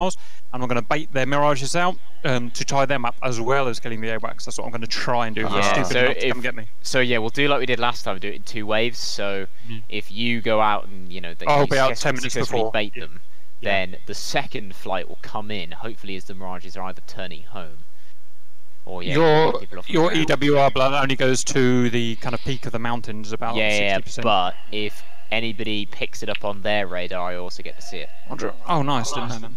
and I'm going to bait their mirages out to tie them up as well as killing the AWACS. That's what I'm going to try and do. Yeah, Stupid enough to come get me. So yeah, we'll do like we did last time. Do it in 2 waves. So if you go out and I'll be out 10 minutes successfully before. bait them, then the second flight will come in. Hopefully, as the mirages are either turning home. Or, your EWR blood only goes to the kind of peak of the mountains, about 60%. But if anybody picks it up on their radar, I also get to see it. Oh, nice! Didn't know that.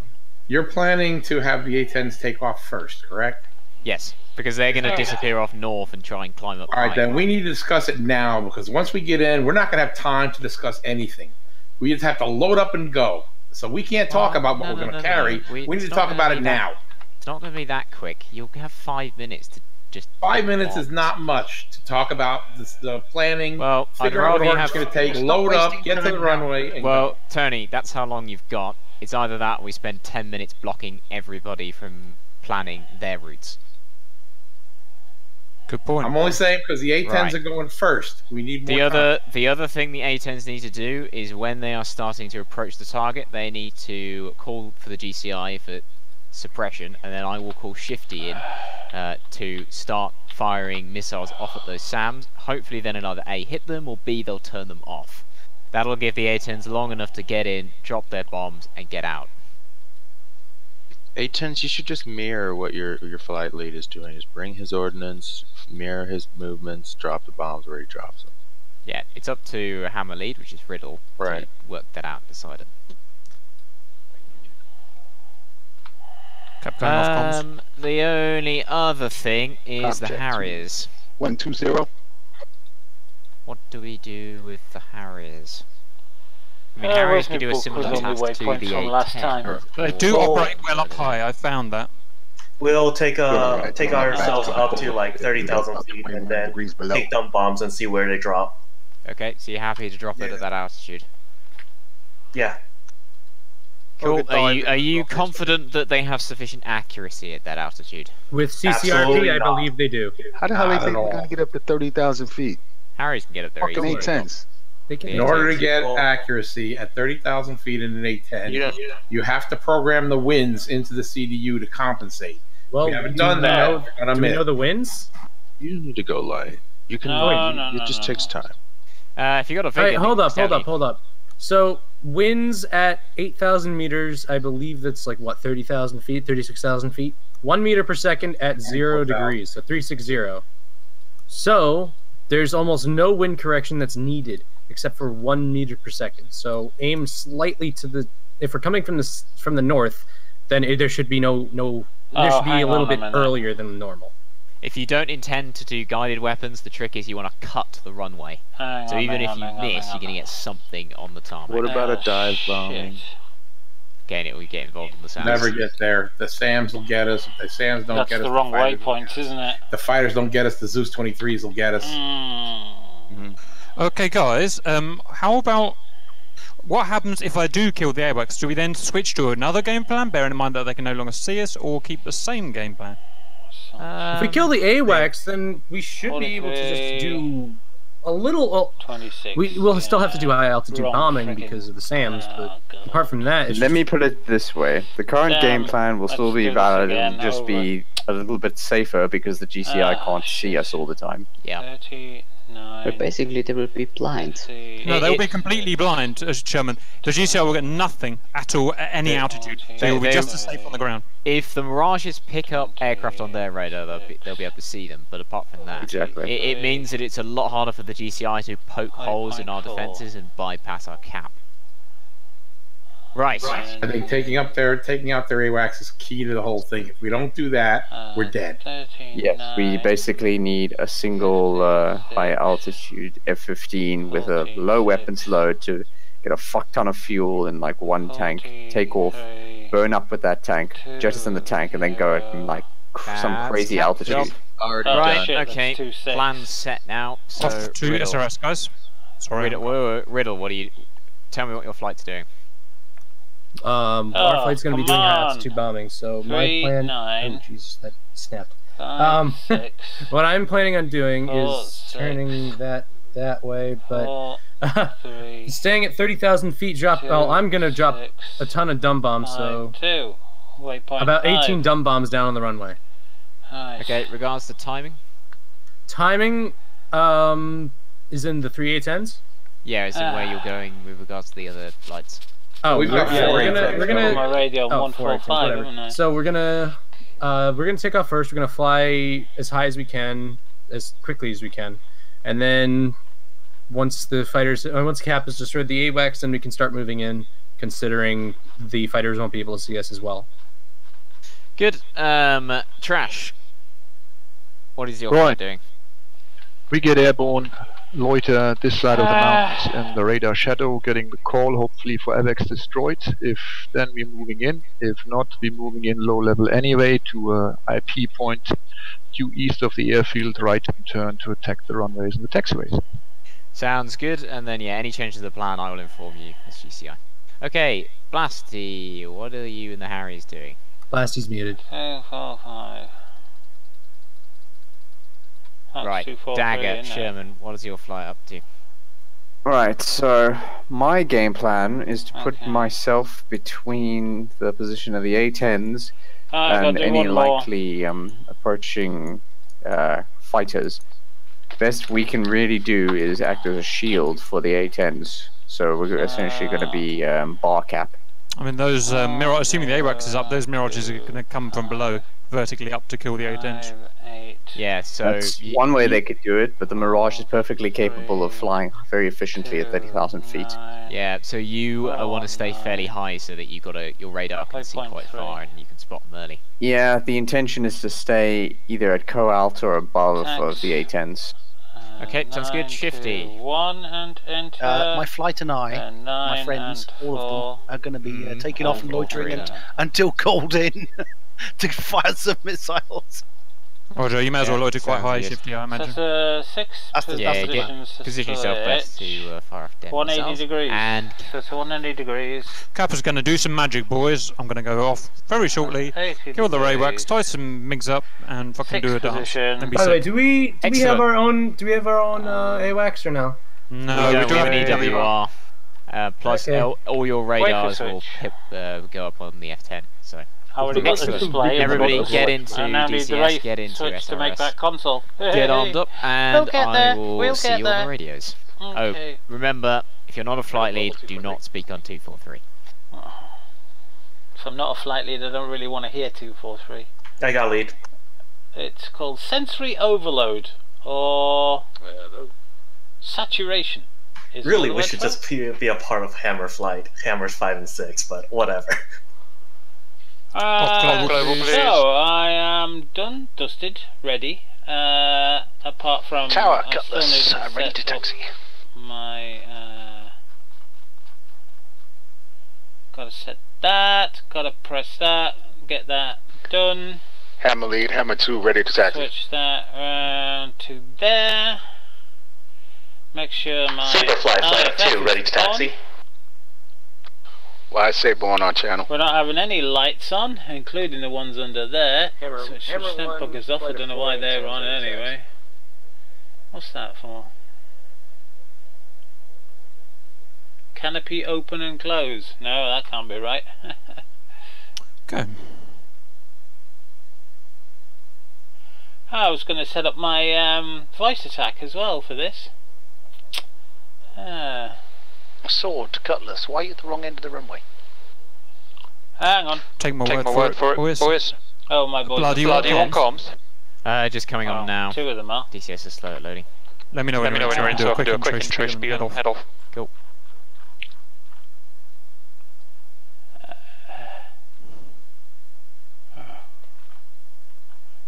You're planning to have the A-10s take off first, correct? Yes, because they're going to disappear off north and try and climb up. All right, then we need to discuss it now, because once we get in, we're not going to have time to discuss anything. We just have to load up and go. So we can't talk about what we're going to carry. We need to talk about it now. It's not going to be that quick. You'll have 5 minutes to just... 5 minutes is not much to talk about the planning, well, figure out what it's going to take, load up, get to the runway, and well, go. Tony, that's how long you've got. It's either that or we spend 10 minutes blocking everybody from planning their routes. Good point. I'm only saying because the A-10s are going first. We need more time. The other thing the A-10s need to do is when they are starting to approach the target, they need to call for the GCI for suppression, and then I will call Shifty in to start firing missiles off at those SAMs. Hopefully then it'll either A, hit them, or B, they'll turn them off. That'll give the A-10s long enough to get in, drop their bombs, and get out. A-10s, you should just mirror what your flight lead is doing. Just bring his ordnance, mirror his movements, drop the bombs where he drops them. Yeah, it's up to Hammer Lead, which is Riddle, to work that out and decide it. The only other thing is the Harriers. 120. What do we do with the Harriers? I mean, Harriers can do a similar task to the A-10. They do operate well up high. I found that. We'll take ourselves up to like 30,000 feet and then take down bombs and see where they drop. Okay, so you're happy to drop it at that altitude? Yeah. Cool. Are you confident that they have sufficient accuracy at that altitude? With CCRP, I believe they do. How the hell they think we're going to get up to 30,000 feet? Harriers can get up there easily. A-10s. In order to get accuracy at 30,000 feet in an A-10, you have to program the winds into the CDU to compensate. Well, we haven't done that. Do we know the winds? You don't need to go light. You can. It just takes time. If you got a figure, hold up. So winds at 8,000 meters, I believe that's like what, 30,000 feet, 36,000 feet, 1 meter per second at 0 degrees, so 360. So there's almost no wind correction that's needed except for 1 meter per second. So aim slightly to the. If we're coming from the north, then there should be there should be a little bit earlier than normal. If you don't intend to do guided weapons, the trick is you want to cut the runway. So even if you miss, you're going to get something on the tarmac. What about a dive bombing? Again, we get involved in the SAMs. Never get there. The SAMs will get us. If the SAMs don't get us, that's the wrong waypoint, isn't it? The fighters don't get us. The Zeus 23s will get us. Okay, guys. How about what happens if I do kill the AWACS? Do we then switch to another game plan, bearing in mind that they can no longer see us, or keep the same game plan? If we kill the AWACS, then we should be able to just do a little. 26. We will still have to do high altitude bombing because of the SAMs, but apart from that, let me put it this way: the current game plan will still be valid. It'll just be a little bit safer because the GCI can't see us all the time. Yeah. But basically, they will be blind. No, they'll be completely blind, Sherman. The GCI will get nothing at all at any altitude. They will be just as safe on the ground. If the Mirages pick up aircraft on their radar, they'll be able to see them. But apart from that, it means that it's a lot harder for the GCI to poke holes in our defences and bypass our cap. Right. I think taking out their AWACS is key to the whole thing. If we don't do that, we're dead. Yes, we basically need a single high altitude F-15 with a low weapons load to get a fuck ton of fuel in like one tank, take off, burn up with that tank, jettison the tank, and then go at like some crazy altitude. Right, okay. Plan's set now. So off to SRS, guys. Sorry. Riddle, what do you? Tell me what your flight's doing. Our flight's going to be doing high altitude bombing, so my plan. Oh, Jesus, that snapped. What I'm planning on doing is turning that way, but staying at 30,000 feet. I'm going to drop a ton of dumb bombs. So Waypoint About 5. 18 dumb bombs down on the runway. Nice. Okay, regards to timing? Timing is in the 3/810s? Yeah, it's in where you're going with regards to the other flights. Oh, We've got yeah, four we're gonna my radio oh, 145, haven't I? So we're gonna take off first. We're gonna fly as high as we can, as quickly as we can, and then once the cap has destroyed the AWACS, then we can start moving in, considering the fighters won't be able to see us as well. Good. Trash. What is your flight doing? We get airborne, loiter this side of the mountains in the radar shadow, getting the call hopefully for AWACS destroyed. If then we're moving in, if not, we're moving in low level anyway to a IP point due east of the airfield, right and turn to attack the runways and the taxiways. Sounds good, and then yeah, any change to the plan I will inform you as GCI. Okay, Blasty, what are you and the Harrys doing? Blasty's muted. 245. Right, Dagger, Sherman, what is your flight up to? Right, so my game plan is to put myself between the position of the A-10s and any likely approaching fighters. Best we can really do is act as a shield for the A-10s, so we're essentially going to be bar cap. I mean, those Mirage, assuming the AWACS is up, those Mirages are going to come from below, vertically up to kill the A-10s. Yeah, so that's one way they could do it, but the Mirage is perfectly capable of flying very efficiently at 30,000 feet. Yeah, so you want to stay fairly high so that you got your radar can see quite far and you can spot them early. Yeah, the intention is to stay either at co-alt or above of the A-10s. Okay, sounds good. Shifty. 1 and enter. My flight and I, my friends, all of them, are going to be taking off and loitering until called in to fire some missiles. Roger, you may as well loiter quite high, Shifty, I imagine. So 6 position yourself best to fire off dead 180 degrees. And so it's 180 degrees. Kappa's going to do some magic, boys. I'm going to go off very shortly, kill the AWACS, tie some MiGs up, and fucking do a dance. By the way, do we have our own AWACS or no? No, we don't have an EWR. Plus, all your radars will go up on the F10. So. I already got the display. Everybody get into DCS, get into SRS. To make that console. Get armed up, and I will see you on the radios. Okay. Oh, remember, if you're not a flight lead, do not speak on 243. If I'm not a flight lead, I don't really want to hear 243. I got lead. It's called sensory overload, or saturation. Really, we should just be a part of Hammer Flight, Hammers 5 and 6, but whatever. So I am done, dusted, ready. Apart from Tower Cutlass, ready to taxi. My gotta set that. Gotta press that. Get that done. Hammer lead, Hammer 2, ready to taxi. Switch that around to there. Make sure my Flight 2, ready to taxi. On. Well, I say born on channel. We're not having any lights on, including the ones under there. So it should bug us off. I don't know why they're on anyway. What's that for? Canopy open and close. No, that can't be right. Okay. I was going to set up my voice attack as well for this. Sword, Cutlass, why are you at the wrong end of the runway? Hang on. Take my word for it, boys. Oh, my boys. Bloody on comms. Just coming on now. 2 of them are. DCS is slow at loading. Let me know when you're in, so I can do a quick intro spiel and head off. Cool.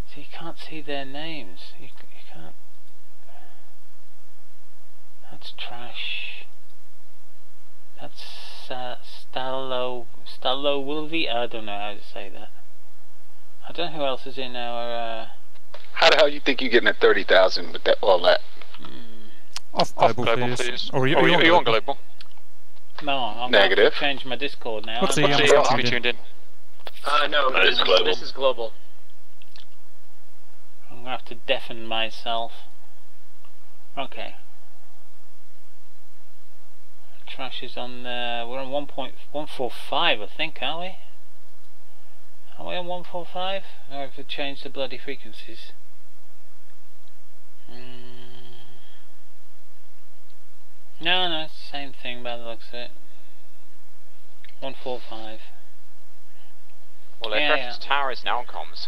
So you can't see their names. You can't. That's trash. That's Stallo Wilvey. I don't know how to say that. I don't know who else is in our. How the hell you think you're getting at 30,000 with that all that? Off global, please. Or are you on global? No, I'm negative. Going to change my Discord now. What's the tuned in? No, this is global. This is global. I'm going to have to deafen myself. Okay. Trash is on we're on 1.145 I think, aren't we? on 145? Or have we changed the bloody frequencies? No, it's the same thing by the looks of it. 145. Well, Aircraft's tower is now on comms.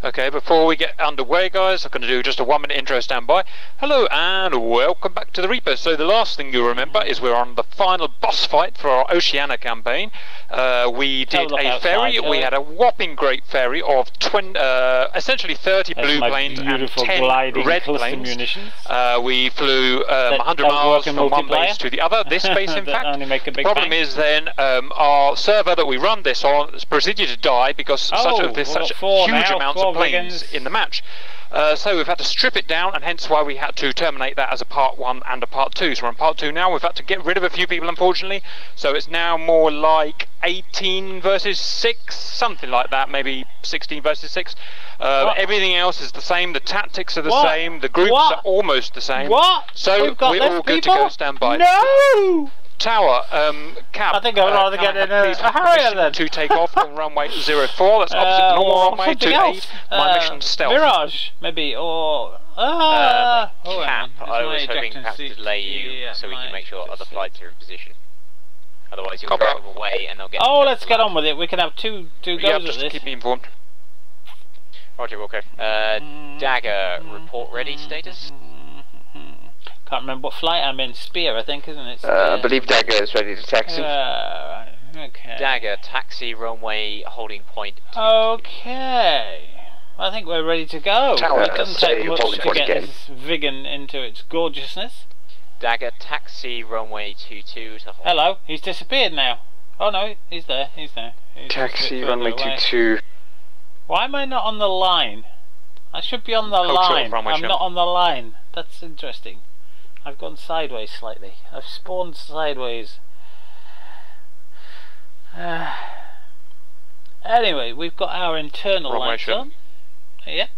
Okay, before we get underway, guys, I'm going to do just a 1 minute intro standby. Hello and welcome back to the Reapers. So the last thing you remember is we're on the final boss fight for our Oceania campaign. We did a ferry. We had a whopping great ferry of essentially 30 blue planes and 10 red planes. We flew 100 miles from one base to the other. This base, in fact. The problem is then our server that we run this on proceeded to die because such huge amounts of planes in the match. So we've had to strip it down, and hence why we had to terminate that as a part 1 and a part 2. So we're on part 2 now. We've had to get rid of a few people, unfortunately. So it's now more like 18 versus 6, something like that, maybe 16 versus 6. Everything else is the same. The tactics are the same. The groups are almost the same. So we're all good to go. Stand by. No! Tower, Cap. I think I'd rather get in a Harrier then. To take off on runway 04. That's opposite normal runway to aid my mission stealth. Mirage, maybe, or Cap. I was hoping perhaps to delay you so we can make sure other flights are in position. Otherwise, you'll drive away and they'll get. Oh, let's get on with it. We can have two goes at this. Just keep me informed. Roger, Wilco. Dagger, report ready status. Can't remember what flight I'm in. Spear, I think, isn't it? I believe Dagger is ready to taxi. Okay. Dagger, taxi, runway, holding point. Okay. I think we're ready to go. It doesn't take much to get this Vigan into its gorgeousness. Dagger, taxi, runway 22 to hold. Hello, he's disappeared now. Oh no, he's there, he's there. Taxi, runway 22. Why am I not on the line? I should be on the line. I'm not on the line. That's interesting. I've gone sideways slightly. I've spawned sideways. Anyway, we've got our internal lights on. Yep.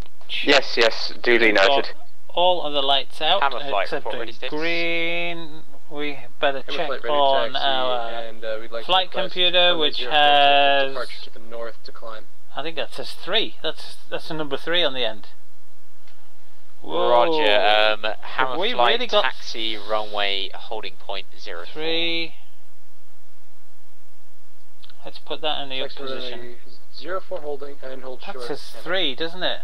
Yes, duly noted. All of the lights out except the green. We better check on our flight computer, which has. To the north to climb. I think that says 3. That's a number 3 on the end. Whoa. Roger, hammer flight, really taxi, runway, holding point 04. 3. Let's put that in the up position. 04 holding and hold short. That says 3, doesn't it?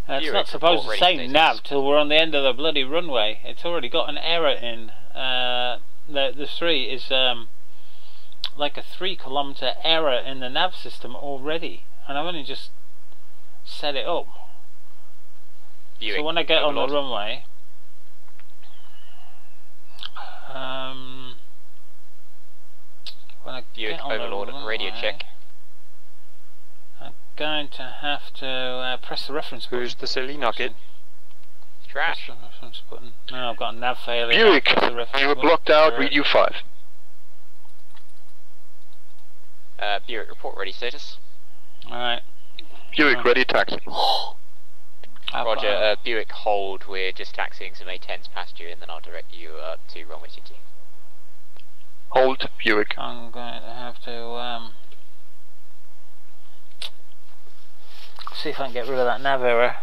It's not supposed to say nav till we're on the end of the bloody runway. It's already got an error in. The 3 is like a 3-kilometer error in the nav system already, and I've only just set it up. So when I get on the runway, radio check. I'm going to have to press the reference button. Who's the silly nugget? Trash. No, I've got a nav failure. Buick, you were blocked out, read U5. Buick, report ready status. Alright. Buick, ready taxi. Roger, Buick, hold. We're just taxiing some A10s past you, and then I'll direct you to runway 22. Hold, Buick. I'm going to have to see if I can get rid of that nav error.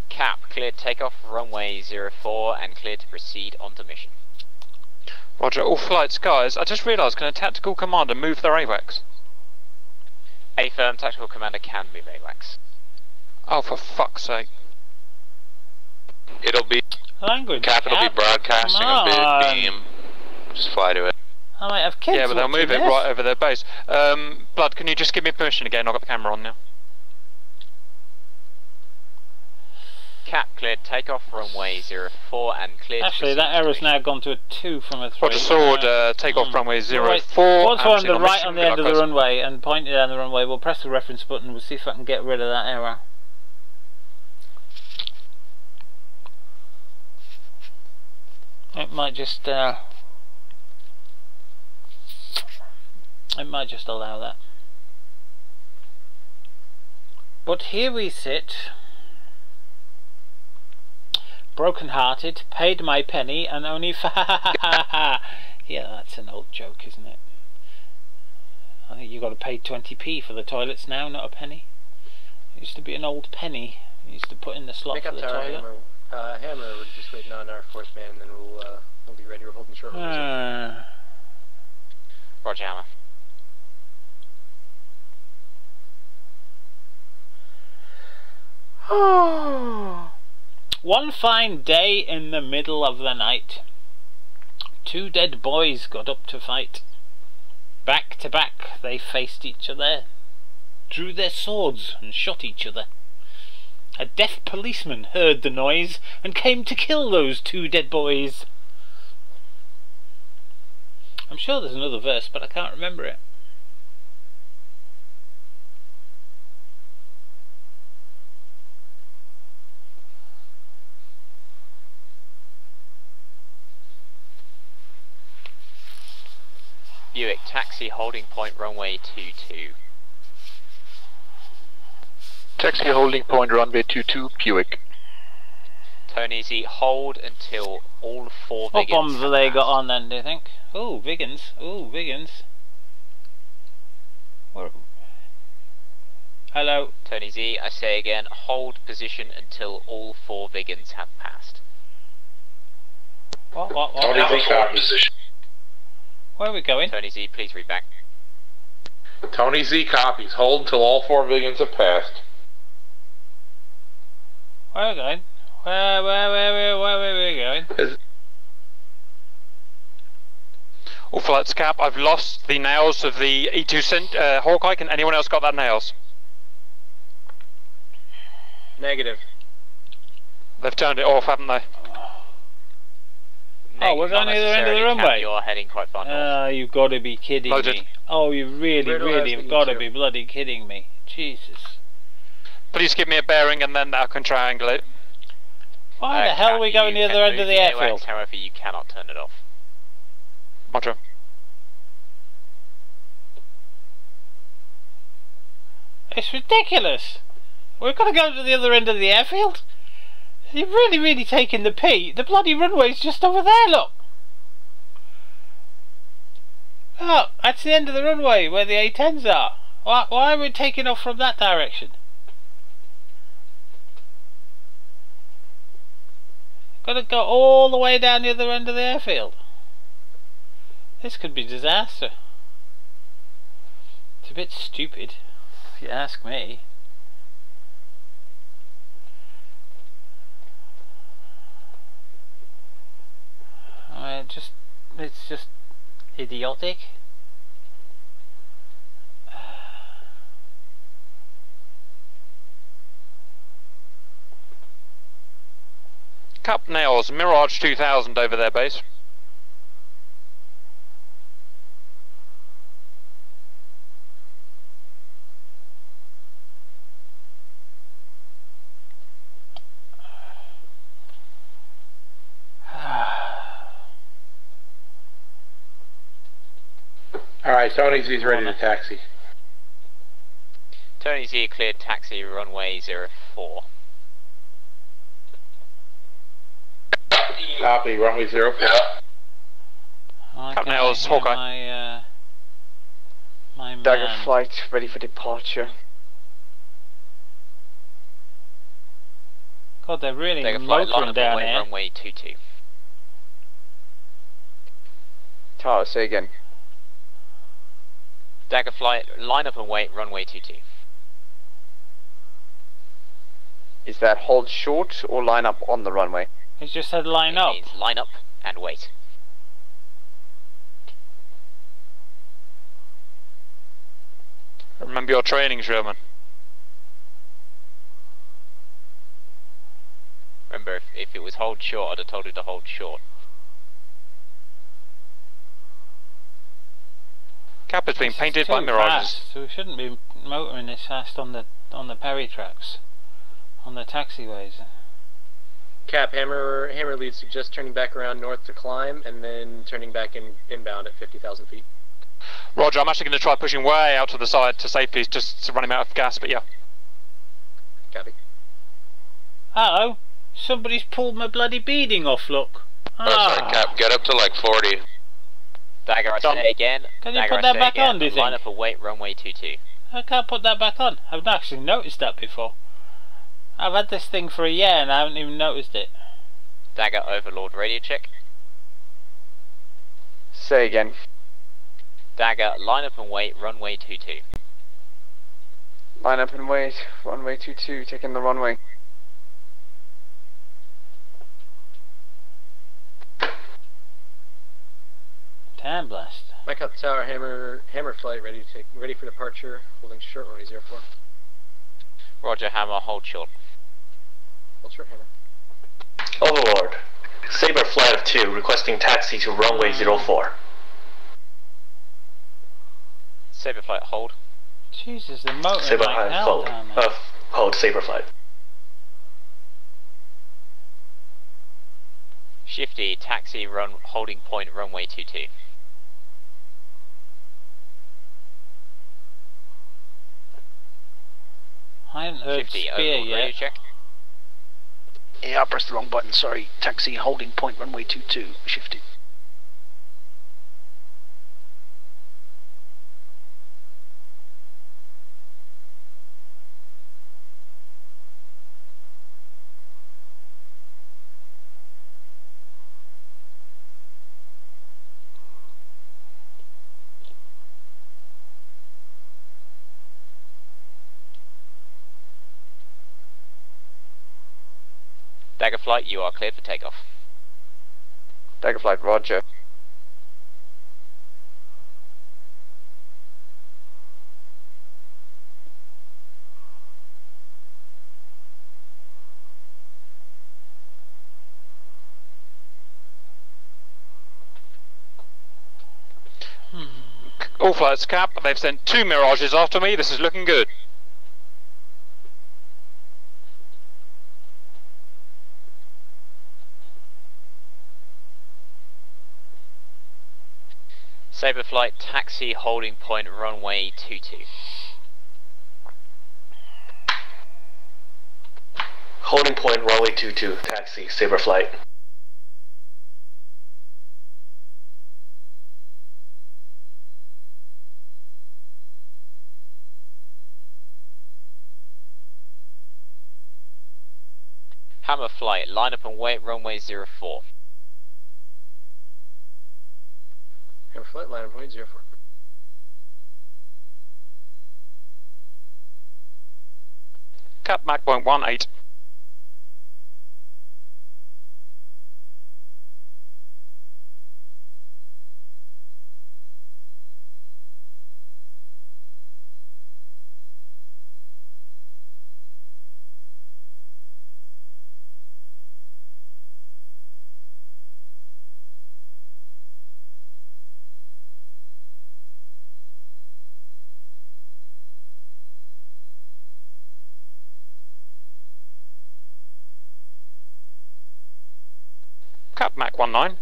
Cap, cleared takeoff, runway 04, and cleared to proceed onto mission. Roger, all flights, guys. I just realised, can a tactical commander move their AWACS? A firm tactical commander can move AWACS. Oh, for fuck's sake. It'll be language. Cap will be broadcasting a big beam. Just fly to it. I might have kids. Yeah, but they'll move it right over their base. Blood, can you just give me permission again? I've got the camera on now. Cap, cleared takeoff, runway 04, and cleared. Actually, that error's now gone to a 2 from a 3. Roger, sword, takeoff, runway 04. Once we're on the right on the end of the runway and pointed down the runway, we'll press the reference button. We'll see if I can get rid of that error. It might just allow that. But here we sit, broken-hearted, paid my penny, and only yeah, that's an old joke, isn't it? I think you got to pay 20p for the toilets now, not a penny. It used to be an old penny. You used to put in the slot for the toilet. Hammer, we're just waiting on our fourth man, and then we'll be ready. We're holding short. Roger, Hammer. One fine day in the middle of the night, two dead boys got up to fight. Back to back they faced each other, drew their swords and shot each other. A deaf policeman heard the noise and came to kill those two dead boys. I'm sure there's another verse, but I can't remember it. Buick, taxi, holding point, runway 22. Taxi, holding point, runway 22, Buick. Tony Z, hold until all four What Viggins. bombs have they got on then, do you think? Oh, Viggins. Oh, Viggins. Hello. Tony Z, I say again, hold position until all four Viggins have passed. What? Tony Z, copy. Position. Where are we going? Tony Z, please read back. Tony Z copies. Hold until all four Viggins have passed. Where are we going? Where are we going? All flights, Cap. I've lost the nails of the E2 Hawkeye. Can anyone else got that nails? Negative. They've turned it off, haven't they? Oh, we're going to the end of the runway. You're heading quite far north. You've got to be kidding me. Oh, you really have got to be bloody kidding me. Jesus. Please give me a bearing and then I can triangulate. Why the hell are we going to the other end of the airfield? However, you cannot turn it off. Roger. It's ridiculous. We've got to go to the other end of the airfield? You're really taking the pee. The bloody runway's just over there, look. Look, that's the end of the runway where the A-10s are. Why are we taking off from that direction? Got to go all the way down the other end of the airfield. This could be disaster. It's a bit stupid, if you ask me. I mean, it's just idiotic. Cap nails, Mirage 2000 over their base. Alright, Tony Z's ready to taxi. Tony Z cleared taxi runway 04. Copy, runway 04. Cap nails, Hawkeye. My Dagger man. flight ready for departure. God, they're really Dagger flight, line motoring up down runway, here. runway 22. Tower, say again. Dagger flight, line up and wait, runway 22. Is that hold short or line up on the runway? He's just said line up. Means line up and wait. Remember your training, Sherman. Remember, if it was hold short, I'd have told you to hold short. Cap has been painted by Too Mirages. fast, so we shouldn't be motoring this fast on the Perry tracks, on the taxiways. Cap, hammer lead suggests turning back around north to climb and then turning back inbound at 50,000 feet. Roger, I'm actually going to try pushing way out to the side to safety, just to run him out of gas, but yeah. Copy. Uh-oh. Somebody's pulled my bloody beading off, look. Oh, sorry, Cap. Get up to like 40. Dagger, I say again. Can you Dagger, put that back on, do you think? Line up and wait, runway 22. I can't put that back on. I've not actually noticed that before. I've had this thing for a year and I haven't even noticed it. Dagger, Overlord, radio check. Say again. Dagger, line up and wait, runway 22. Line up and wait, runway 22, taking the runway. Time blast. Mike out the tower, hammer flight, ready for departure, holding short runway 04. Roger, hammer, hold short. Hold short, hammer. Overlord, Saber flight of 2, requesting taxi to runway 04. Saber flight, hold. Jesus, the motor Saber like flight, hell down there. Hold Saber flight. Shifty, taxi, run, holding point, runway 22. I haven't heard Shifty, spear Overlord, yet. radio check. Yeah, I pressed the wrong button, sorry. Taxi, holding point, runway 22, shifted. Dagger flight, you are cleared for takeoff. Dagger flight, roger. All flights, Cap. They've sent 2 Mirages after me. This is looking good. Saber flight, taxi, holding point, runway 22. Holding point, runway 22, taxi, Saber flight. Hammer flight, line up and wait, runway 04. Hammer flight, line up point 04. Cap, Mach point 18. Cap, Mach 19.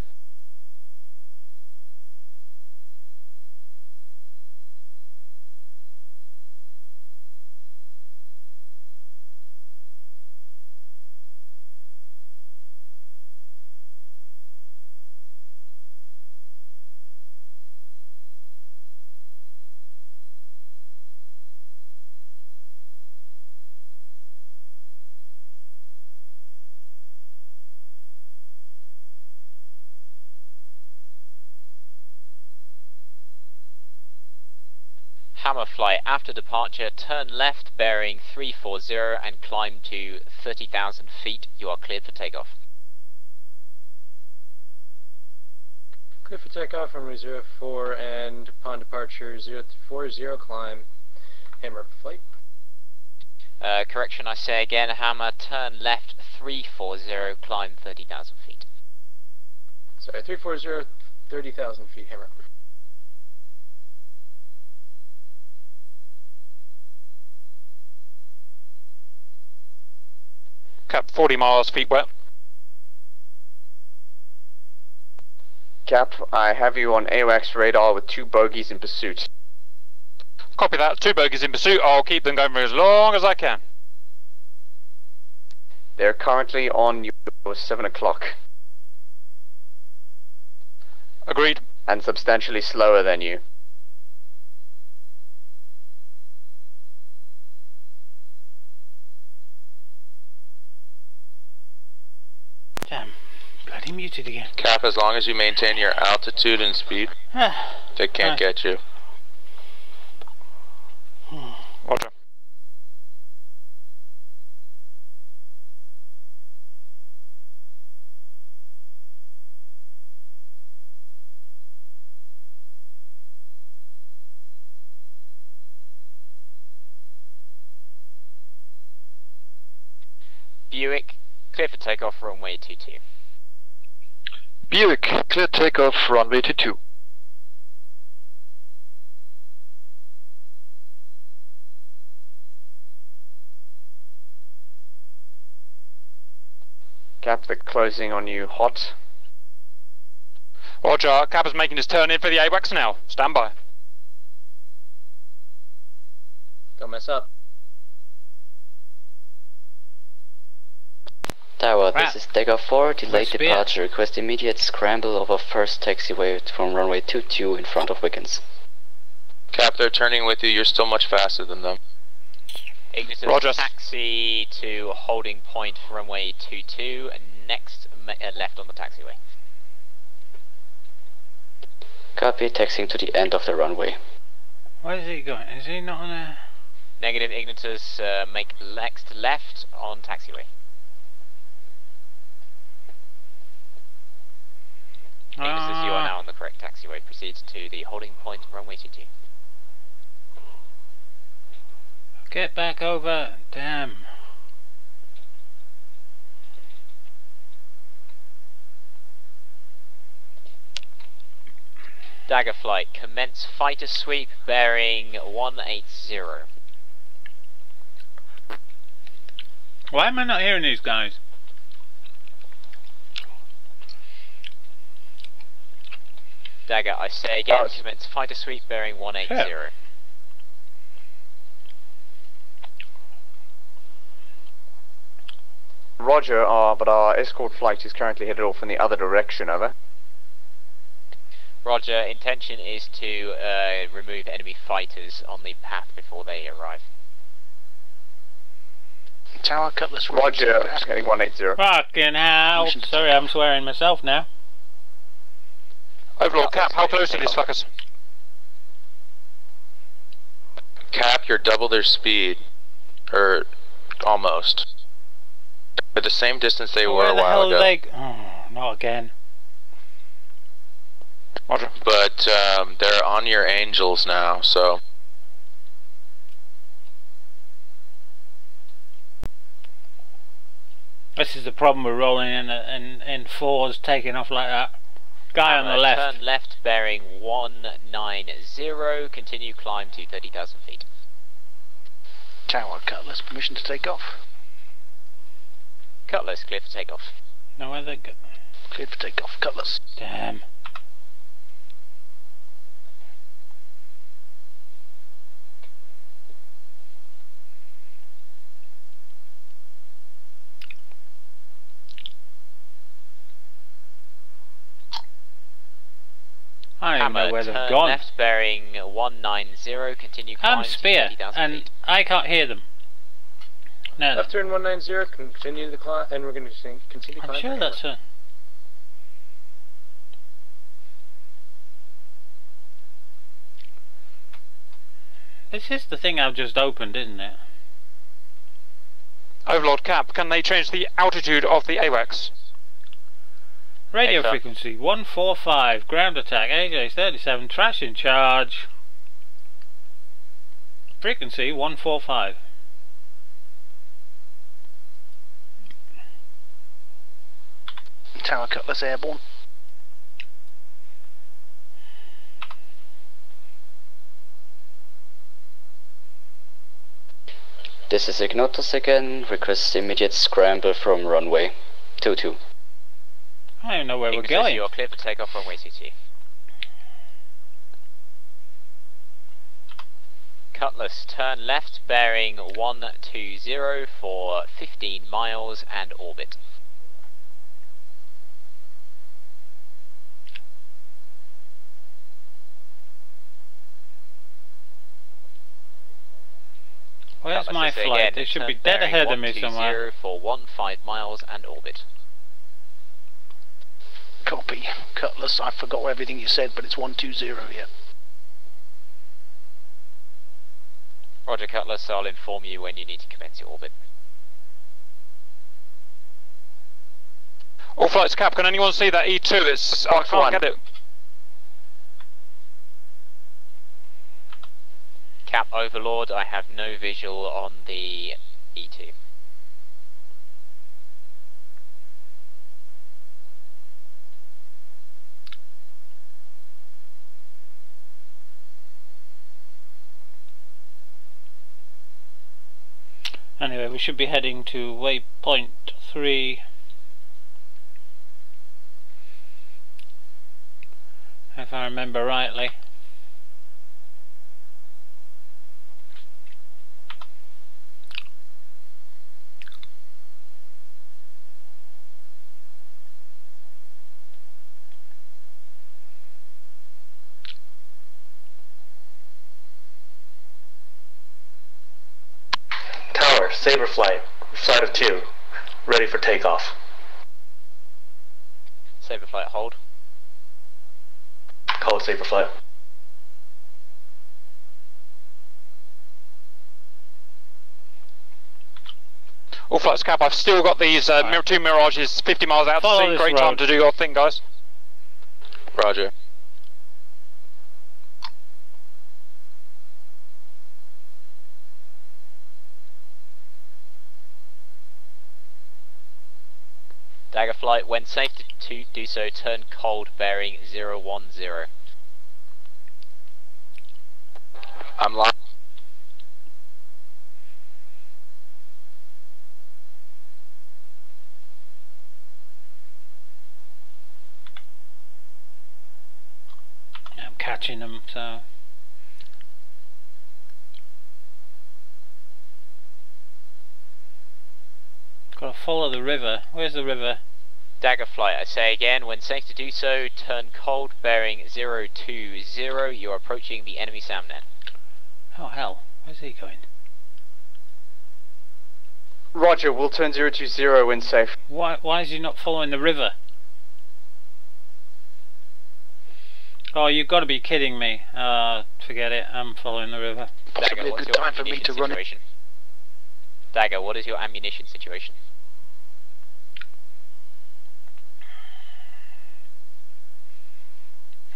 Hammer flight, after departure, turn left bearing 340 and climb to 30,000 feet. You are cleared for takeoff. Clear for takeoff from runway 04 and upon departure 040 climb. Hammer flight. Correction, I say again, hammer, turn left 340, climb 30,000 feet. Sorry, 340, 30,000 feet, hammer. Cap, 40 miles, feet wet. Cap, I have you on AWACS radar with 2 bogies in pursuit. Copy that, 2 bogies in pursuit. I'll keep them going for as long as I can. They're currently on your 7 o'clock. Agreed. And substantially slower than you. Damn. Bloody muted again. Cap, as long as you maintain your altitude and speed, they can't get you. Roger. Buick, clear for takeoff, runway 22. Buick, clear takeoff, runway 22. Cap, they're closing on you hot. Roger, Cap is making his turn in for the AWACS now. Stand by. Don't mess up. Tower, this is takeoff 4, delayed departure, request immediate scramble over first taxiway from runway 22 in front of Wiggins. Cap, they're turning with you, you're still much faster than them. Ignitus, Roger. Taxi to holding point runway 22, and next left on the taxiway. Copy, taxiing to the end of the runway. Where is he going? Is he not on a... Negative, Ignitus, make next left on taxiway. Ignitus, you are now on the correct taxiway. Proceed to the holding point runway 22. Get back over. Damn. Dagger flight, commence fighter sweep bearing 180. Why am I not hearing these guys? Dagger, I say again, commence fighter sweep bearing 180. Shit. Roger, but our escort flight is currently headed off in the other direction, over. Roger, intention is to remove enemy fighters on the path before they arrive. Tower, Cutlass. Roger, getting 180. Fucking hell. Sorry, I'm swearing myself now. Overlord Cap, how close are these fuckers? Cap, you're double their speed. Or almost. At the same distance they were a while ago. Oh, not again. Roger. But they're on your Angels now, so... This is the problem with rolling in fours, taking off like that. Guy on the left. Turn left bearing 190, continue climb to 30,000 feet. Tower, Cutlass, permission to take off. Cutlass, clear for takeoff. No, where they go? Cleared for takeoff, Cutlass. Damn. I don't even know where they've gone. Left bearing 190, continue climb I'm to Spear, 30,000 and feet. I can't hear them. No. Left turn 190, continue the climb, and we're going to continue climbing. I'm sure that's a... This is the thing I've just opened, isn't it? Overlord Cap, can they change the altitude of the AWACS? Radio frequency 145, ground attack, AJ 37, trash in charge. Frequency 145. Tower, Cutlass, airborne. This is Ignitus again, request immediate scramble from runway 22. I don't even know where we're going. You're clear for takeoff runway 22. Cutlass, turn left bearing 120 for 15 miles and orbit. Where's my flight? They should be dead ahead of me somewhere. For 15 miles and orbit. Copy. Cutlass, I forgot everything you said, but it's 120, yeah. Roger, Cutlass, I'll inform you when you need to commence your orbit. All flights Cap, can anyone see that E2? It's I can't get it. Cap Overlord, I have no visual on the E2. Anyway, we should be heading to waypoint 3. If I remember rightly. Saber flight of 2, ready for takeoff. Saber flight, hold. Call it Saber flight. All flights Cap, I've still got these two Mirages 50 miles out to sea. Great time to do your thing, guys. Roger. Dagger flight, when safe to do so, turn cold bearing 010. I'm locked. I'm catching them, so... Gotta follow the river. Where's the river? Dagger flight, I say again, when safe to do so, turn cold bearing 020. You're approaching the enemy SAMNet. Oh hell, where's he going? Roger, we'll turn 020 when safe. Why is he not following the river? Oh, you've got to be kidding me. Forget it, I'm following the river. Possibly a good time for me to run it. Dagger, what is your ammunition situation?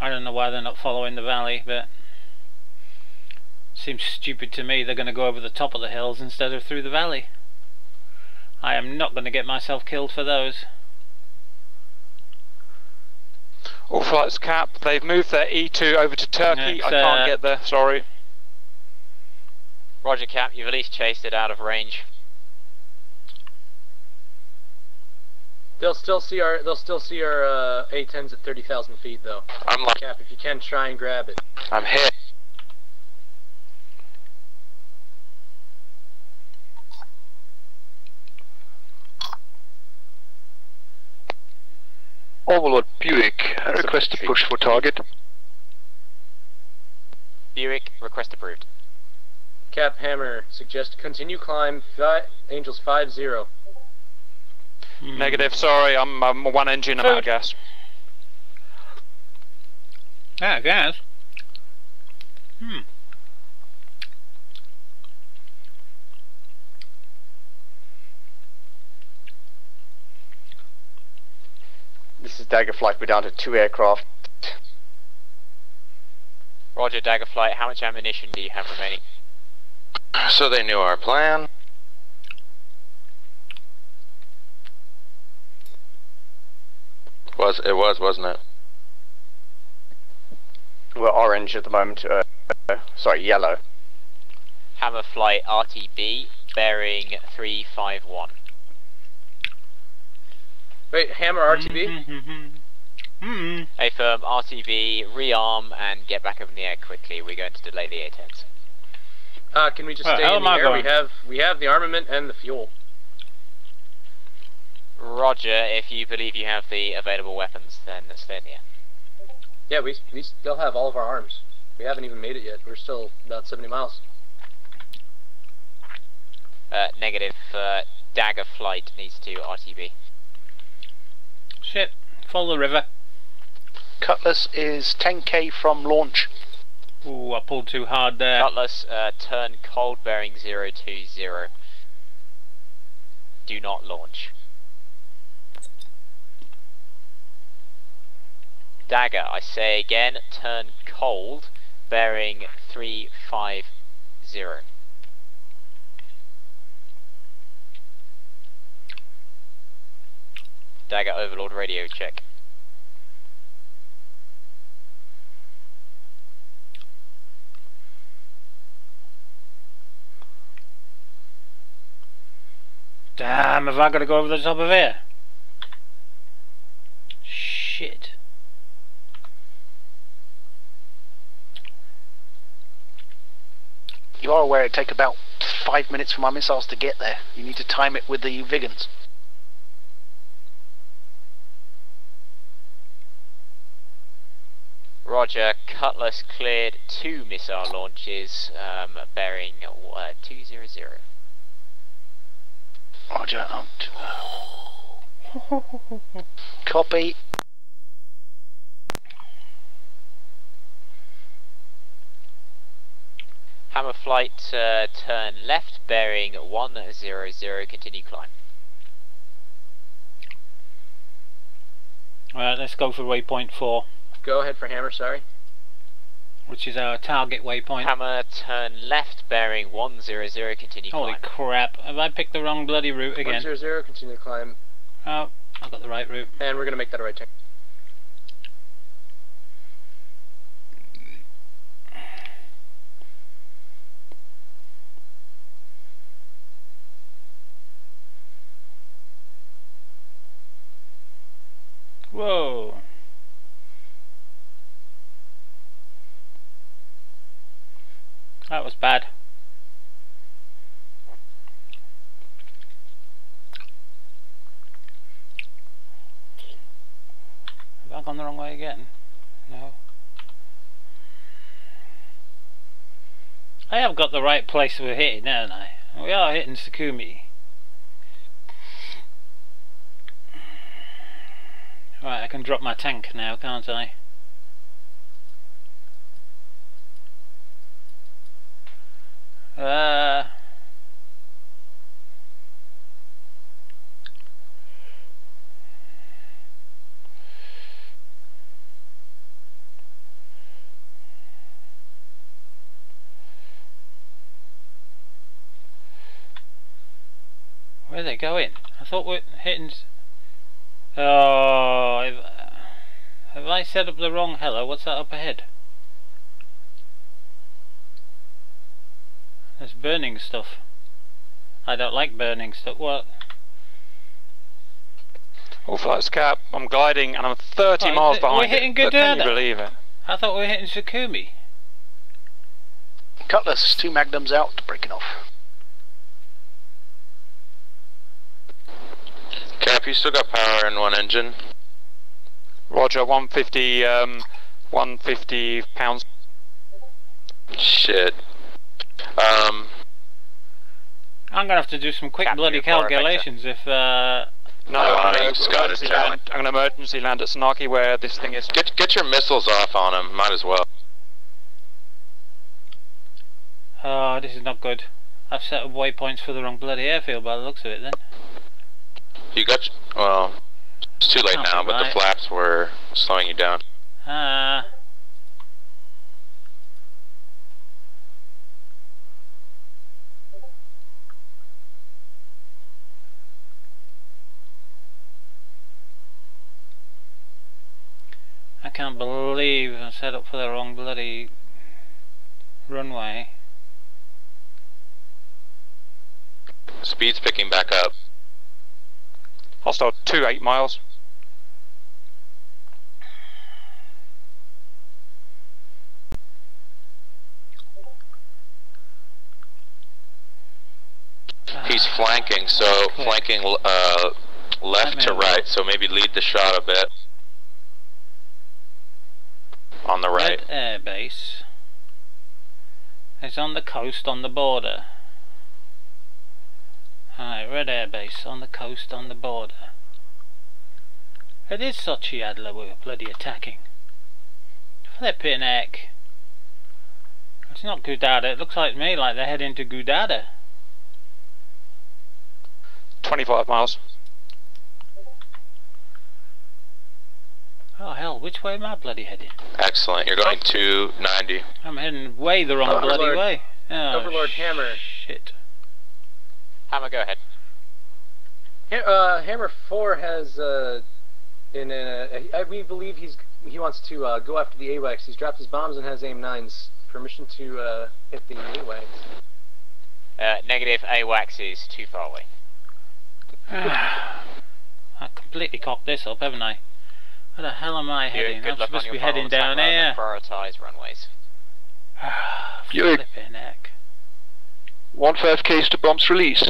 I don't know why they're not following the valley, but seems stupid to me. They're going to go over the top of the hills instead of through the valley. I am not going to get myself killed for those. All flights Cap, they've moved their E2 over to Turkey. I can't get there, sorry. Roger Cap, you've at least chased it out of range. They'll still see our A-10s at 30,000 feet though. I'm like Cap, if you can, try and grab it. I'm hit. Overlord Buick, I request to push for target. Buick, request approved. Cap Hammer, suggest continue climb, Angels 50. Negative, sorry, I'm one engine, I'm out of gas. Ah, gas? This is Dagger Flight, we're down to 2 aircraft. Roger, Dagger Flight, how much ammunition do you have remaining? So they knew our plan. Wasn't it? We're orange at the moment, sorry, yellow. Hammer Flight RTB, bearing 351. Wait, Hammer RTB? Affirm, RTB, rearm and get back up in the air quickly. We're going to delay the A-10s. Can we just stay in the air? We have the armament and the fuel. Roger, if you believe you have the available weapons, then stay in the air. Yeah, we still have all of our arms. We haven't even made it yet. We're still about 70 miles. Negative. Dagger flight needs to RTB. Shit. Follow the river. Cutlass is 10k from launch. Ooh, I pulled too hard there. Cutlass, turn cold bearing 020. Do not launch. Dagger, I say again, turn cold bearing 350. Dagger Overlord radio check. Damn, have I got to go over the top of here? Shit. You are aware it take about 5 minutes for my missiles to get there. You need to time it with the Vigans. Roger, Cutlass cleared 2 missile launches, bearing 200. Roger, copy. Hammer flight, turn left, bearing 100, continue climb. Alright, let's go for waypoint 4. Go ahead for Hammer, sorry. Which is our target waypoint. Hammer, turn left, bearing 100, continue Holy climb. crap, have I picked the wrong bloody route again? 100, continue to climb. Oh, I got the right route. And we're going to make that a right turn. Whoa. That was bad. Have I gone the wrong way again? No. I have got the right place we're hitting, haven't I? We are hitting Sukumi. Right, I can drop my tank now, can't I? Where are they going? I thought we're hitting... Oh, have I set up the wrong hello? What's that up ahead? There's burning stuff. I don't like burning stuff. What? All flights cap, I'm gliding and I'm 30 miles behind. We're hitting Gudurda. Can you believe it? I thought we were hitting Sukumi. Cutlass, 2 magnums out, breaking off. Cap, you still got power in one engine. Roger, 150 pounds. Shit. I'm gonna have to do some quick bloody calculations if No, I'm gonna emergency land at Sanaki where this thing is. Get your missiles off on him, might as well. Oh, this is not good. I've set up waypoints for the wrong bloody airfield by the looks of it then. You got, well, it's too late now, but the flaps were slowing you down. I can't believe I set up for the wrong bloody runway. Speed's picking back up. Hostile 28 miles. flanking, so flanking left to right, so maybe lead the shot a bit. On the right. Red Air Base is on the coast on the border. Alright, Red Air Base on the coast on the border. It is Sochi Adler we're bloody attacking. Flippin' heck. It's not Gudada, it looks like to me like they're heading to Gudada. 25 miles. Oh hell, which way am I bloody heading? Excellent, you're going to 90. I'm heading way the wrong bloody way. Oh, Overlord Hammer. Shit. Hammer, go ahead. Hammer 4 has we believe he wants to go after the AWACS. He's dropped his bombs and has AIM-9s. Permission to hit the AWACS. Negative, AWACS is too far away. I completely cocked this up, haven't I? Where the hell am I heading? I'm supposed to be heading down here. Prioritize runways. Buick. Flippin' heck. 15Ks to bombs release.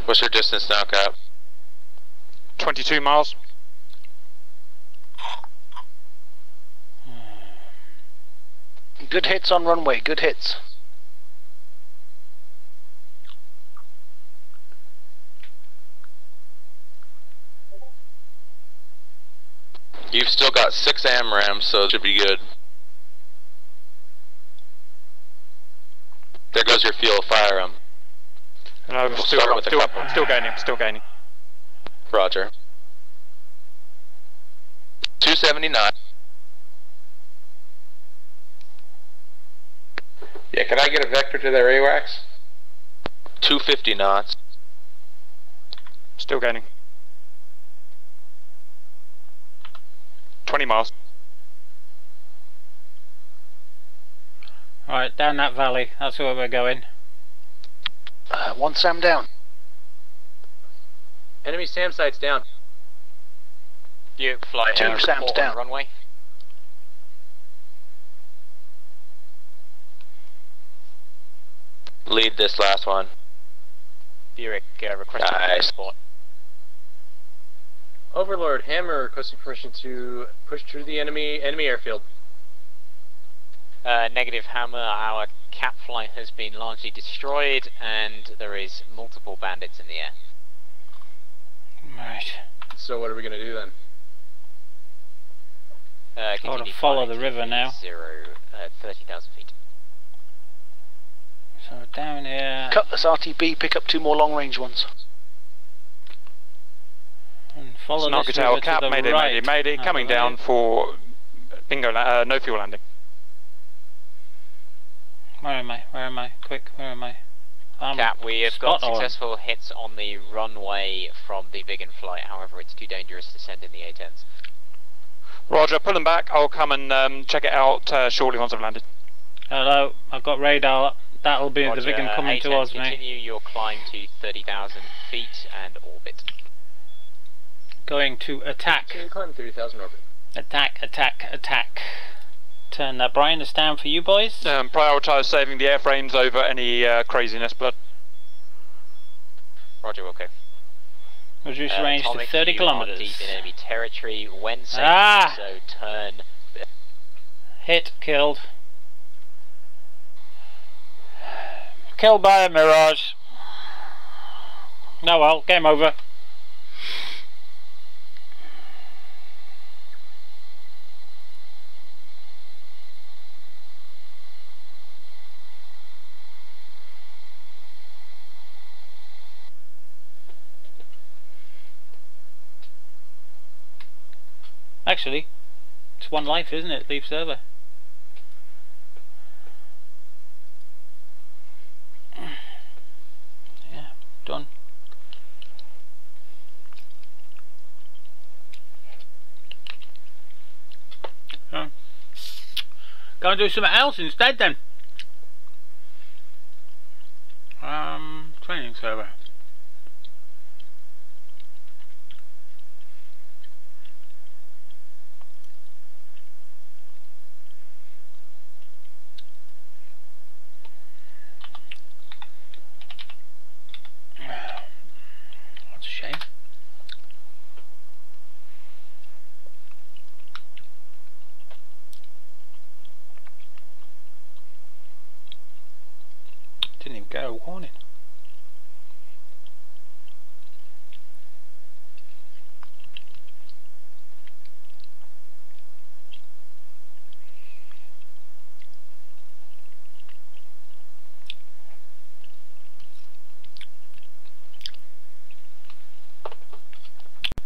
What's your distance now, Cap? 22 miles. Good hits on runway, good hits. You've still got 6 AMRAMs, so it should be good. There goes your fuel, fire 'em. No, We'll still gaining. Roger. 279. Yeah, can I get a vector to their AWACS? 250 knots. Still gaining. 20 miles. Alright, down that valley, that's where we're going. One SAM down. Enemy SAM sights down. You fly 2 SAMs down. On runway. Lead this last one. Buick requesting support. Overlord Hammer requesting permission to push through the enemy airfield. Negative, Hammer, our cap flight has been largely destroyed and there is multiple bandits in the air. Right. So what are we going to do then? I want to follow the river now. 30,000 feet. So down here. Cut this RTB, pick up 2 more long range ones. And follow this river to the right. Mayday, coming down for bingo, no fuel landing. Where am I? Quick, where am I? Cap, we have got successful hits on the runway from the big in-flight, however it's too dangerous to send in the A-10s. Roger, pull them back, I'll come and check it out shortly once I've landed. Hello, I've got radar up. That'll be Roger, the Vigan coming towards me. Continue your climb to 30,000 feet and orbit. Going to attack. So you climb 30,000 orbit. Attack, attack, attack. Turn that brightness down for you boys. Prioritise saving the airframes over any craziness, blood. Roger, okay. Reduce range to 30 kilometers. Deep in enemy territory when safe, so turn. Hit, killed. Killed by a Mirage. No, well, game over. Actually, it's 1 life, isn't it? Leave server. Yeah, done. Go and do something else instead then. Training server. get a warning.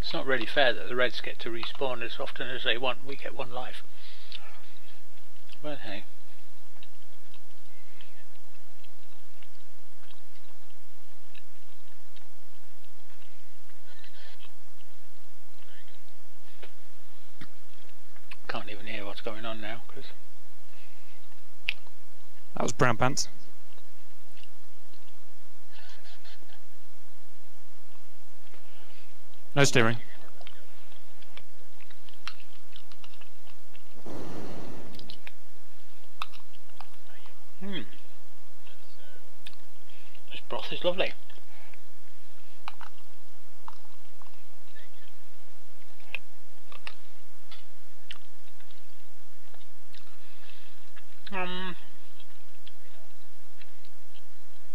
It's not really fair that the Reds get to respawn as often as they want. We get one life. But hey. Can't even hear what's going on now, Chris. That was Brown Pants. No steering. This broth is lovely.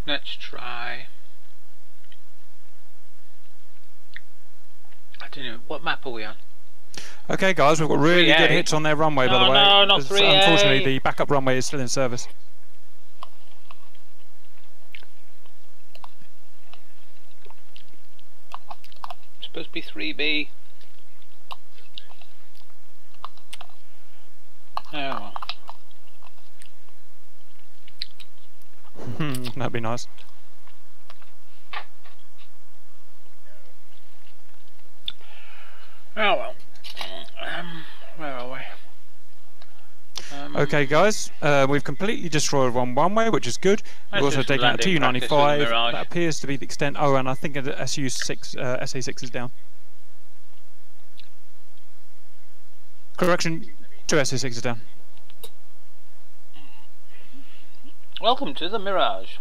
Let's try. I don't know, what map are we on? Okay guys, we've got really 3A. good hits on their runway, by the way. No, not 3A. Unfortunately, the backup runway is still in service. It's supposed to be 3B. Oh. That'd be nice. Oh well. Where are we? Okay guys, we've completely destroyed one runway, which is good. We've also taken out Tu-95. That appears to be the extent. Oh, and I think the SA6 is down. Correction, 2 SA6 is down. Welcome to the Mirage.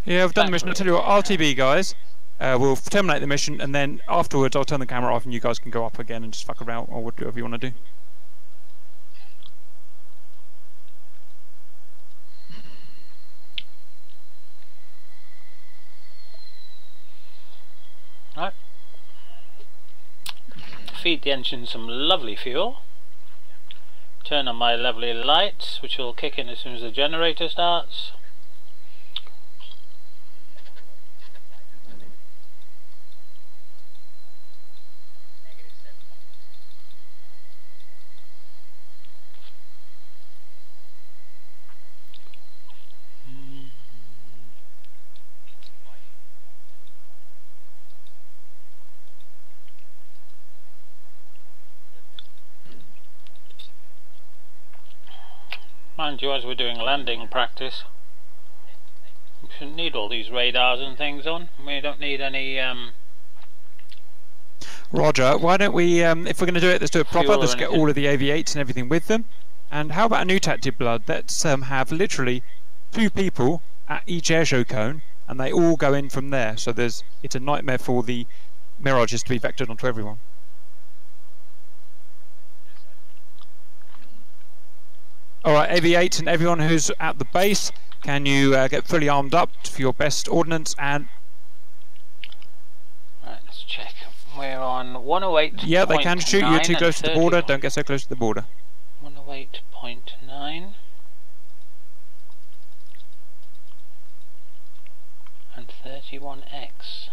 Yeah, I've done the mission. I'll tell you what, RTB guys, we'll terminate the mission, and then afterwards I'll turn the camera off and you guys can go up again and just fuck around or whatever you want to do. Right. Feed the engine some lovely fuel. Turn on my lovely lights, which will kick in as soon as the generator starts. Mind you, as we're doing landing practice, we shouldn't need all these radars and things on. We don't need any Roger, why don't we, if we're going to do it, let's do it proper. Let's get all of the AV8s and everything with them. And how about a new tactic, Blood? Let's have literally 2 people at each airshow cone, and they all go in from there. So it's a nightmare for the Mirages to be vectored onto everyone. Alright, AV8 and everyone who's at the base, can you get fully armed up for your best ordnance and... Right, let's check. We're on 108. Yeah, they can shoot you too close to the border. Don't get so close to the border. 108.9 and 31x.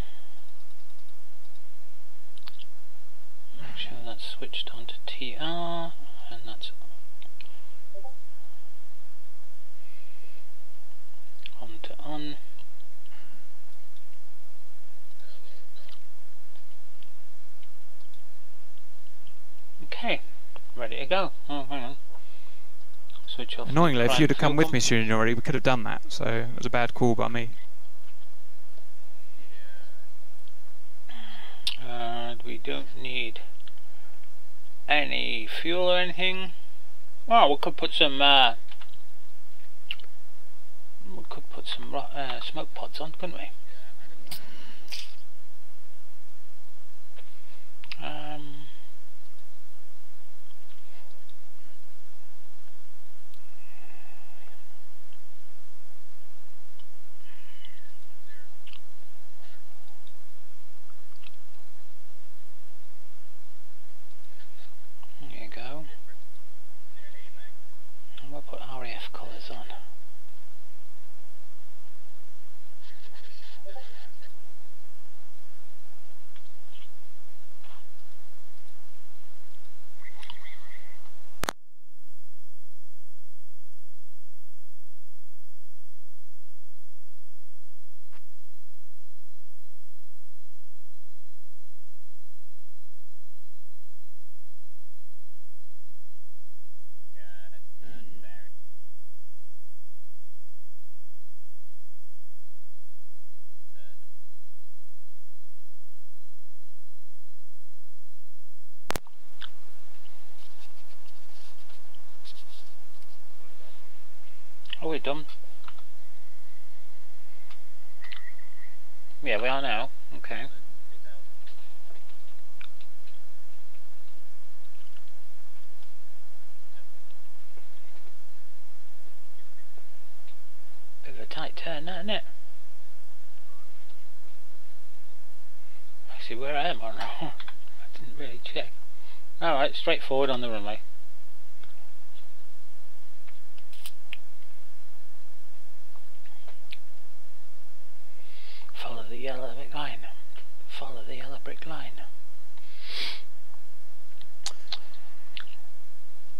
Make sure that's switched on to TR, and that's on to on. Okay, ready to go. Oh, hang on. Switch off. Annoyingly, if you'd have come with me sooner already, we could have done that. So it was a bad call by me. We don't need any fuel or anything. Oh, we could put some. We could put some smoke pods on, couldn't we? we're done. Yeah, we are now. Okay. Bit of a tight turn, that, isn't it? Actually, where I am on I didn't really check. Alright, straight forward on the runway. Follow the yellow brick line. Follow the yellow brick line.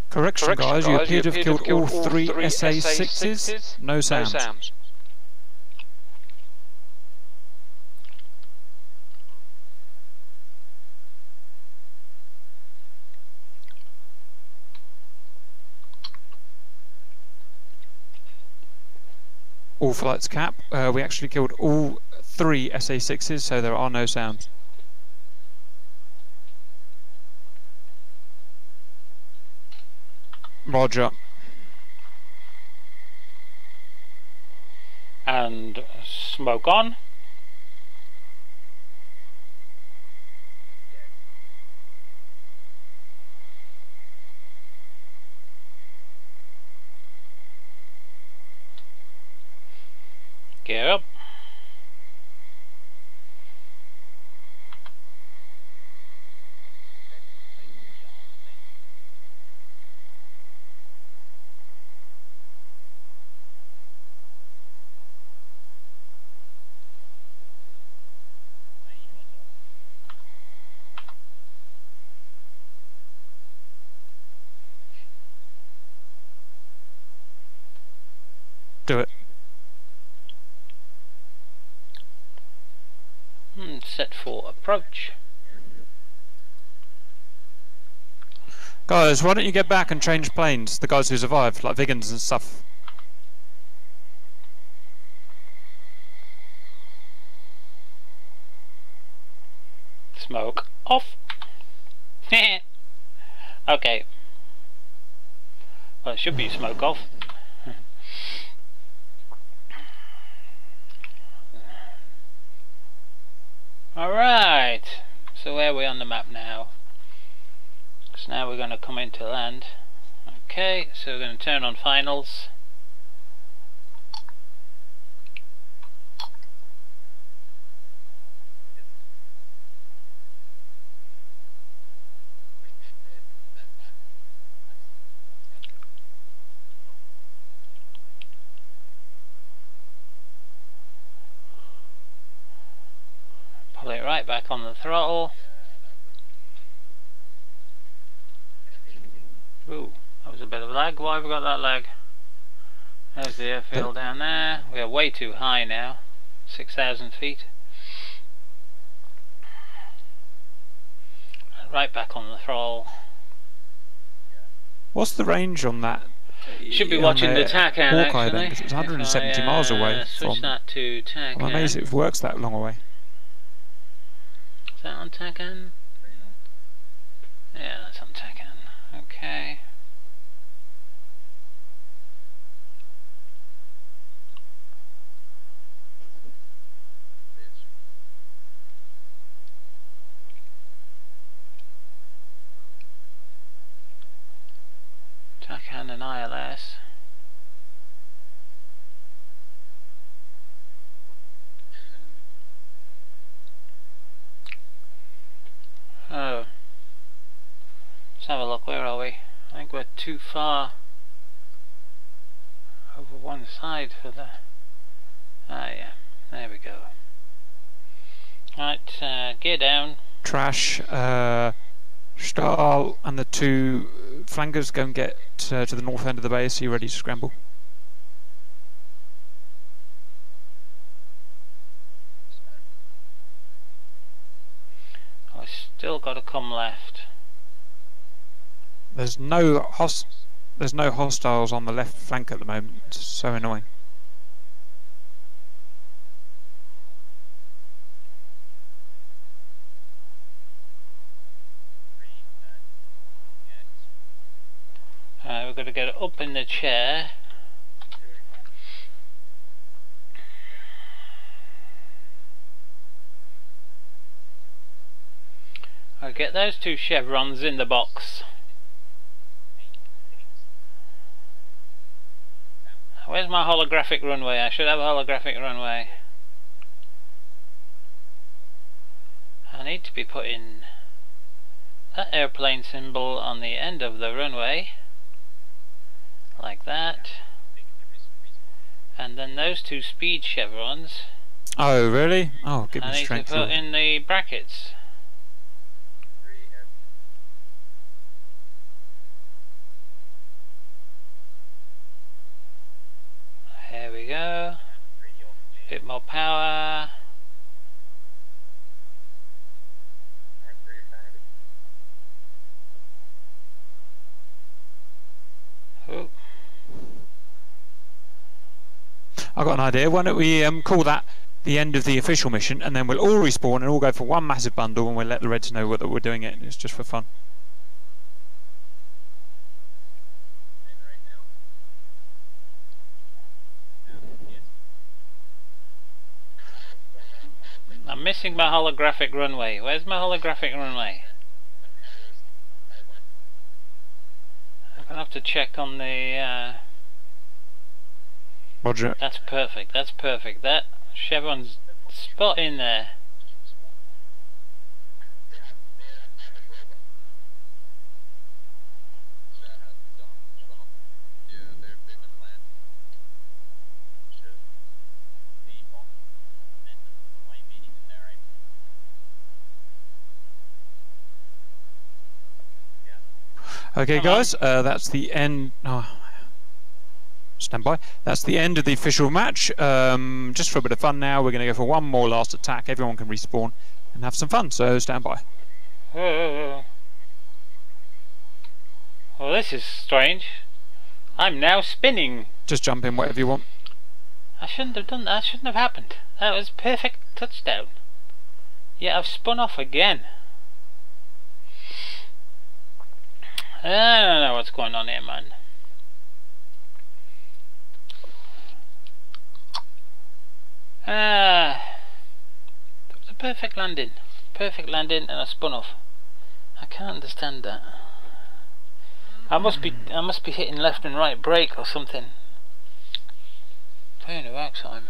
Correction, guys, you appear to have killed all 3 SA6s. No sounds. All flights cap. We actually killed all 3 SA6s, so there are no sounds. Roger. And smoke on. Gear up. Do it. Set for approach. Guys, why don't you get back and change planes? The guys who survived, like Viggins and stuff. Smoke off. Okay. Well, it should be smoke off. Alright, so where are we on the map now? So now we're going to come into land. Okay, so we're going to turn on finals. Pull it right back on the throttle. Ooh, that was a bit of lag. Why have we got that lag? There's the airfield down there. We are way too high now. 6,000 feet. Right back on the throttle. What's the range on that? Should be watching the TACAN Hawkeye then, because it's 170 miles away switch from. that to TACAN. I'm amazed it works that long away. Is that on TACAN? Yeah, that's on TACAN. Okay. TACAN and ILS. Oh, let's have a look. Where are we? I think we're too far over one side for the. Ah, yeah, there we go. Right, gear down. Trash, Stahl, and the 2 flankers go and get to the north end of the base. Are you ready to scramble? I still got to come left. There's no hostiles on the left flank at the moment. It's so annoying. We've got to get up in the chair. I'll get those 2 chevrons in the box. Where's my holographic runway? I should have a holographic runway. I need to be putting that airplane symbol on the end of the runway, like that, and then those 2 speed chevrons. Oh really? Oh, give me strength. I need to put in the brackets. There we go. Bit more power. Oh. I've got an idea. Why don't we call that the end of the official mission, and then we'll all respawn and all go for one massive bundle, and we'll let the Reds know that we're doing it. It's just for fun. I'm missing my holographic runway. Where's my holographic runway? I'm gonna have to check on the. Roger. That's perfect. That's perfect. That chevron's spot in there. Okay, guys, that's the end. Oh, stand by. That's the end of the official match. Just for a bit of fun now, we're going to go for one more last attack. Everyone can respawn and have some fun, so stand by. Well, this is strange. I'm now spinning. Just jump in, whatever you want. I shouldn't have done that. That shouldn't have happened. That was a perfect touchdown. Yeah, I've spun off again. I don't know what's going on here, man. That was a perfect landing. Perfect landing, and I spun off. I can't understand that. I must be hitting left and right brake or something. Pain in the backside.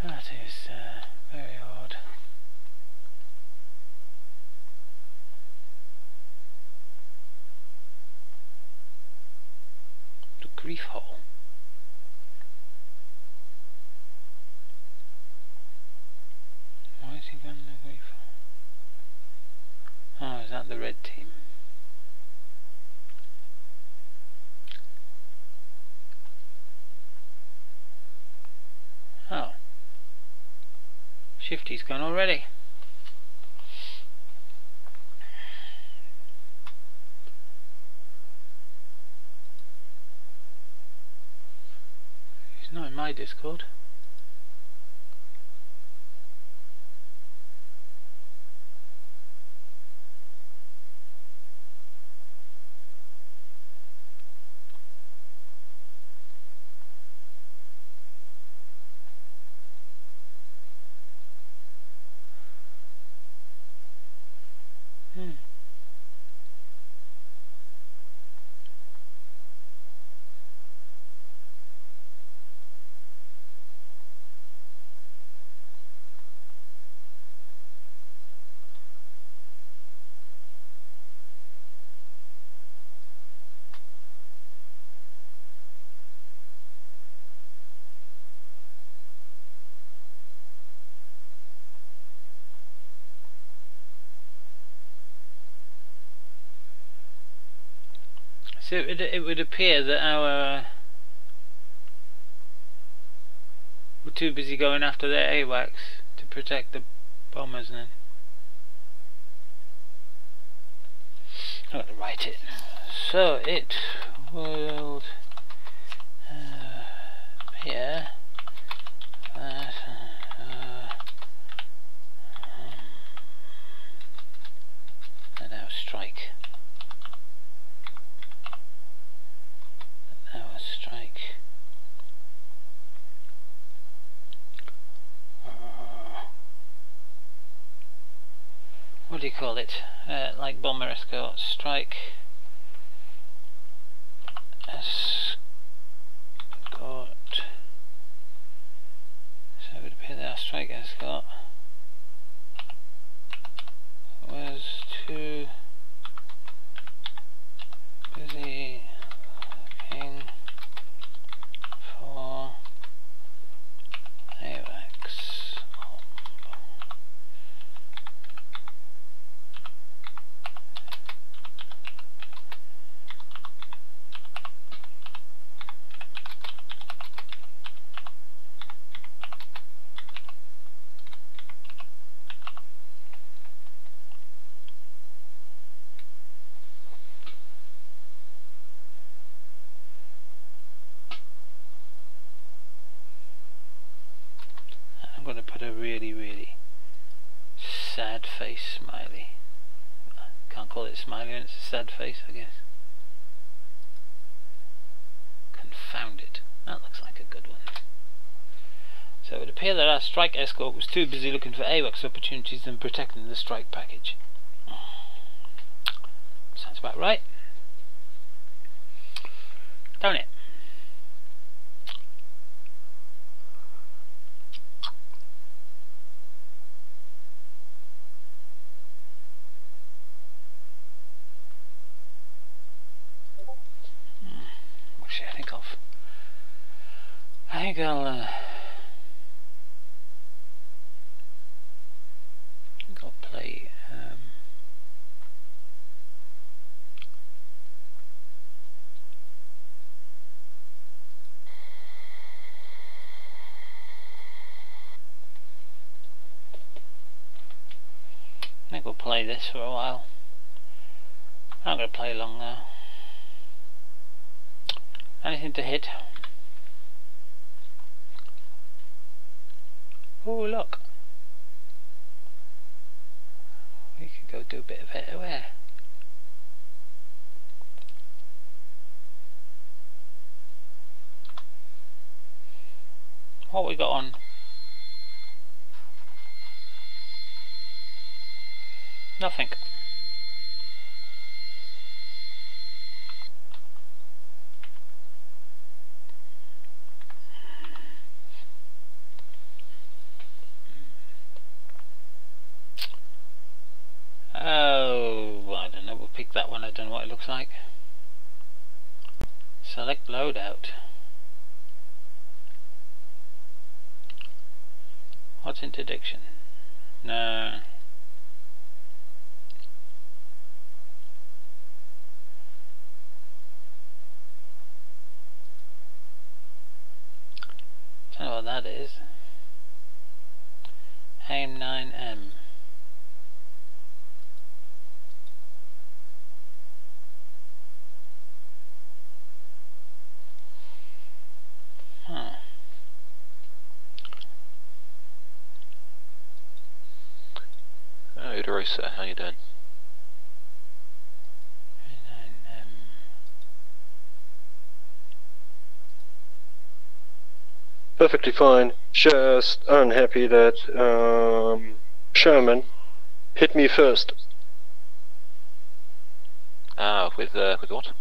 That is very odd. The grief hole. Why is he going to the grief hole? Oh, is that the red team? Oh. Shifty's gone already. He's not in my Discord. So it would appear that our we're too busy going after their AWACS to protect the bombers then. I'm going to write it. So it world do you call it? Like bomber escort, strike escort. So it would appear that our strike escort was too busy looking for AWACS. I'm going to put a really, really sad face smiley. Can't call it a smiley when it's a sad face, I guess. Confounded. That looks like a good one. So it would appear that our strike escort was too busy looking for AWACS opportunities than protecting the strike package. Sounds about right. Don't it? What should I think of? I think I'll play I think we'll play this for a while. I'm not going to play long now. Anything to hit? Oh look, we could go do a bit of it away. What we got on? Nothing. Oh, I don't know, we'll pick that one, I don't know what it looks like. Select loadout. What's interdiction? No. Don't know what that is. AIM 9M. Huh. Hey, Racer, how you doing? Perfectly fine. Just unhappy that Sherman hit me first. Ah, with what?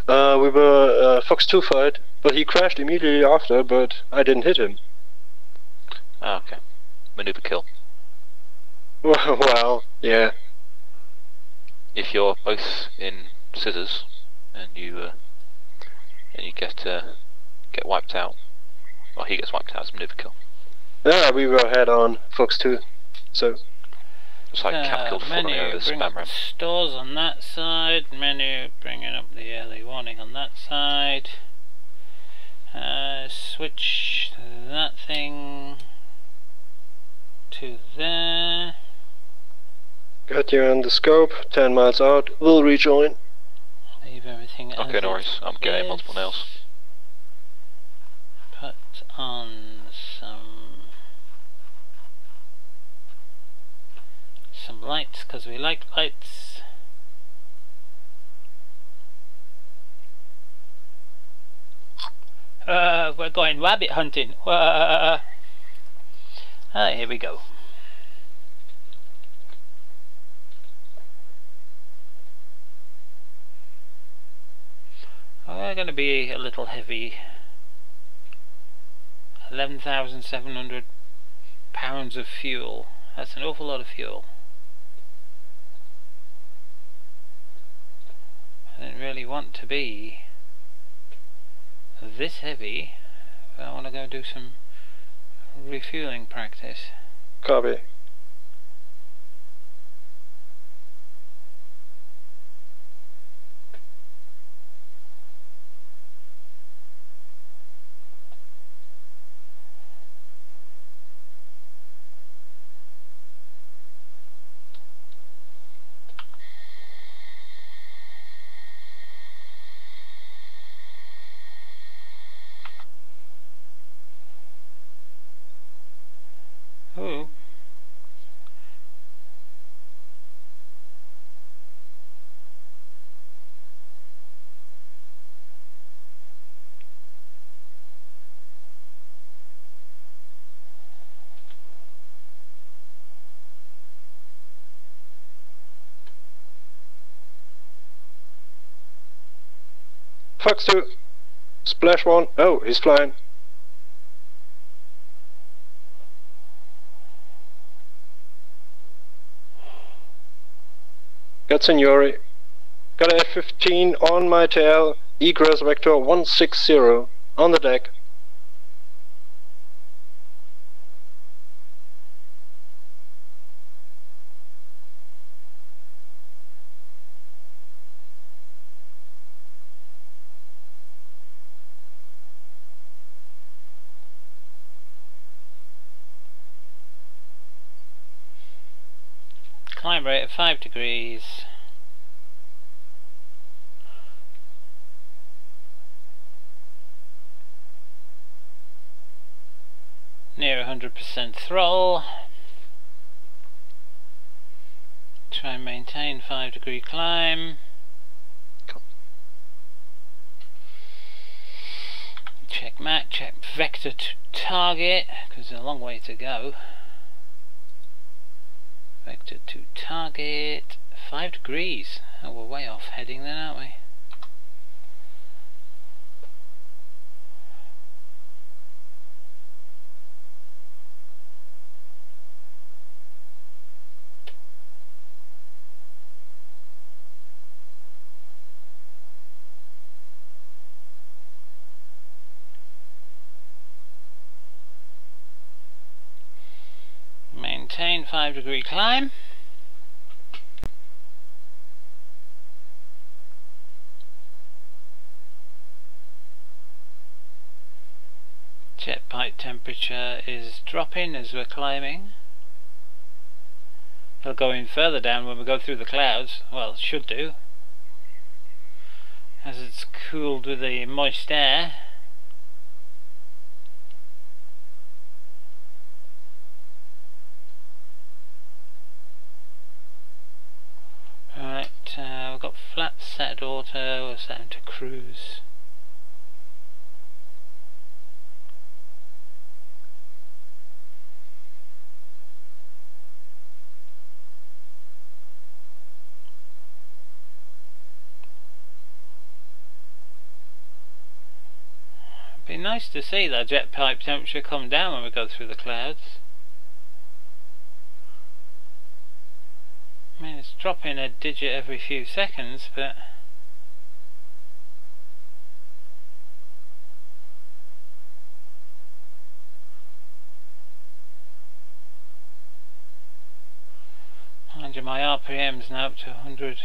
We were Fox 2 fight, but he crashed immediately after, but I didn't hit him. Ah, okay. Maneuver kill. Well, yeah. If you're both in scissors and you get wiped out, or he gets wiped out, it's maneuver kill. Yeah, we were head on Fox 2, so. It's like cap kill Menu, bring up the stores on that side. Menu, bringing up the early warning on that side. Switch that thing to there. Got you on the scope, 10 miles out, we'll rejoin. Leave everything as okay, no worries, I'm getting multiple nails. Put on some lights, because we like lights. We're going rabbit hunting. Ah, here we go. going to be a little heavy. 11,700 pounds of fuel. That's an awful lot of fuel. I didn't really want to be this heavy, but I want to go do some refueling practice. Copy. Ooh. Fox 2. Splash 1. Oh, he's flying. Got Signori. Got a F-15 on my tail. Egress vector 160 on the deck. Climb rate of 5 degrees. Near 100% throttle. Try and maintain 5-degree climb. Check Mach, check vector to target, because there's a long way to go. Vector to target, 5 degrees. Oh, we're way off heading then, aren't we? Maintain 5-degree climb. Jet pipe temperature is dropping as we're climbing. It'll go in further down when we go through the clouds. Well, it should do, as it's cooled with the moist air. Right, we've got flat set auto, we're set to cruise. It'd be nice to see that jet pipe temperature come down when we go through the clouds. I mean, it's dropping a digit every few seconds, but mind you, my RPM's now up to 100%.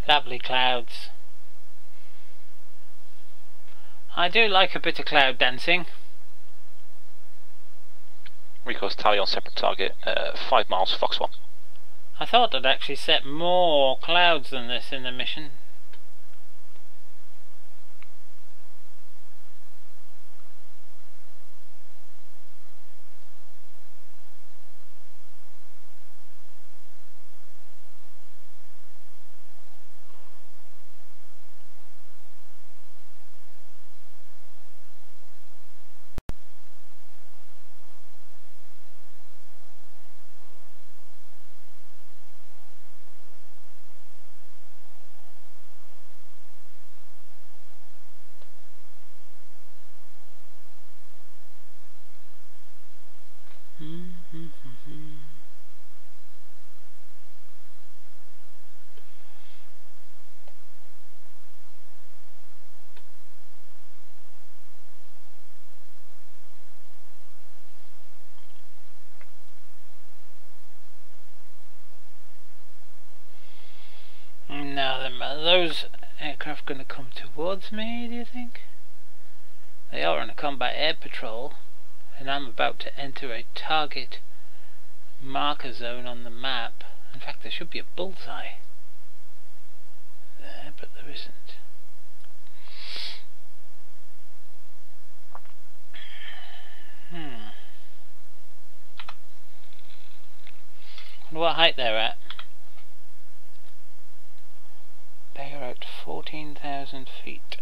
Lovely clouds. I do like a bit of cloud dancing. Recourse tally on separate target, 5 miles, Fox 1. I thought I'd actually set more clouds than this in the mission. Now then, are those aircraft going to come towards me, do you think? They are on a combat air patrol, and I'm about to enter a target marker zone on the map. In fact, there should be a bullseye there, but there isn't. Wonder what height they're at. They are at 14,000 feet.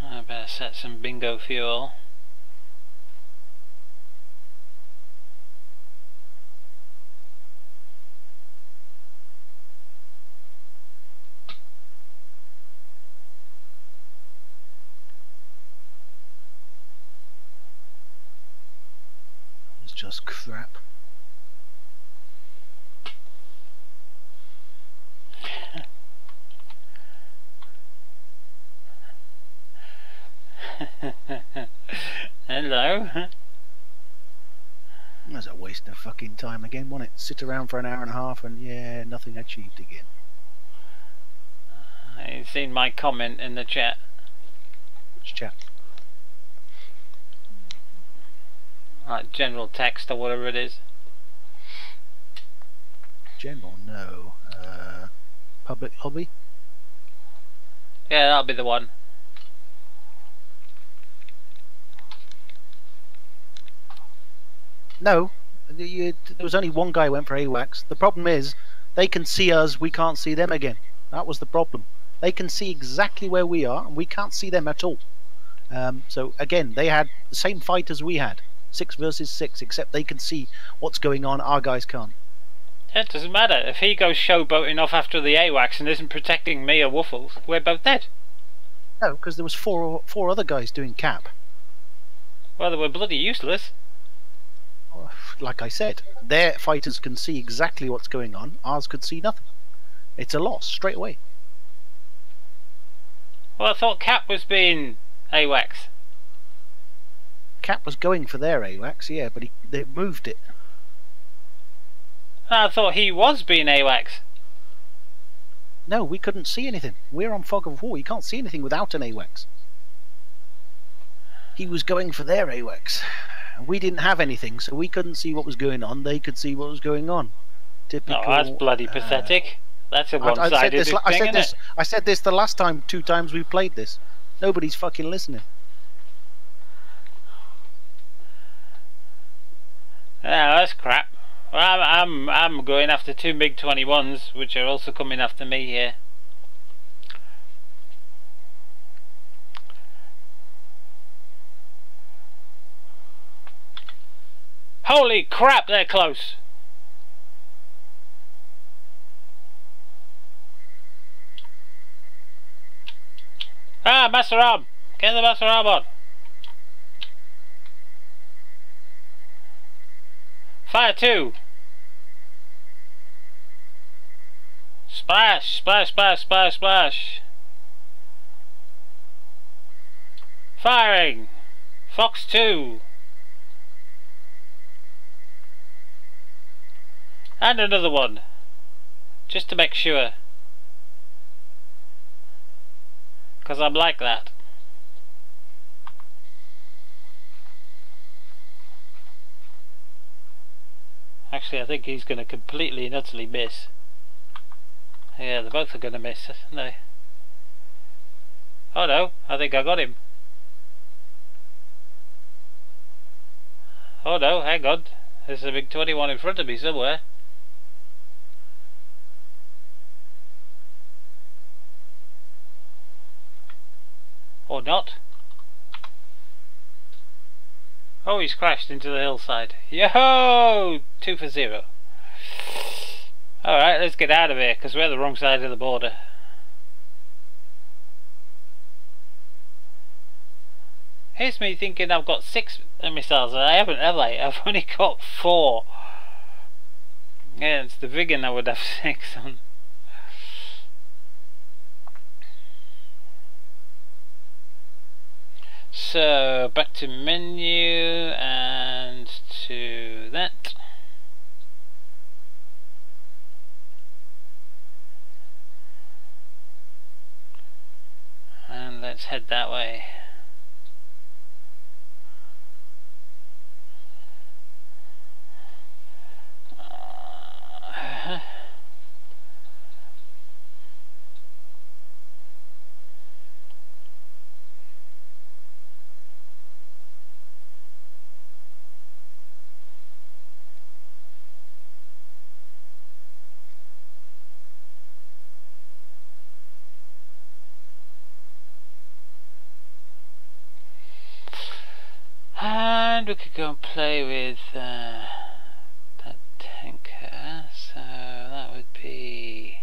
I better set some bingo fuel. It's just crap. Hello. That's a waste of fucking time again, wasn't it? Sit around for an hour and a half and yeah, nothing achieved again. I've seen my comment in the chat. Which chat? Like general text or whatever it is. General, no. Public lobby? Yeah, that'll be the one. No, there was only one guy who went for AWACS. The problem is, they can see us, we can't see them again. That was the problem. They can see exactly where we are, and we can't see them at all. So again, they had the same fight as we had. 6 versus 6, except they can see what's going on, our guys can't. It doesn't matter. If he goes showboating off after the AWACS and isn't protecting me or Wuffles, we're both dead. No, because there was four other guys doing cap. Well, they were bloody useless. Like I said, their fighters can see exactly what's going on, ours could see nothing. It's a loss, straight away. Well, I thought Cap was being AWACS. Cap was going for their AWACS, yeah, but they moved it. I thought he was being AWACS. No, we couldn't see anything. We're on fog of war, you can't see anything without an AWACS. He was going for their AWACS. We didn't have anything, so we couldn't see what was going on. They could see what was going on. Typical. Oh, that's bloody pathetic. That's a one-sided thing, isn't it? I said this the last time, 2 times we played this. Nobody's fucking listening. Yeah, that's crap. Well, I'm going after 2 MiG-21s, which are also coming after me here. Holy crap, they're close. Ah, Master Arm. Get the Master Arm on. Fire 2. Splash, splash, splash, splash, splash. Firing. Fox 2. And another one, just to make sure, because I'm like that. Actually, I think he's going to completely and utterly miss. Yeah, they both are going to miss, aren't they? Oh no, I think I got him. Oh no, hang on, there's a big 21 in front of me somewhere. Or not. Oh, he's crashed into the hillside. Yo! 2 for 0. Alright, let's get out of here, because we're at the wrong side of the border. Here's me thinking I've got 6 missiles, and I haven't, have I? I've only got 4. Yeah, it's the Vigan I would have 6 on. So back to menu and to that. And let's head that way. And we could go and play with that tanker, so that would be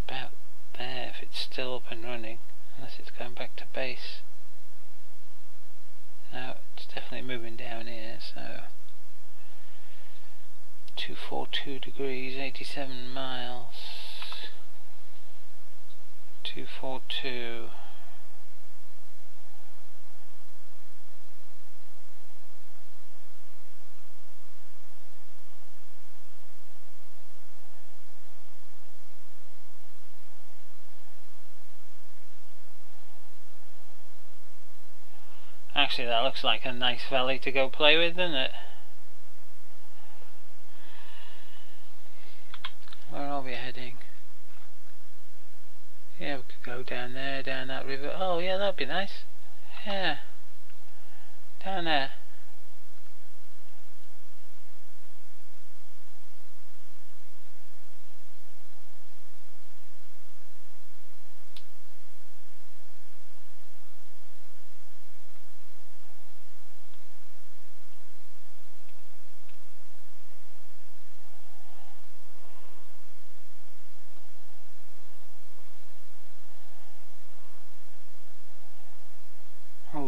about there if it's still up and running, unless it's going back to base. No, it's definitely moving down here, so 242 degrees, 87 miles, 242. Actually, that looks like a nice valley to go play with, doesn't it? Where are we heading? Yeah, we could go down there, down that river. Oh yeah, that'd be nice. Yeah. Down there.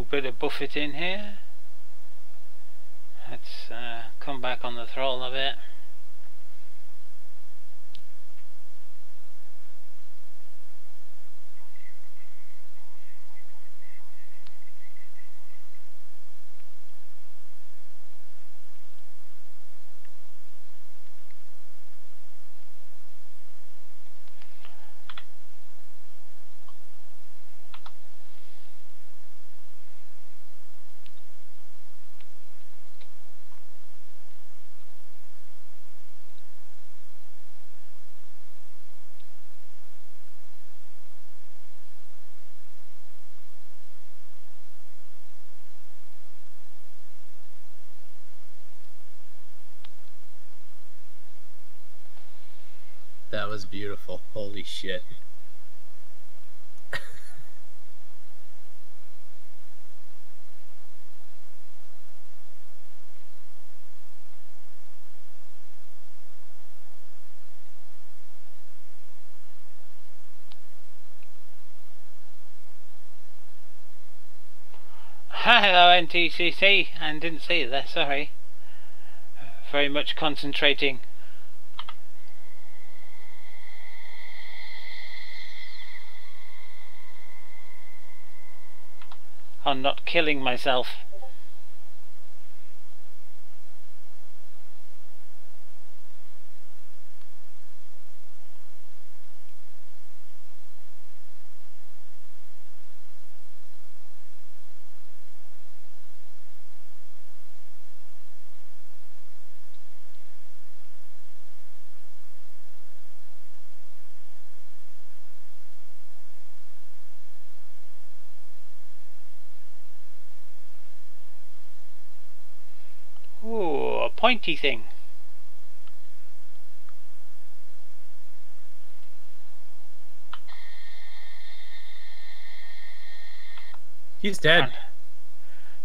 Bit of buffet in here. Let's come back on the throttle a bit. That was beautiful. Holy shit. Hello NTCC, and didn't see you there, sorry. Very much concentrating. On not killing myself. Ooh, a pointy thing. He's dead.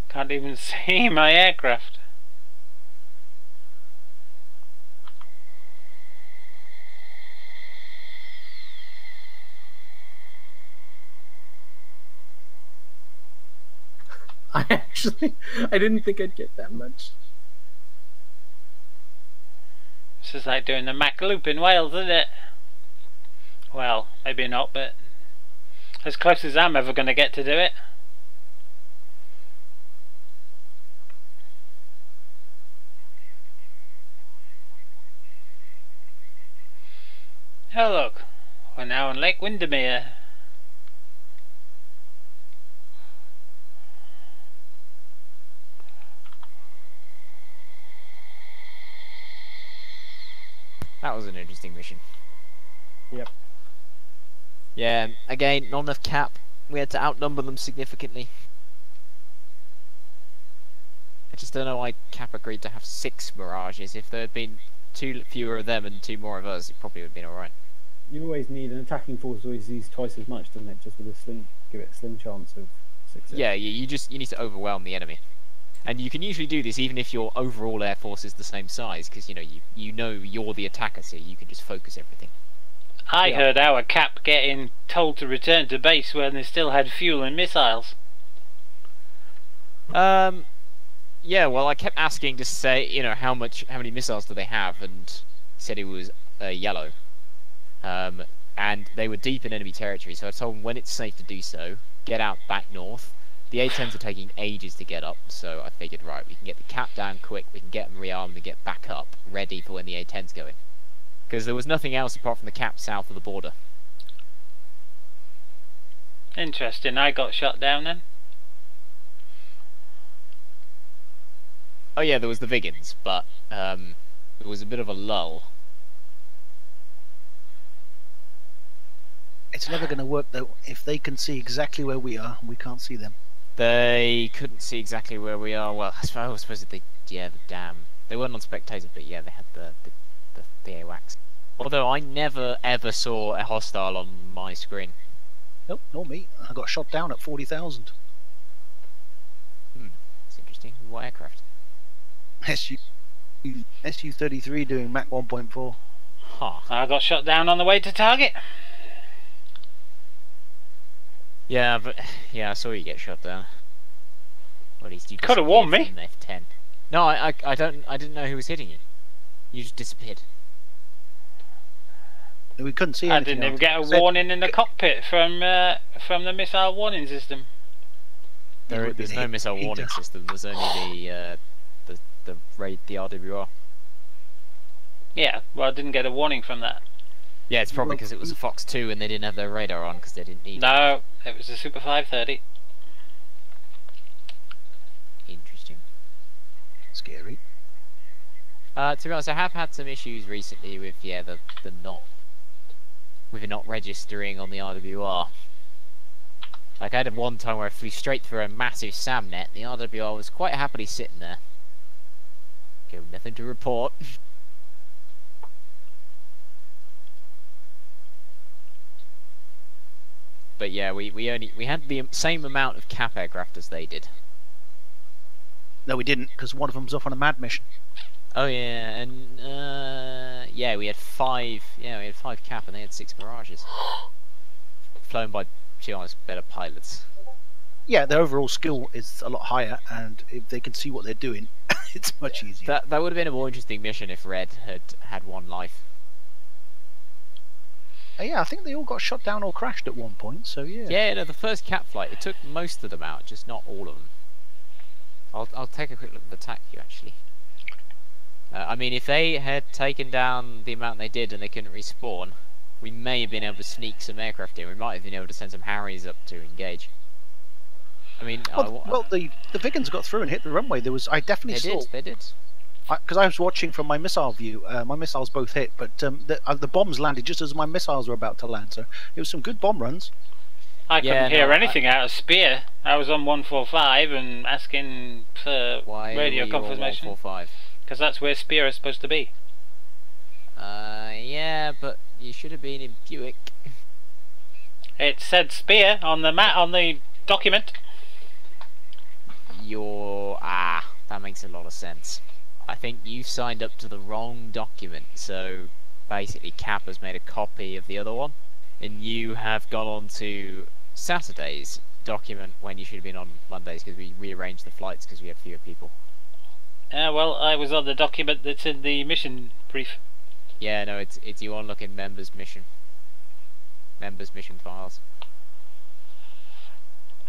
Can't even see my aircraft. I didn't think I'd get that much. It's just like doing the Mac loop in Wales, isn't it? Well, maybe not, but as close as I'm ever going to get to do it. Oh look, we're now on Lake Windermere. That was an interesting mission. Yep. Yeah, again, not enough cap. We had to outnumber them significantly. I just don't know why Cap agreed to have 6 Mirages. If there had been 2 fewer of them and 2 more of us, it probably would have been alright. You always need an attacking force. Always use twice as much, doesn't it? Just with a slim, give it a slim chance of success. Yeah, you need to overwhelm the enemy, and you can usually do this even if your overall air force is the same size, because you know you're the attacker, so you can just focus everything. I heard our Cap getting told to return to base when they still had fuel and missiles. Yeah, well, I kept asking to say, how many missiles do they have, and he said it was yellow. And they were deep in enemy territory, so I told them when it's safe to do so, get out back north. The A-10s are taking ages to get up, so I figured, right, we can get the Cap down quick, we can get them rearmed and get back up, ready for when the A-10s go in. Because there was nothing else apart from the Cap south of the border. Interesting, I got shot down then. Oh yeah, there was the Vigans, but it was a bit of a lull. It's never going to work though if they can see exactly where we are and we can't see them. They couldn't see exactly where we are. Well, I suppose the dam. They weren't on spectator, but yeah, they had the AWACS. Although I never ever saw a hostile on my screen. Nope, not me. I got shot down at 40,000. That's interesting. What aircraft? SU-33 doing Mach 1.4. Huh. I got shot down on the way to target. Yeah, but I saw you get shot down. Well, at least you could have warned me. F10. No, I didn't know who was hitting you. You just disappeared. We couldn't see I anything. didn't even get a warning in the cockpit from the missile warning system. There's no missile warning system. There's only the RWR. Yeah, well, I didn't get a warning from that. Yeah, it's probably because it was a Fox 2 and they didn't have their radar on because they didn't need it. No, it was a Super 530. Interesting. Scary. To be honest, I have had some issues recently with the not registering on the RWR. Like I had one time where I flew straight through a massive SAM net. The RWR was quite happily sitting there. Okay, nothing to report. But yeah, we had the same amount of Cap aircraft as they did. No, we didn't, because one of them's off on a mad mission. Oh yeah, and yeah, we had 5. Yeah, we had 5 Cap, and they had 6 Mirages, flown by, to be honest, better pilots. Yeah, their overall skill is a lot higher, and if they can see what they're doing, it's much easier. That would have been a more interesting mission if Red had 1 life. Yeah, I think they all got shot down or crashed at one point, so yeah. Yeah, no, the first Cap flight, it took most of them out, just not all of them. I'll take a quick look at the attack queue, actually. I mean, if they had taken down the amount they did and they couldn't respawn, we may have been able to sneak some aircraft in. We might have been able to send some Harriers up to engage. I mean, well, the Vigans got through and hit the runway. I definitely saw. They did. Because I was watching from my missile view. My missiles both hit, but the bombs landed just as my missiles were about to land. So it was some good bomb runs. I couldn't hear anything out of Spear. I was on 145 and asking for radio confirmation. 145? Because that's where Spear is supposed to be. Yeah, but you should have been in Buick. It said Spear on the document. That makes a lot of sense. I think you signed up to the wrong document, so basically Cap has made a copy of the other one, and you have gone on to Saturday's document when you should have been on Mondays because we rearranged the flights because we had fewer people. Well, I was on the document that's in the mission brief. Yeah, no, it's you want to look in members mission files.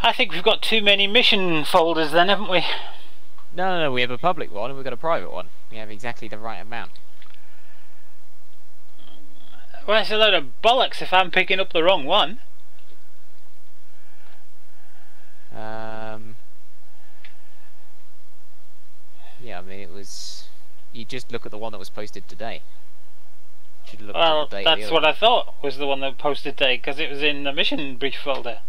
I think we've got too many mission folders then, haven't we? No, we have a public one and we've got a private one. We have exactly the right amount. Well, it's a load of bollocks if I'm picking up the wrong one. Yeah, I mean, it was... You just look at the one that was posted today. Well, that's what I thought was the one that posted today, because it was in the mission brief folder.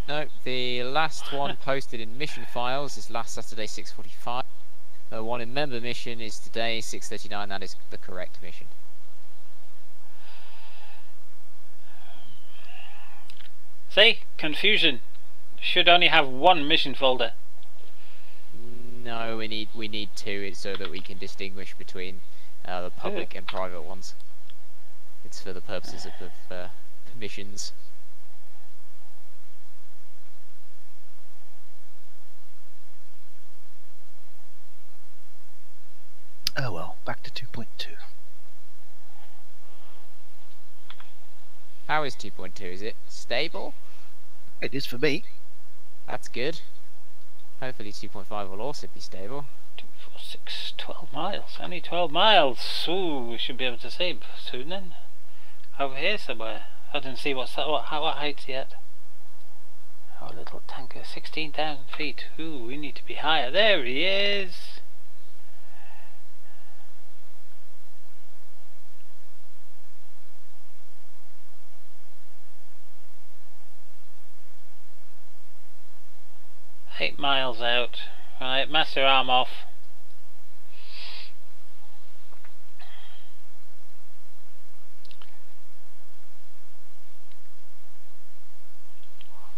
No, the last one posted in mission files is last Saturday 6:45. The one in member mission is today 6:39. That is the correct mission. See? Confusion. Should only have one mission folder. No, we need two, so that we can distinguish between the public and private ones. It's for the purposes of permissions. Oh well, back to 2.2. How is 2.2? Is it stable? It is for me. That's good. Hopefully 2.5 will also be stable. 2, 4, 6, 12 miles. Only 12 miles. Ooh, we should be able to see soon then. Over here somewhere. I didn't see what height yet. Our little tanker, 16,000 feet. Ooh, we need to be higher. There he is. Eight miles out. Right, master arm off.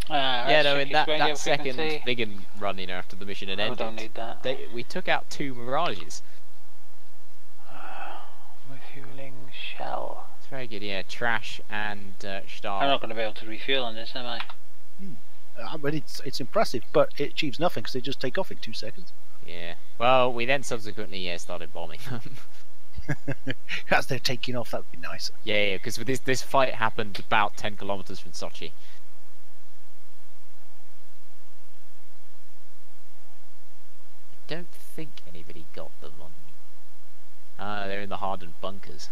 Yeah, no, in that second Biggin run, you know, after the mission had ended, don't need that. We took out 2 Mirages. Refueling shell. It's very good, yeah. Trash and Star. I'm not going to be able to refuel on this, am I? But it's impressive, but it achieves nothing because they just take off in 2 seconds. Yeah. Well, we then subsequently started bombing them. As they're taking off, that would be nice. Yeah, because this fight happened about 10 kilometers from Sochi. I don't think anybody got them on. They're in the hardened bunkers.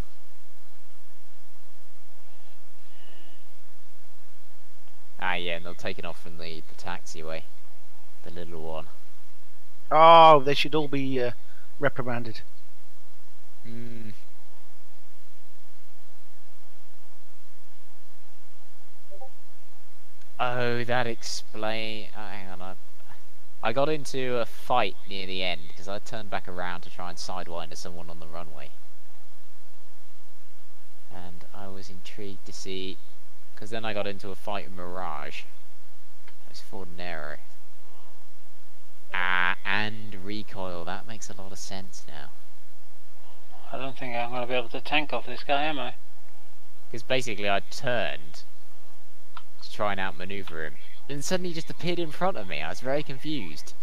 Ah, yeah, and they'll take it off from the taxiway. The little one. Oh, they should all be reprimanded. Oh, that explains... hang on, I got into a fight near the end because I turned back around to try and sidewinder someone on the runway. And I was intrigued to see... Because then I got into a fight in Mirage. It was Fortinero. And recoil. That makes a lot of sense now. I don't think I'm going to be able to tank off this guy, am I? Because basically I turned to try and outmaneuver him. And suddenly he just appeared in front of me. I was very confused.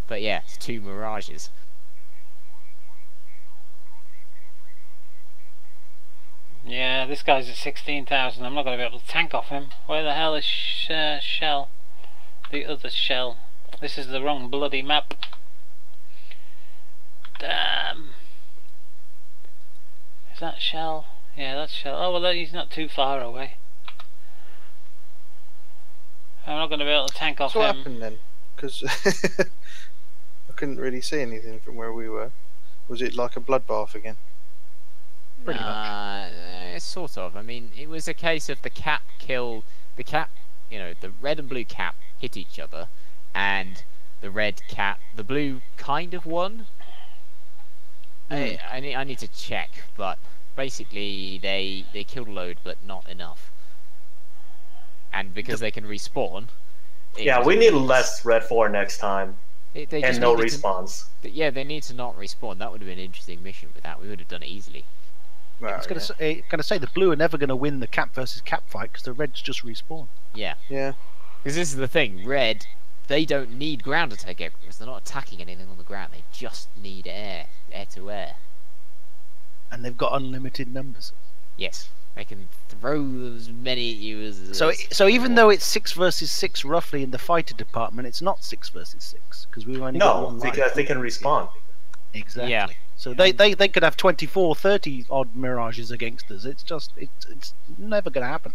But yeah, it's 2 Mirages. Yeah, this guy's at 16,000. I'm not going to be able to tank off him. Where the hell is Shell? The other Shell. This is the wrong bloody map. Damn. Is that Shell? Yeah, that's Shell. Oh, well, he's not too far away. I'm not going to be able to tank off him. What happened then? Because I couldn't really see anything from where we were. Was it like a bloodbath again? Pretty much. Sort of. I mean, it was a case of the cap killed... The cap, you know, the red and blue cap hit each other, and the red cap... The blue kind of won. I need to check, but basically they killed a load, but not enough. And because they can respawn... Yeah, we need less Red 4 next time. And no respawns. Yeah, they need to not respawn. That would have been an interesting mission with that. We would have done it easily. I was going to say the blue are never going to win the cap versus cap fight because the reds just respawn. Yeah. Yeah. Because this is the thing. Red, they don't need ground attack because they're not attacking anything on the ground. They just need air to air. And they've got unlimited numbers. Yes, they can throw as many at you as. So even though it's 6 versus 6 roughly in the fighter department, it's not 6 versus 6 because we've only got one because they can respawn. Exactly. Yeah. So they could have 24, 30 odd mirages against us. It's just it's never going to happen.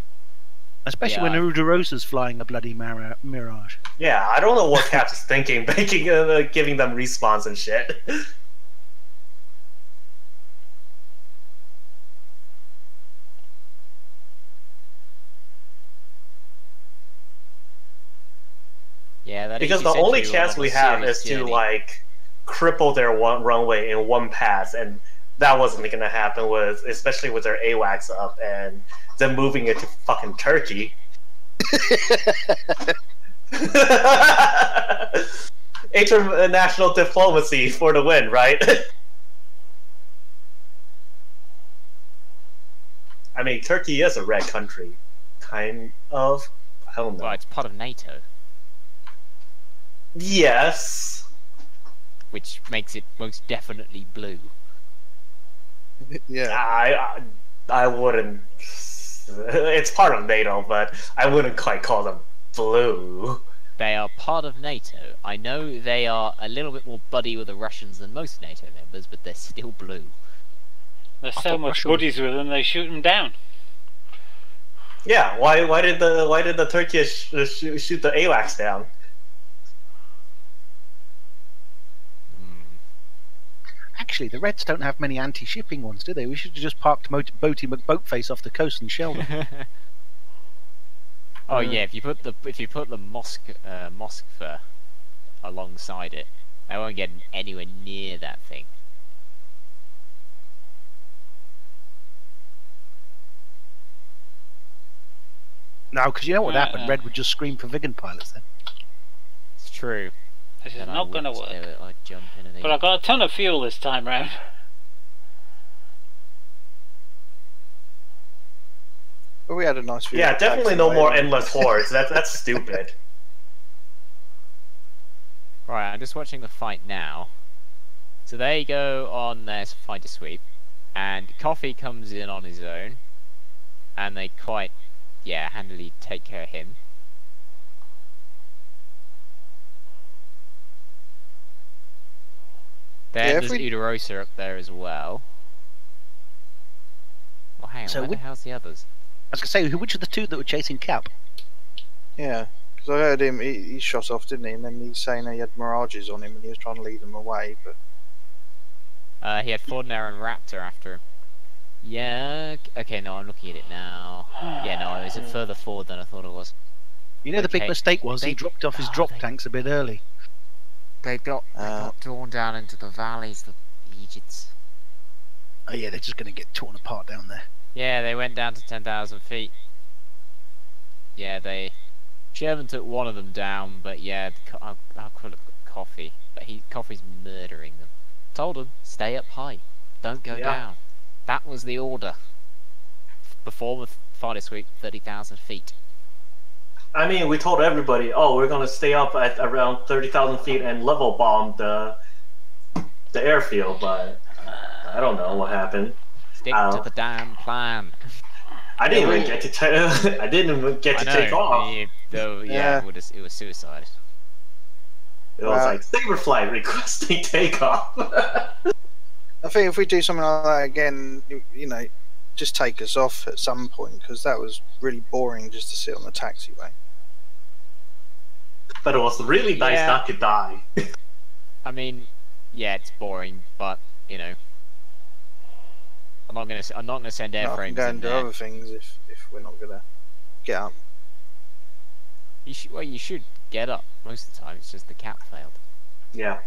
Especially when Udarosa's flying a bloody mirage. Yeah, I don't know what Caps is thinking, giving them respawns and shit. Yeah, because the only chance we have is to like cripple their runway in one pass, and that wasn't going to happen. Especially with their AWACS up and them moving it to fucking Turkey. International diplomacy for the win, right? I mean, Turkey is a red country, kind of. I don't know. Well, it's part of NATO. Yes. Which makes it most definitely blue. Yeah. I wouldn't. It's part of NATO, but I wouldn't quite call them blue. They are part of NATO. I know they are a little bit more buddy with the Russians than most NATO members, but they're still blue. There's so much buddies with them, they shoot them down. Yeah, why did the Turkish shoot the AWACS down? Actually, the Reds don't have many anti-shipping ones, do they? We should have just parked Boaty McBoatface off the coast and shelled them. Oh yeah, if you put the Moskva alongside it, they won't get anywhere near that thing. No, because you know what happened? Red would just scream for Vigan pilots then. It's true. This is not going to work. I'd jump in and but I got a ton of fuel this time round. But we had a nice view. Yeah, definitely no more endless hordes. That's stupid. Right, I'm just watching the fight now. So they go on their fighter sweep, and Coffee comes in on his own, and they quite, handily take care of him. Then there's Udarosa up there as well. Well, hang on, where the hell's the others? I was going to say, which of the two that were chasing Cap? Yeah, because I heard him, he shot off, didn't he? And then he's saying he had mirages on him and he was trying to lead them away, but... he had Fortner and Raptor after him. Yeah, okay, no, I'm looking at it now. Yeah, no, it was further forward than I thought it was. You know, the big mistake was he dropped off his drop tanks a bit early. They got drawn down into the valleys, the Egypts. Oh yeah, they're just going to get torn apart down there. Yeah, they went down to 10,000 feet. Yeah, Sherman took one of them down, but yeah, I'll call it Coffee. But Coffee's murdering them. Told them, stay up high, don't go down. That was the order. Perform a fighter sweep 30,000 feet. I mean, we told everybody, oh, we're gonna stay up at around 30,000 feet and level bomb the airfield, but I don't know what happened. Stick to the damn plan. I didn't even get to take off. Yeah, it was suicide. It was like Saberflight requesting takeoff. I think if we do something like that again, you know, just take us off at some point, because that was really boring just to sit on the taxiway. But it was really nice not to die. I mean, yeah, it's boring, but you know, I'm not gonna send airframes. Go and do other things if we're not gonna get up. You should get up most of the time. It's just the cap failed. Yeah.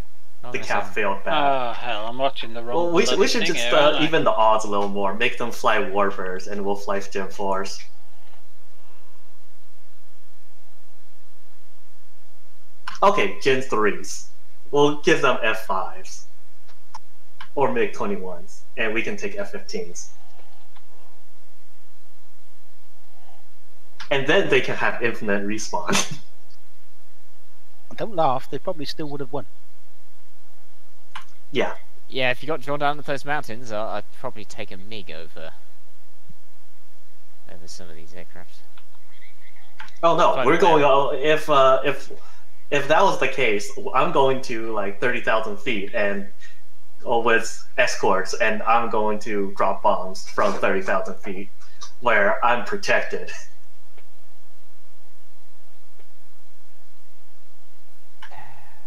The cap failed bad. Oh hell, I'm watching the wrong. Well, we should just even the odds a little more. Make them fly Warbears, and we'll fly Gen 4s. Okay, Gen 3s. We'll give them F5s or MiG-21s, and we can take F-15s. And then they can have infinite respawn. Don't laugh. They probably still would have won. Yeah. Yeah, if you got drawn down those mountains, I'd probably take a MiG over some of these aircraft. Oh no, we're going. If that was the case, I'm going to like 30,000 feet and with escorts, and I'm going to drop bombs from 30,000 feet, where I'm protected.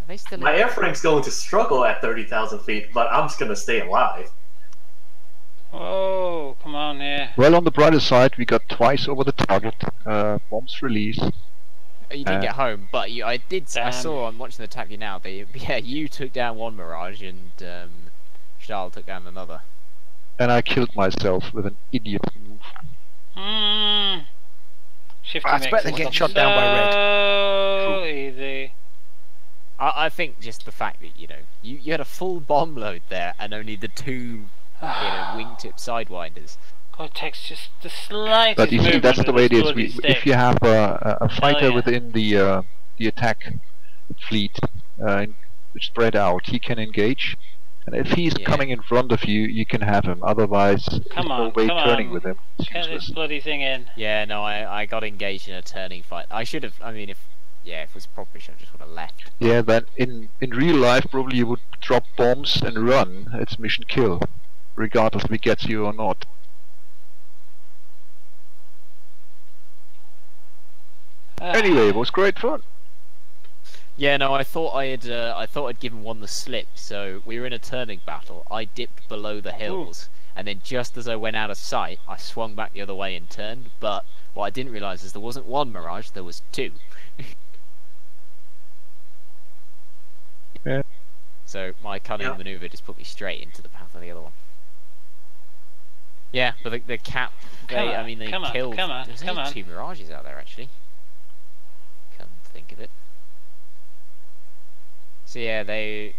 My airframe's going to struggle at 30,000 feet, but I'm just going to stay alive. Oh, come on here. Well, on the brighter side, we got twice over the target. Bombs released. You didn't get home, but I saw, I'm watching the attack you now, you took down one Mirage and Stahl took down another. And I killed myself with an idiot move. It's better than getting shot down by red. So easy. I think just the fact that, you had a full bomb load there and only the two, wingtip sidewinders. God, it takes just the slightest But you see, that's the way it is. If you have a fighter yeah. within the attack fleet spread out, he can engage. And if he's coming in front of you, you can have him. Otherwise, there's no way turning with him. Get this bloody thing in. Yeah, no, I got engaged in a turning fight. I should have, if it was proper, I just would have left. Yeah, but in real life, probably you would drop bombs and run. It's mission kill, regardless if it gets you or not. Anyway, it was great fun. Yeah, no, I thought I'd given one the slip. So we were in a turning battle. I dipped below the hills, and then just as I went out of sight, I swung back the other way and turned. But what I didn't realise is there wasn't one Mirage, there was two. Yeah. So my cunning manoeuvre just put me straight into the path of the other one. Yeah, but the cap, they killed. There's only two Mirages out there actually. Come think of it. So yeah, we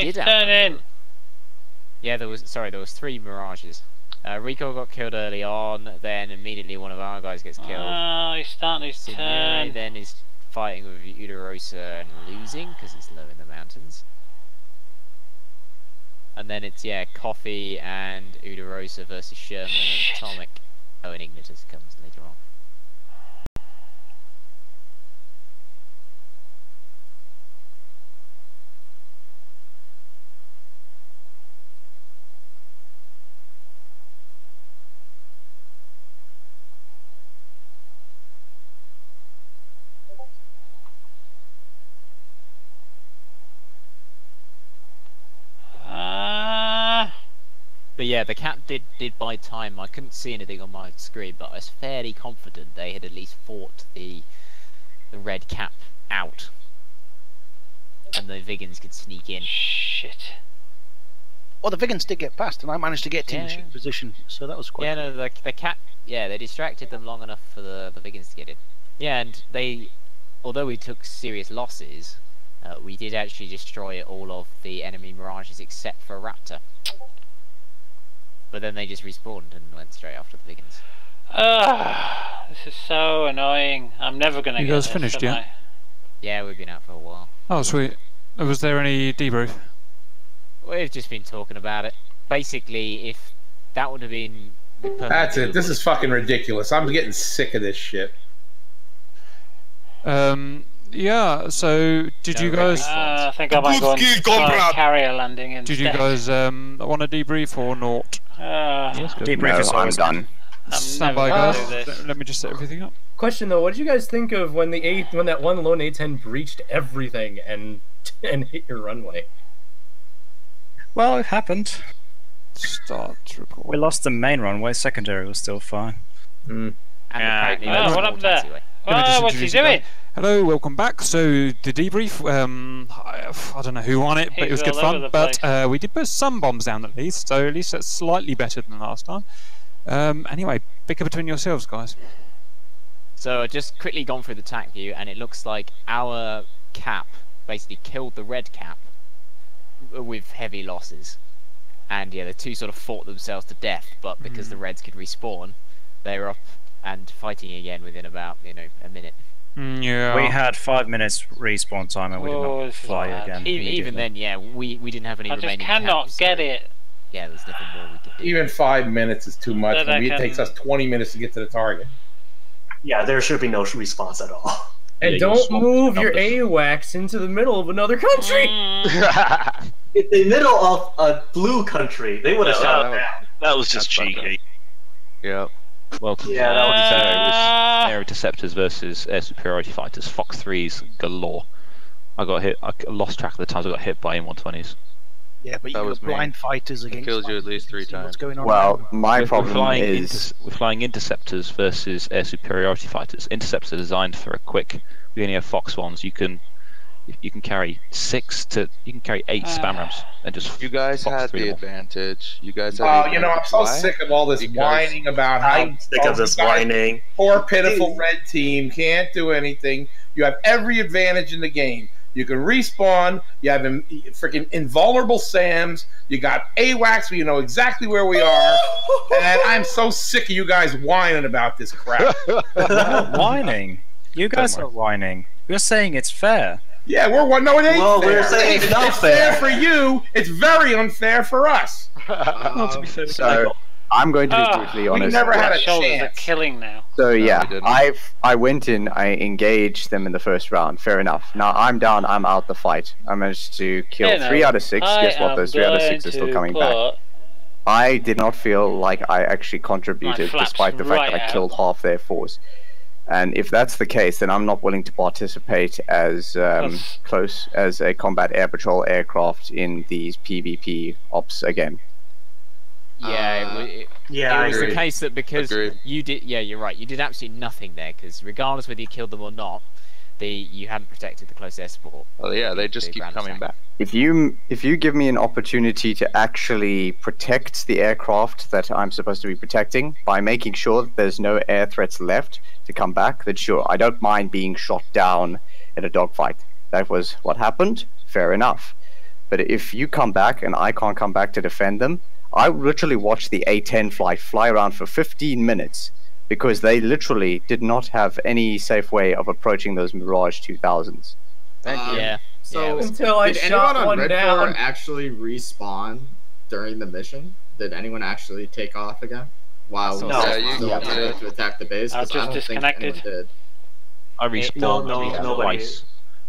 did turn in. Yeah, there was three Mirages. Rico got killed early on, then immediately one of our guys gets killed. Oh, he's starting his turn. Then is fighting with Uderosa and losing because he's low in the mountains. And then it's Coffee and Uderosa versus Sherman and Atomic. Oh, and Ignitus comes later on. But yeah, the cap did buy time. I couldn't see anything on my screen, but I was fairly confident they had at least fought the red cap out, and the Vigans could sneak in. Shit. Well, the Vigans did get past, and I managed to get to the position, so that was quite. Yeah, no, the cap. Yeah, they distracted them long enough for the Vigans to get in. Yeah, and although we took serious losses, we did actually destroy all of the enemy Mirages except for Raptor. But then they just respawned and went straight after the Vigans. This is so annoying. I'm never gonna get this. You guys finished yet? Yeah, we've been out for a while. Oh, sweet. Was there any debrief? We've just been talking about it. Basically, if that would have been... That's it. This is fucking ridiculous. I'm getting sick of this shit. Yeah, so did you guys... I think I might go and try carrier landing instead. Did you guys want a debrief or not? Debrief is I'm done. Stand by, guys. Let me just set everything up. Question though, what did you guys think of when that one lone A-10 breached everything and hit your runway? Well, it happened. Start record. We lost the main runway. Secondary was still fine. And what happened there? Oh, what's he doing? Hello, welcome back. So the debrief, I don't know who won it, but it was good fun. But we did put some bombs down at least, so at least that's slightly better than last time. Anyway, bicker between yourselves, guys. So I just quickly gone through the attack view, and it looks like our cap basically killed the red cap with heavy losses. And yeah, the two sort of fought themselves to death, but because the reds could respawn, they were up and fighting again within about, a minute. Yeah. We had 5 minutes respawn time and we did not fly again. Even then, yeah, we didn't have any remaining I just cannot caps, get so, it. Yeah, there's nothing more we could do. Even 5 minutes is too much. It takes us 20 minutes to get to the target. Yeah, there should be no response at all. And don't move your AWACS into the middle of another country! In the middle of a blue country, they would have shot it down. That was just cheeky. Yeah. Well, Yeah, that was air interceptors versus air superiority fighters. Fox 3s galore. I got hit. I lost track of the times I got hit by M120s. Yeah, but you got blind fighters against. Killed you at least 3 times. What's going on? Well, my problem is we're flying interceptors versus air superiority fighters. Interceptors are designed for a quick. We only have Fox ones. You can carry 8 spam rams and just. You guys Fox had 3 the them. advantage. You guys had. Oh, you know, I'm so sick of all this whining about how I'm sick of this whining. Poor pitiful red team can't do anything. You have every advantage in the game. You can respawn. You have freaking invulnerable SAMs. You got AWACS, so you know exactly where we are. And I'm so sick of you guys whining about this crap. We're not whining. You guys are whining. We're saying it's fair. Yeah, we're one. No, it ain't Well, fair. we're saying it's not It's fair. fair for you. It's very unfair for us. so. I'm going to be brutally honest. We never had a Shoulders are chance. killing now. So yeah, I went in, I engaged them in the first round. Fair enough. Now I'm down, I'm out the fight. I managed to kill 3 out of 6. Guess what? Those 3 out of 6 are still coming back. I did not feel like I actually contributed, despite the fact that I killed half their force. And if that's the case, then I'm not willing to participate as close as a combat air patrol aircraft in these PvP ops again. Yeah, it was the case that because you did, you're right, you did absolutely nothing there, because regardless whether you killed them or not, you hadn't protected the close air support. Well, yeah, they just keep coming back. If you give me an opportunity to actually protect the aircraft that I'm supposed to be protecting by making sure that there's no air threats left to come back, then sure, I don't mind being shot down in a dogfight. That was what happened, fair enough. But if you come back and I can't come back to defend them, I literally watched the A-10 fly around for 15 minutes because they literally did not have any safe way of approaching those Mirage 2000s. So until I did shot anyone on one Red down. 4 actually respawn during the mission? Did anyone actually take off again? While we No. still trying to attack the base? I was 'Cause just don't disconnected. think anyone did. I respawned nobody. twice,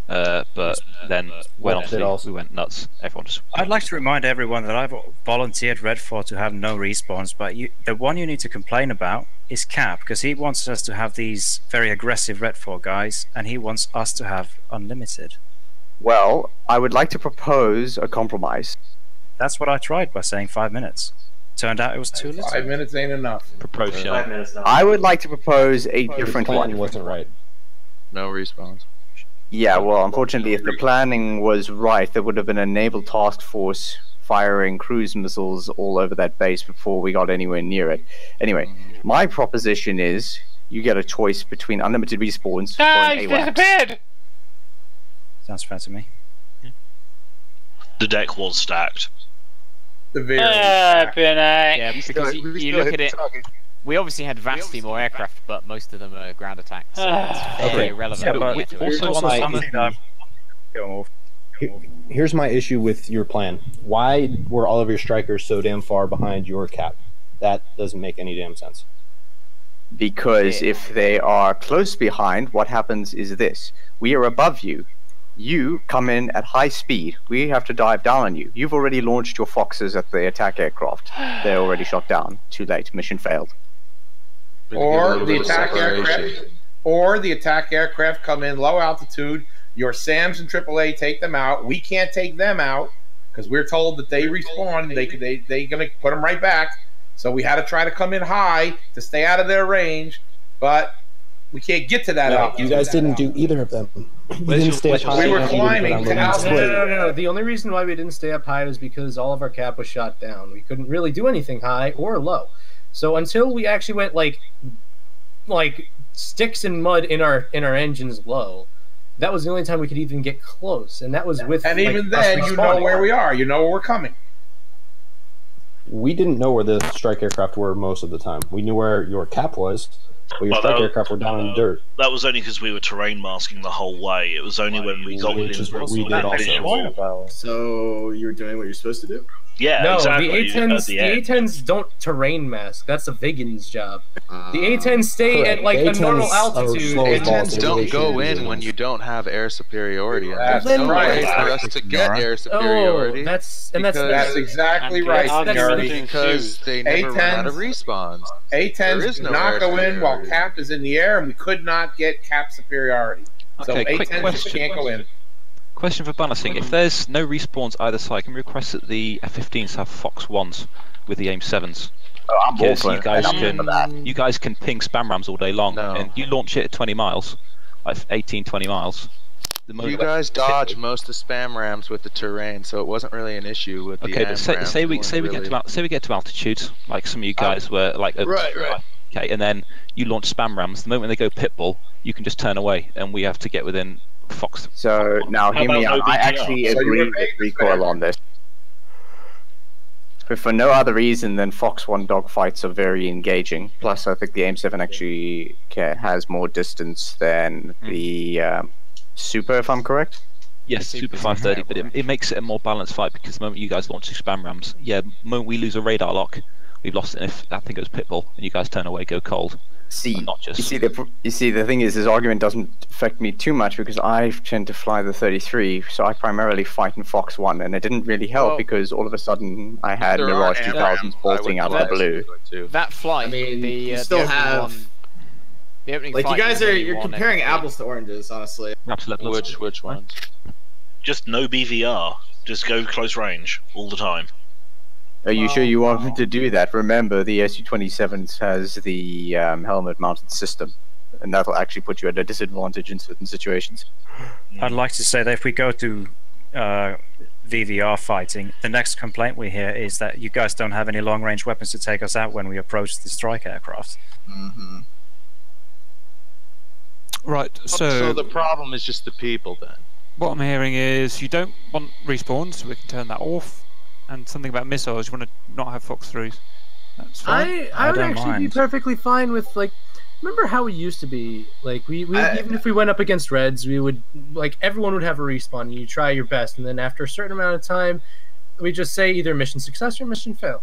but then we went nuts. Everyone just. I'd like to remind everyone that I've volunteered Red 4 to have no respawns, but the one you need to complain about is Cap, because he wants us to have these very aggressive Red 4 guys, and he wants us to have unlimited. Well, I would like to propose a compromise. That's what I tried by saying 5 minutes. Turned out it was too little. 5 minutes ain't enough. Propose, 5 minutes now. I would like to propose a different one. Wasn't right. No respawns. Yeah, well, unfortunately, if the planning was right, there would have been a naval task force firing cruise missiles all over that base before we got anywhere near it. Anyway, my proposition is you get a choice between unlimited respawns or an He's AWACS. disappeared! Sounds fair to me. The deck was stacked. The very Yeah, because you look at it. We obviously had vastly more aircraft, but most of them are ground attacks, so it's fairly irrelevant. Yeah, but Here's my issue with your plan. Why were all of your strikers so damn far behind your cap? That doesn't make any damn sense. Because if they are close behind, what happens is this. We are above you. You come in at high speed. We have to dive down on you. You've already launched your Foxes at the attack aircraft. They're already shot down. Too late. Mission failed. Or the attack aircraft come in low altitude. Your SAMs and AAA take them out. We can't take them out because we're told that they respawn. They're gonna put them right back. So we had to try to come in high to stay out of their range, but we can't get to that. No, you guys didn't do either of them. You didn't stay up high. We were climbing to altitude. No. The only reason why we didn't stay up high was because all of our cap was shot down. We couldn't really do anything high or low. So until we actually went like sticks and mud in our engines low, that was the only time we could even get close, and that was with. And even then, you know where we are. You know where we're coming. We didn't know where the strike aircraft were most of the time. We knew where your cap was, Well, your strike aircraft were down in the dirt. That was only because we were terrain masking the whole way. It was only when we got Which is what we did also. So you were doing what you're supposed to do? Yeah, no, exactly. the A-10s don't terrain mask. That's a Vigan's job. The A-10s stay at like a normal altitude. A-10s don't go in when you don't have air superiority. That's no way right. for us to get air superiority. That's exactly right, Seniority. Because they never run out of respawns. A-10s do not go in while Cap is in the air, and we could not get Cap superiority. So Okay, quick A-10s just can't go in. Question for balancing. If there's no respawns either side, can we request that the F-15s have Fox 1s with the AIM-7s? I'm all Because for you guys can ping spam rams all day long, and you launch it at 20 miles, like 18, 20 miles. You guys dodge most of the spam rams with the terrain, so it wasn't really an issue with the Okay, but say we get to altitude, like some of you guys were like. Right. Okay, and then you launch spam rams. The moment they go pitbull, you can just turn away, and we have to get within Fox. So now hear me out. I actually agree with Recoil on this. But for no other reason than Fox 1 dogfights are very engaging. Plus, I think the AIM-7 actually has more distance than the Super, if I'm correct. Yes, Super 530, but it makes it a more balanced fight because the moment you guys launch 6 spam rams, the moment we lose a radar lock, we've lost it. And if that thing goes pitbull and you guys turn away, go cold. You see, the thing is, this argument doesn't affect me too much because I tend to fly the 33, so I primarily fight in Fox 1, and it didn't really help because all of a sudden I had Mirage 2000s bolting out of the blue. That flight, I mean, you still have... Like, you guys you're comparing apples to oranges, honestly. Absolutely. Which ones? Just no BVR. Just go close range all the time. Are you sure you want to do that? Remember, the Su-27 has the helmet-mounted system, and that'll actually put you at a disadvantage in certain situations. I'd like to say that if we go to VVR fighting, the next complaint we hear is that you guys don't have any long-range weapons to take us out when we approach the strike aircraft. Right, so the problem is just the people then. What I'm hearing is you don't want respawns, so we can turn that off. And something about missiles, you want to not have Fox 3s. That's fine. I would actually be perfectly fine with, like, remember how we used to be? Like, we even if we went up against Reds, we would, like, everyone would have a respawn, and you try your best, and then after a certain amount of time, we just say either mission success or mission fail.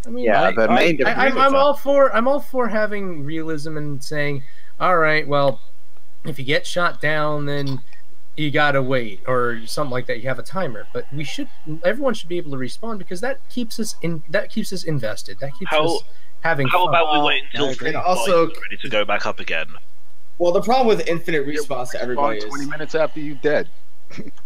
I mean, I'm all for having realism and saying, all right, well, if you get shot down, then you gotta wait or something like that. You have a timer, but everyone should be able to respawn because that keeps us invested. That keeps us having fun. How about we wait until free also ready to go back up again? Well, the problem with infinite respawns to everybody is 20 minutes after you're dead.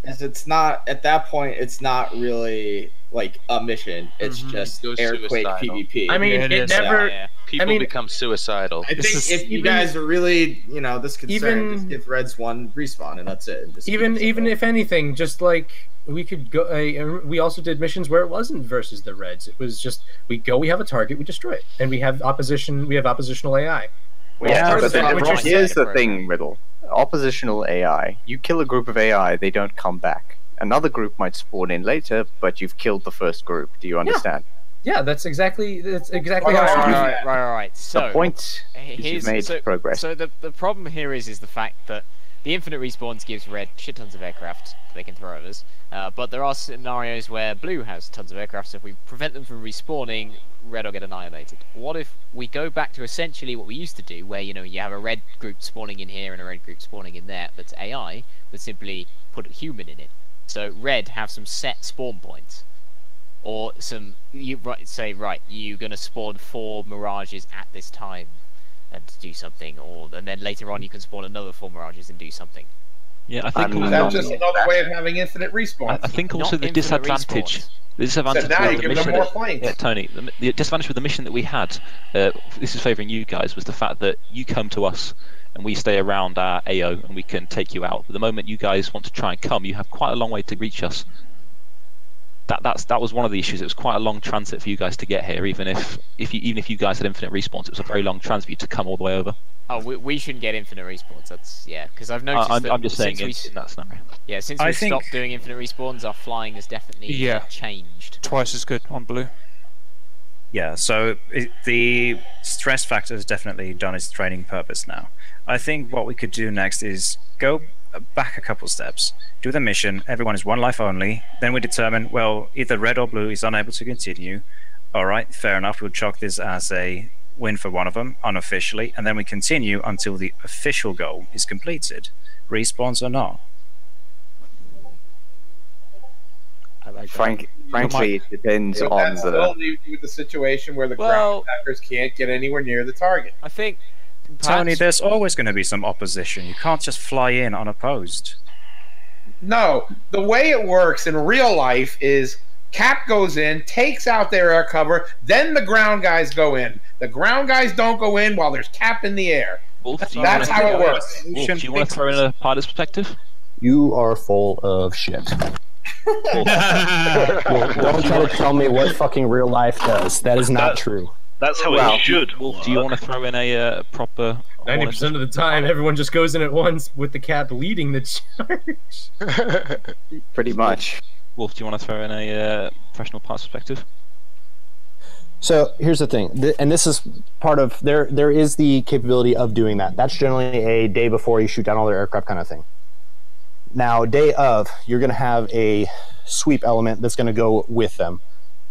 Is it's not at that point. It's not really like a mission. It's just airquake PvP. I mean, it never. People become suicidal. I think if you guys are really, this concerned, just give Reds 1 respawn and that's it. Even if anything, just like we could go. We also did missions where it wasn't versus the Reds. It was just we have a target, we destroy it, and we have opposition. We have oppositional AI. Yeah, but here's the thing, Riddle. Oppositional AI. You kill a group of AI, they don't come back. Another group might spawn in later, but you've killed the first group. Do you understand? Yeah, that's exactly how it should be. Right. So the point is you've made progress. So the problem here is the fact that the infinite respawns gives Red shit tons of aircraft they can throw at us, but there are scenarios where Blue has tons of aircraft, so if we prevent them from respawning, Red will get annihilated. What if we go back to essentially what we used to do, where you have a Red group spawning in here and a Red group spawning in there, that's AI, but simply put a human in it. So Red have some set spawn points. Or you're gonna spawn 4 Mirages at this time and do something, and then later on you can spawn another 4 Mirages and do something. Yeah, I think that's just another way of having infinite respawns. I think also the disadvantage. The disadvantage with the mission, Tony, the disadvantage with the mission that we had, this is favouring you guys, was the fact that you come to us and we stay around our AO and we can take you out. But the moment you guys want to try and come, you have quite a long way to reach us. That was one of the issues. It was quite a long transit for you guys to get here. Even if you guys had infinite respawns, it was a very long transit for you to come all the way over. Oh, we shouldn't get infinite respawns. That's because I've noticed. I'm just saying in that scenario. Yeah, since we stopped doing infinite respawns, our flying has definitely changed. Twice as good on Blue. Yeah, so the stress factor has definitely done its training purpose now. I think what we could do next is go back a couple steps, do the mission, everyone is one life only, then we determine, well, either red or blue is unable to continue. Alright, fair enough, we'll chalk this as a win for one of them, unofficially, and then we continue until the official goal is completed, respawns or not. Frankly, it depends on that still leaves you with the situation where the ground attackers can't get anywhere near the target. I think, Tony, there's always going to be some opposition. You can't just fly in unopposed. No, the way it works in real life is Cap goes in, takes out their air cover, then the ground guys go in. The ground guys don't go in while there's Cap in the air. Wolf, that's how it works. Wolf, do you want to throw in a pilot's perspective? You are full of shit. Don't try to tell me what fucking real life does. That is not true. That's how it should. Wolf, do you want to throw in a proper... 90% of the time, everyone just goes in at once with the Cap leading the charge. Pretty much. Wolf, do you want to throw in a professional pilot's perspective? So here's the thing, and this is part of there is the capability of doing that. That's generally a day before you shoot down all their aircraft kind of thing. Now, day of, you're going to have a sweep element that's going to go with them.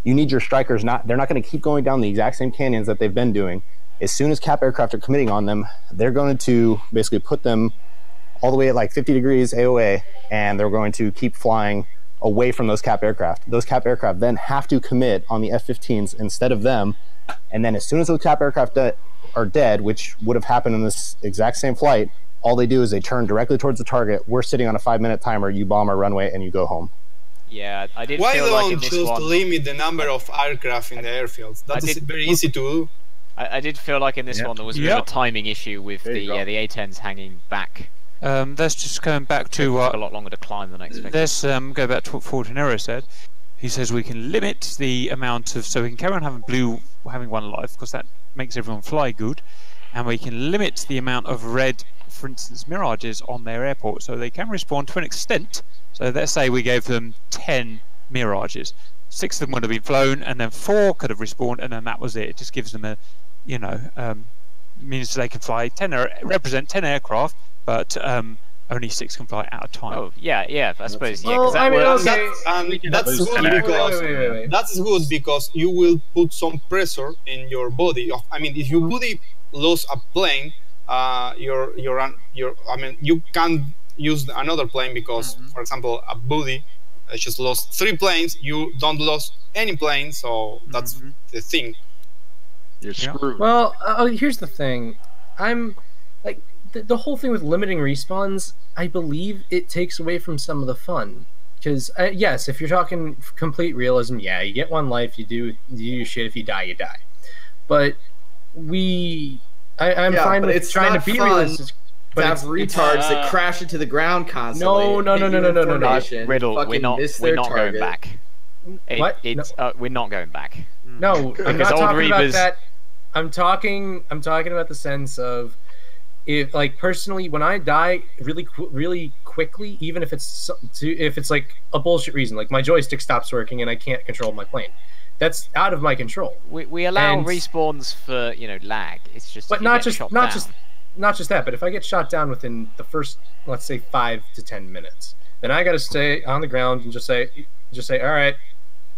You need your strikers they're not going to keep going down the exact same canyons that they've been doing. As soon as Cap aircraft are committing on them, they're going to basically put them all the way at like 50 degrees AOA, and they're going to keep flying away from those Cap aircraft. Those Cap aircraft then have to commit on the F-15s instead of them, and then as soon as those Cap aircraft are dead, which would have happened in this exact same flight, all they do is they turn directly towards the target. We're sitting on a 5-minute timer. You bomb our runway and you go home. Yeah, I did Why feel like in don't this just one... limit the number of aircraft in the airfields? That's very easy to do. I did feel like in this one there was a bit of a timing issue with the A-10s hanging back. Let's just go back to a lot longer to climb than expected. Let's go back to what Fortunero said. He says we can limit the amount of, so we can carry on having blue having one life because that makes everyone fly good, and we can limit the amount of red, for instance, mirages on their airport, so they can respawn to an extent. So let's say we gave them 10 mirages. 6 of them would have been flown, and then 4 could have respawned, and then that was it. It just gives them a, you know, means they can fly 10, represent 10 aircraft, but only 6 can fly at a time. Oh, yeah, I suppose. Yeah, Well, that that's good because that's good because you will put some pressure in your body. I mean, if your body lose a plane, you can't use another plane because, for example, a buddy just lost 3 planes. You don't lose any planes, so that's the thing. You're screwed. Well, here's the thing. I'm like the whole thing with limiting respawns. I believe it takes away from some of the fun. Because yes, if you're talking complete realism, yeah, you get one life. You do shit. If you die, you die. But I'm fine with trying to be realistic. But have retards that crash into the ground constantly. No. Riddle, we're not going back. We're not going back. No, I'm not talking about that. I'm talking about the sense of, if like personally, when I die really quickly, even if it's like a bullshit reason, like my joystick stops working and I can't control my plane, that's out of my control. We allow respawns for lag. It's just, but not just that. But if I get shot down within the first, let's say, 5 to 10 minutes, then I got to stay on the ground and just say, all right,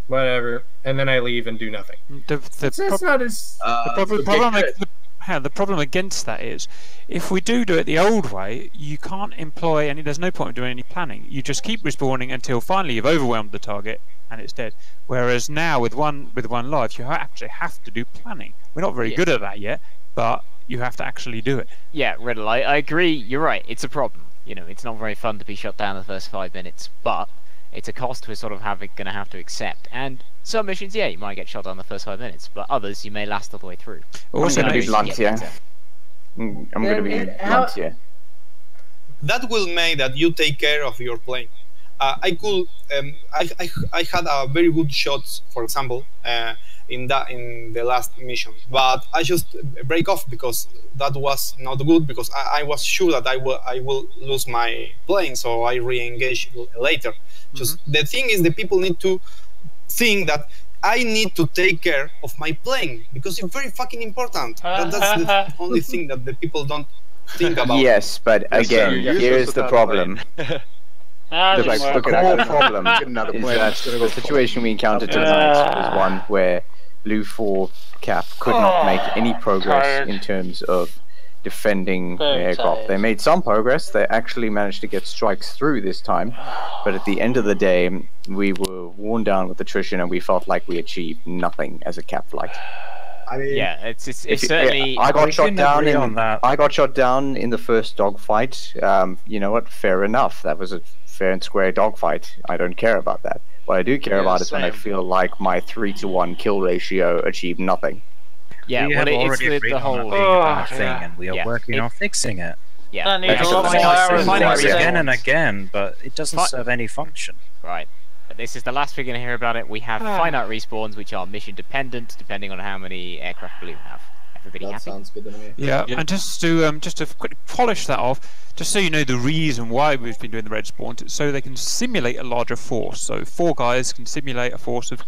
whatever, and then I leave and do nothing. The problem against that is, if we do it the old way, you can't employ any. There's no point in doing any planning. You just keep respawning until finally you've overwhelmed the target and it's dead. Whereas now with one life, you actually have to do planning. We're not very good at that yet, but you have to actually do it. Yeah, Riddle, I agree. You're right. It's a problem. You know, it's not very fun to be shot down in the first 5 minutes, but it's a cost we're sort of going to have to accept. And some missions, yeah, you might get shot down in the first 5 minutes, but others you may last all the way through. Also, I'm going to be blunt here. I'm going to be blunt here. That will make that you take care of your plane. I had a very good shots, for example, in the last mission, but I just break off because that was not good, because I was sure that I will lose my plane, so I re-engage later. Just the thing is, the people need to think that I need to take care of my plane because it's very fucking important. That's the only thing that the people don't think about. Yes, but again, here's the problem. The core problem is that the situation we encountered tonight was one where Blue 4 Cap could not make any progress in terms of defending the aircraft. They made some progress. They actually managed to get strikes through this time, but at the end of the day, we were worn down with attrition, and we felt like we achieved nothing as a Cap flight. I mean, yeah, it's certainly. I got shot down I got shot down in the first dogfight. You know what? Fair enough. That was a fair and square dogfight. I don't care about that. What I do care about is when I feel like my 3-to-1 kill ratio achieved nothing. Yeah, well, it's the whole thing, and we are working on fixing it. Yeah, again and again, but it doesn't serve any function. Right. This is the last we're going to hear about it. We have finite respawns, which are mission dependent, depending on how many aircraft Blue have. Everybody happy? Sounds good to me. Yeah, and just to quickly polish that off, just so you know the reason why we've been doing the red spawns, it's so they can simulate a larger force. So 4 guys can simulate a force of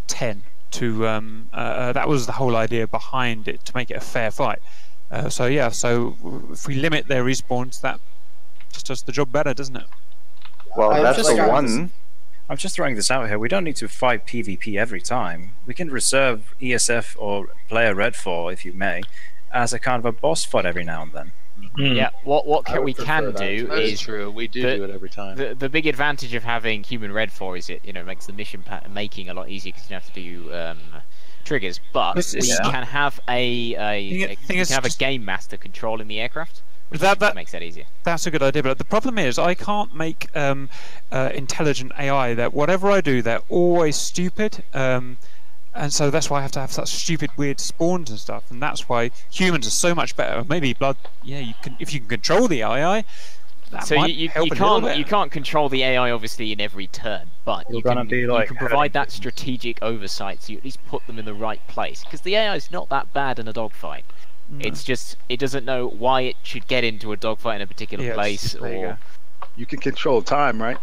10. That was the whole idea behind it, to make it a fair fight. So if we limit their respawns, that just does the job better, doesn't it? Well, that's the one. I'm just throwing this out here. We don't need to fight PvP every time. We can reserve ESF or player Red 4, if you may, as a kind of a boss fight every now and then. Yeah, we can do is true. We do it every time. The big advantage of having human Red 4 is it makes the mission making a lot easier because you don't have to do triggers. But we can have a game master controlling the aircraft. That makes that easier. That's a good idea, but the problem is I can't make intelligent AI that whatever I do, they're always stupid, and so that's why I have to have such stupid, weird spawns and stuff, and that's why humans are so much better. Maybe blood, if you can control the AI. So you can't control the AI obviously in every turn, but you can provide that strategic oversight, so you at least put them in the right place, because the AI is not that bad in a dogfight. It's just it doesn't know why it should get into a dogfight in a particular place, or you can control time, right?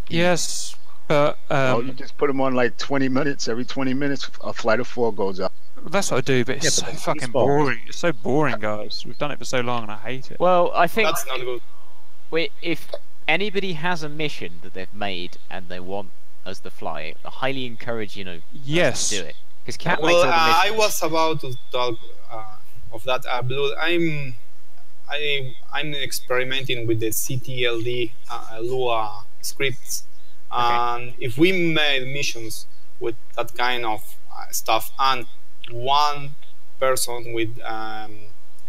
Yes, but you just put them on like 20 minutes. Every 20 minutes, a flight of 4 goes up. That's what I do, but it's so fucking boring. It's so boring, guys. We've done it for so long, and I hate it. Well, I think that's not good. If anybody has a mission that they've made and they want us to fly it, I highly encourage to do it. Because Cat makes all the missions. I was about to talk of that. Blue, I'm experimenting with the CTLD Lua scripts, and if we made missions with that kind of stuff, and one person with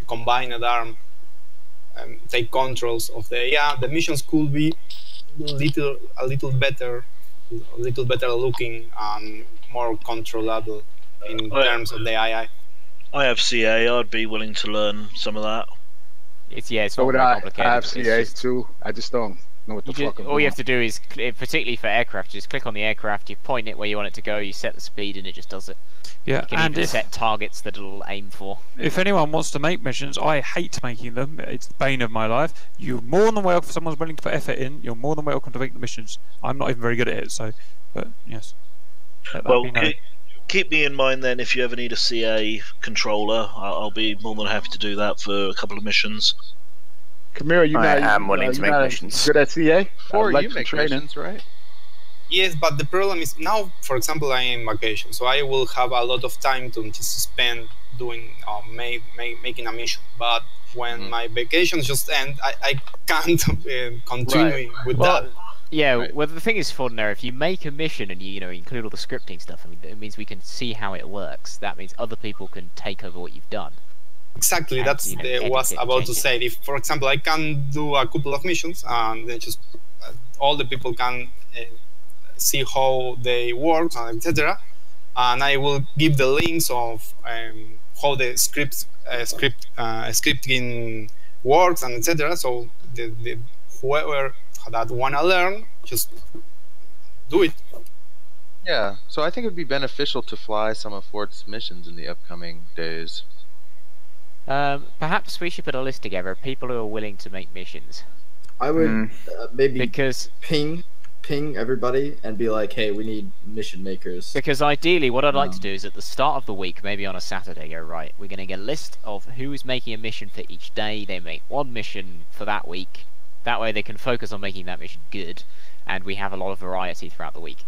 combined arm take controls of the missions could be a little better looking and more controllable in terms of the AI. I have CA. I'd be willing to learn some of that. It's not so very complicated. I have CA too. I just don't know what the fuck. All you have to do is, particularly for aircraft, just click on the aircraft, you point it where you want it to go, you set the speed, and it just does it. Yeah, you can even set targets that it'll aim for. If anyone wants to make missions, I hate making them. It's the bane of my life. You're more than welcome. If someone's willing to put effort in, you're more than welcome to make the missions. I'm not even very good at it, but yes. Well, keep me in mind then if you ever need a CA controller. I'll be more than happy to do that for a couple of missions. Kamira, I am willing to make missions. Good at CA? Or you make missions, right? Yes, but the problem is now, for example, I am on vacation, so I will have a lot of time to just spend doing making a mission. But when my vacations just end, I can't continue with that. Yeah, well, the thing is, Fortner, if you make a mission and you include all the scripting stuff, I mean, it means we can see how it works. That means other people can take over what you've done. Exactly, that's what I was about to say. If, for example, I can do a couple of missions and then just all the people can see how they work, etc. And I will give the links of how the scripting works and etc. So the whoever that wanna learn, just do it. Yeah, so I think it would be beneficial to fly some of Fort's missions in the upcoming days. Perhaps we should put a list together of people who are willing to make missions. I would maybe ping ping everybody and be like, hey, we need mission makers. Because ideally, what I'd like to do is at the start of the week, maybe on a Saturday, go, right, we're going to get a list of who is making a mission for each day. They make one mission for that week. That way they can focus on making that mission good, and we have a lot of variety throughout the week.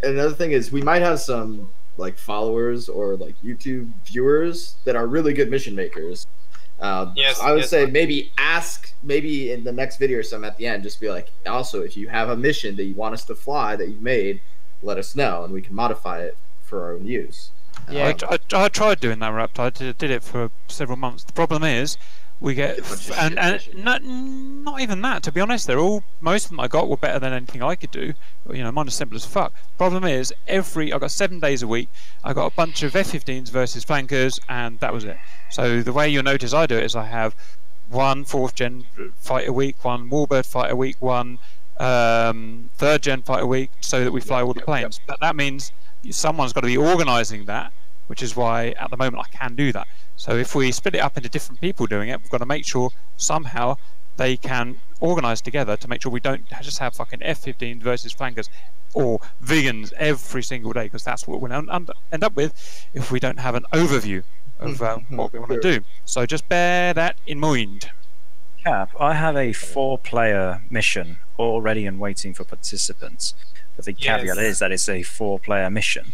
Another thing is we might have some like followers or like YouTube viewers that are really good mission makers. Yes, I would say maybe in the next video or something at the end, just be like, also, if you have a mission that you want us to fly that you made, let us know and we can modify it for our own use. Yeah, I tried doing that, Rapt. I did it for several months. The problem is we get not even that. To be honest, most of them I got were better than anything I could do. You know, mine is simple as fuck. Problem is, I got 7 days a week. I got a bunch of F-15s versus flankers, and that was it. So the way you'll notice I do it is I have one 4th gen fight a week, one Warbird fight a week, one 3rd gen fight a week, so that we fly all the planes. But that means someone's got to be organising that, which is why at the moment I can do that. So if we split it up into different people doing it, we've got to make sure somehow they can organise together to make sure we don't just have fucking F-15 versus flankers or vegans every single day, because that's what we'll end up with if we don't have an overview of what we want to do. So just bear that in mind. Cap, I have a 4-player mission already and waiting for participants, but the caveat is that it's a 4-player mission.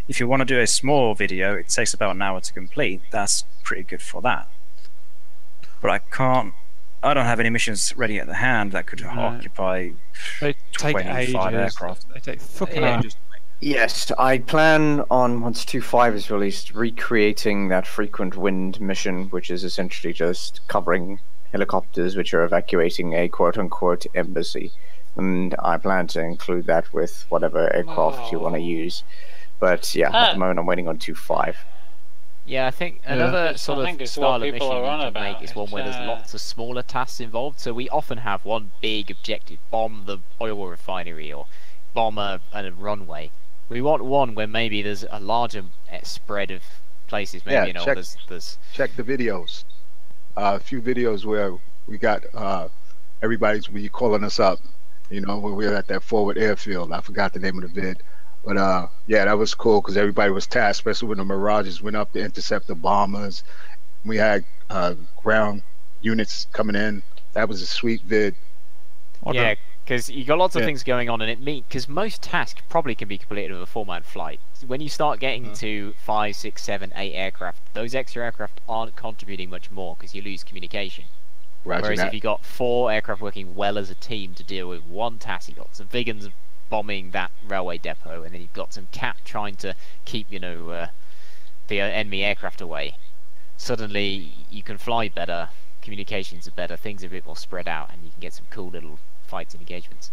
If you want to do a small video, it takes about an hour to complete. That's pretty good for that. But I don't have any missions ready at the hand that could occupy 25 aircraft. They take fucking ages. Yes, I plan on, once 2.5 is released, recreating that frequent wind mission, which is essentially just covering helicopters which are evacuating a quote-unquote embassy. And I plan to include that with whatever aircraft you want to use. But yeah, at the moment I'm waiting on 2.5. Yeah, I think another sort of style of mission you can make is one where there's lots of smaller tasks involved. So we often have one big objective: bomb the oil refinery or bomb a runway. We want one where maybe there's a larger spread of places. Maybe there's check the videos. A few videos where we got everybody's calling us up. You know, when we were at that forward airfield. I forgot the name of the vid. But yeah, that was cool because everybody was tasked, especially when the Mirages went up to intercept the bombers. We had ground units coming in. That was a sweet vid. Yeah, because you got lots of things going on, and because most tasks probably can be completed with a 4-man flight. When you start getting to 5, 6, 7, 8 aircraft, those extra aircraft aren't contributing much more because you lose communication. Whereas if you got 4 aircraft working well as a team to deal with one task, you got some vegans bombing that railway depot, and then you've got some cat trying to keep the enemy aircraft away. Suddenly you can fly better, communications are better, things are a bit more spread out, and you can get some cool little fights and engagements.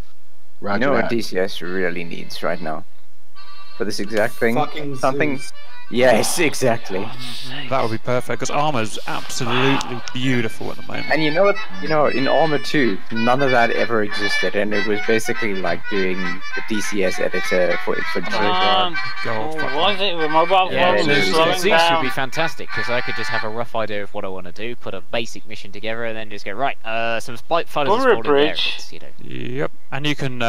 You know what DCS really needs right now for this exact thing? Something. Yes, exactly. That would be perfect, because Armor's absolutely beautiful at the moment. And you know what? In Armor 2, none of that ever existed, and it was basically like doing the DCS editor for infantry. Was it with mobile phones? Zeus would be fantastic, because I could just have a rough idea of what I want to do, put a basic mission together, and then just go, right, some spike fighters spawned in there. Yep, and you can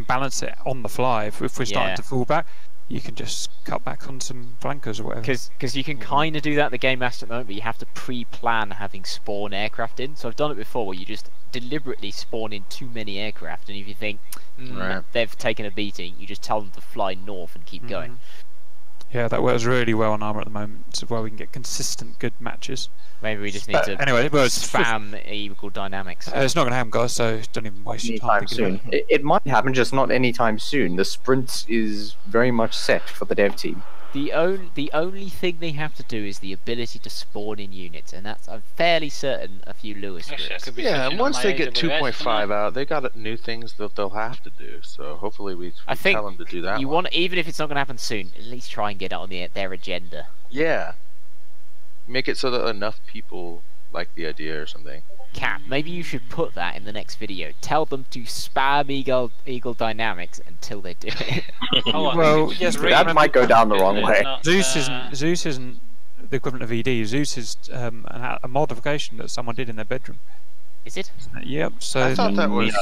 balance it on the fly. If we're starting to fall back, you can just cut back on some flankers or whatever. Because you can kind of do that in the Game Master at the moment, but you have to pre-plan having spawn aircraft in. So I've done it before, where you just deliberately spawn in too many aircraft, and if you think they've taken a beating, you just tell them to fly north and keep going. Yeah, that works really well on Armour at the moment, so where we can get consistent good matches. Maybe we just need to spam equal dynamics. It's not going to happen, guys, so don't even waste your time. Soon. It might happen, just not anytime soon. The sprint is very much set for the dev team. The only thing they have to do is the ability to spawn in units, and that's, I'm fairly certain, a few Lewis scripts. Yeah, and once they get 2.5 out, they got new things that they'll have to do. So hopefully we tell them to do that. Even if it's not going to happen soon, at least try and get it on their agenda. Yeah. Make it so that enough people like the idea or something. Cap, maybe you should put that in the next video. Tell them to spam Eagle Dynamics until they do it. Well, yes, that might go down the wrong way. Zeus isn't the equivalent of ED. Zeus is a modification that someone did in their bedroom. Is it? Yep. So I thought that was.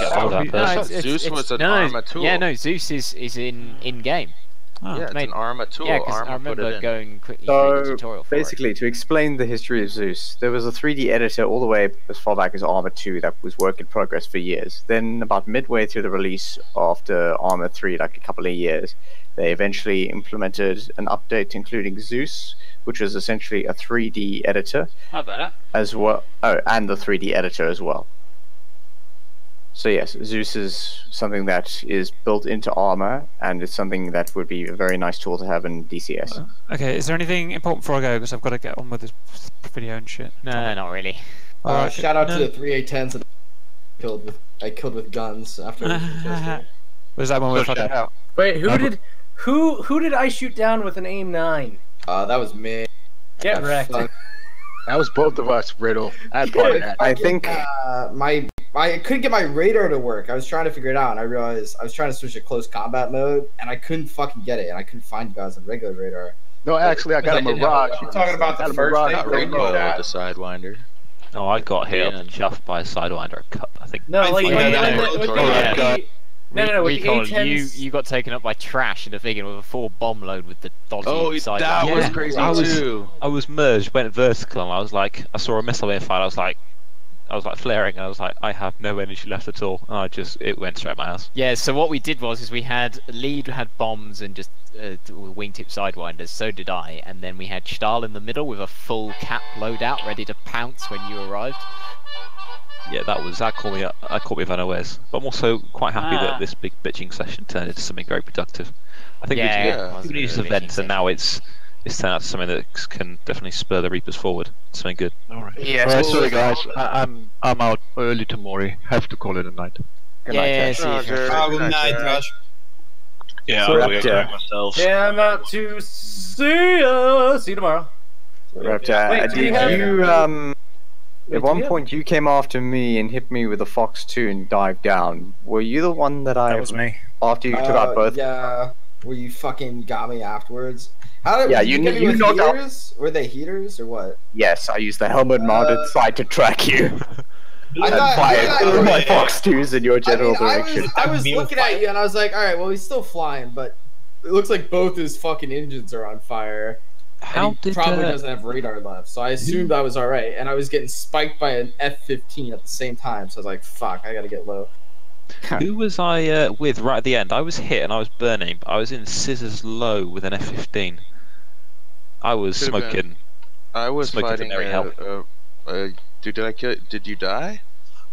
Zeus was an Arma tool. Yeah, no, Zeus is in game. Oh. Yeah, it's an Arma tool. Yeah, because I remember going quickly through the tutorial for basically, to explain the history of Zeus, there was a 3D editor all the way as far back as Arma 2 that was work in progress for years. Then, about midway through the release after Arma 3, like a couple of years, they eventually implemented an update including Zeus, which was essentially a 3D editor. How about that? As well. Oh, and the 3D editor as well. So yes, Zeus is something that is built into Arma, and it's something that would be a very nice tool to have in DCS. Okay, is there anything important before I go? Because I've got to get on with this video and shit. No, not really. Shout out to the 3A10s that I killed with guns after. Was that one we fucking out? Wait, who did I shoot down with an aim 9? That was me. Get wrecked. That was both of us, Riddle. I had part of that. I think I couldn't get my radar to work. I was trying to figure it out, and I realized I was trying to switch to close combat mode, and I couldn't fucking get it, and I couldn't find you guys on regular radar. No, actually, I got a Mirage. You're talking about the first thing with the Sidewinder. No, I got hit and chuffed by a Sidewinder cut, I think. No, like you got taken up by trash in a vegan with a 4 bomb load with the dodgy Sidewinder. That was crazy too. I was merged, went vertical, and I was like, I saw a missile being fired. I was like flaring, and I was like, I have no energy left at all. And it went straight at my ass. Yeah. So what we did was we had lead had bombs and just wingtip Sidewinders. So did I, and then we had Stahl in the middle with a full cap loadout ready to pounce when you arrived. Yeah, that caught me with unawares. But I'm also quite happy that this big bitching session turned into something very productive. I think we used events, and now it's turned out to something that can definitely spur the Reapers forward. Something good. Alright. Yeah, sorry guys, I'm out early tomorrow. Have to call it a night. Good night, good night, Josh. Yeah, I'll go myself. Yeah, I'm out to see you. See you tomorrow. At one point you came after me and hit me with a Fox 2 and dived down. Were you the one that That was me. After you took out both? Yeah. Where you fucking got me afterwards. You knocked heaters? Were they heaters or what? Yes, I used the helmet-mounted sight to track you. I fired my Fox 2s in your general direction. I was looking at you and I was like, alright, well, he's still flying, but it looks like both his fucking engines are on fire. He probably doesn't have radar left, so I assumed I was alright, and I was getting spiked by an F-15 at the same time, so I was like, fuck, I gotta get low. Who was I with right at the end? I was hit and I was burning, but I was in scissors low with an F-15. I was smoking. I was fighting. Did you die?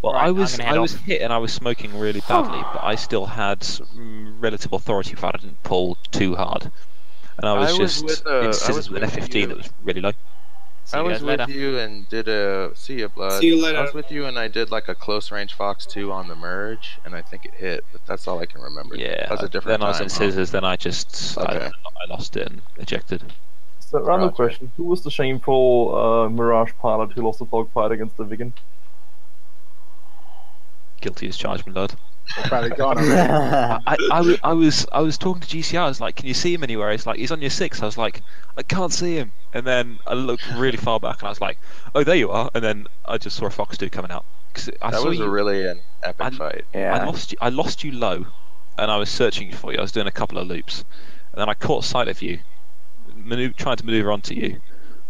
Well, I was hit and I was smoking really badly, but I still had relative authority if I didn't pull too hard. And I was just in scissors with an F-15 that was really low. I was with you and did a see you, blood. See you later. I was with you and I did like a close range Fox 2 on the merge, and I think it hit, but that's all I can remember. Yeah, that was a different then I was in scissors. Then I just I lost it and ejected. So, random question: who was the shameful Mirage pilot who lost the dogfight against the Vigan? Guilty as charged, my lord. Probably gone. I was talking to GCR. I was like, "Can you see him anywhere?" He's like, "He's on your 6." I was like, "I can't see him." And then I looked really far back, and I was like, "Oh, there you are." And then I just saw a Fox 2 coming out. That was really an epic fight. Yeah. I lost you low, and I was searching for you. I was doing a couple of loops, and then I caught sight of you, trying to maneuver onto you,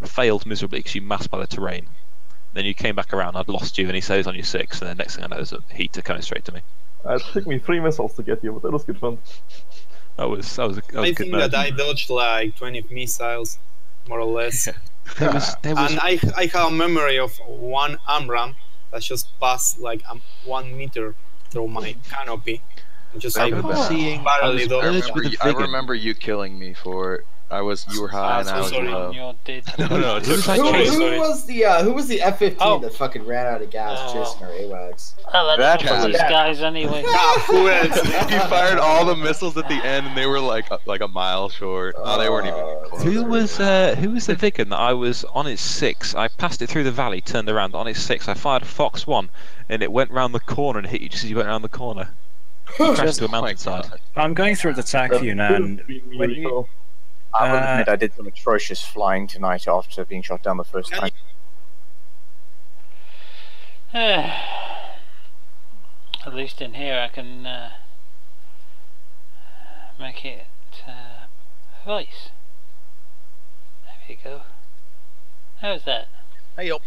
failed miserably because you masked by the terrain. Then you came back around. I'd lost you, and he said he's on your 6. And then next thing I know, there's a heater coming straight to me. It took me 3 missiles to get you, but that was good fun. I think that I dodged like 20 missiles, more or less. And I have a memory of one AMRAAM that just passed like 1 meter through my canopy. Just I remember you killing me for it. You were high and I was low. Who was the F-15 that fucking ran out of gas chasing our AWACS? That was these guys anyway. Who else? He fired all the missiles at the end, and they were like a mile short. They weren't even close. Who was the Vigan that I was on its 6? I passed it through the valley, turned around on its 6. I fired a Fox 1, and it went round the corner and hit you just as you went round the corner. You crashed to a mountainside. I'm going through the TAC view now, and when you... I will admit I did some atrocious flying tonight after being shot down the first time. At least in here I can make it voice. There we go. How's that? Hey up.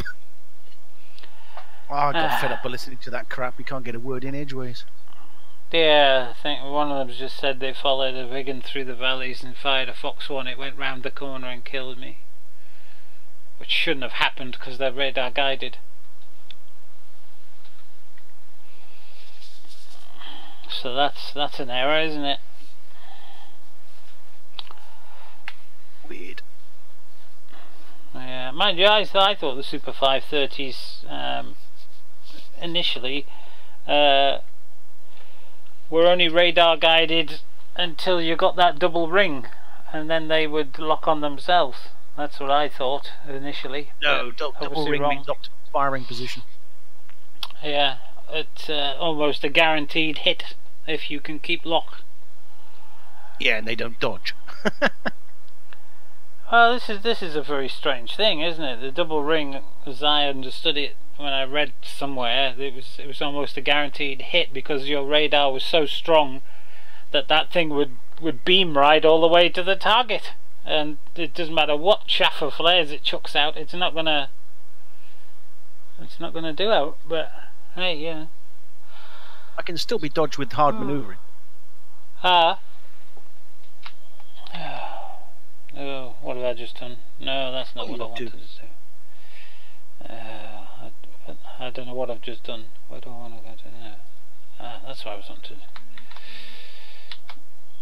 Oh, I got fed up of listening to that crap. We can't get a word in edgeways. Yeah, I think one of them just said they followed a wagon through the valleys and fired a fox one. It went round the corner and killed me. Which shouldn't have happened because they're radar guided. So that's an error, isn't it? Weird. Yeah, mind you, I thought the Super 530s initially were only radar guided until you got that double ring, and then they would lock on themselves. That's what I thought initially. No, double ring means optimal firing position. Yeah, it's almost a guaranteed hit if you can keep lock. Yeah, and they don't dodge. Well, this is a very strange thing, isn't it? The double ring, as I understood it when I read somewhere, it was almost a guaranteed hit because your radar was so strong that that thing would beam right all the way to the target, and it doesn't matter what chaff or flares it chucks out, it's not gonna do out. But hey, yeah, I can still be dodged with hard manoeuvring. Oh, what have I just done? No, that's not what I wanted to do. I don't know what I've just done. Where do I want to go to now? That's what I was on to.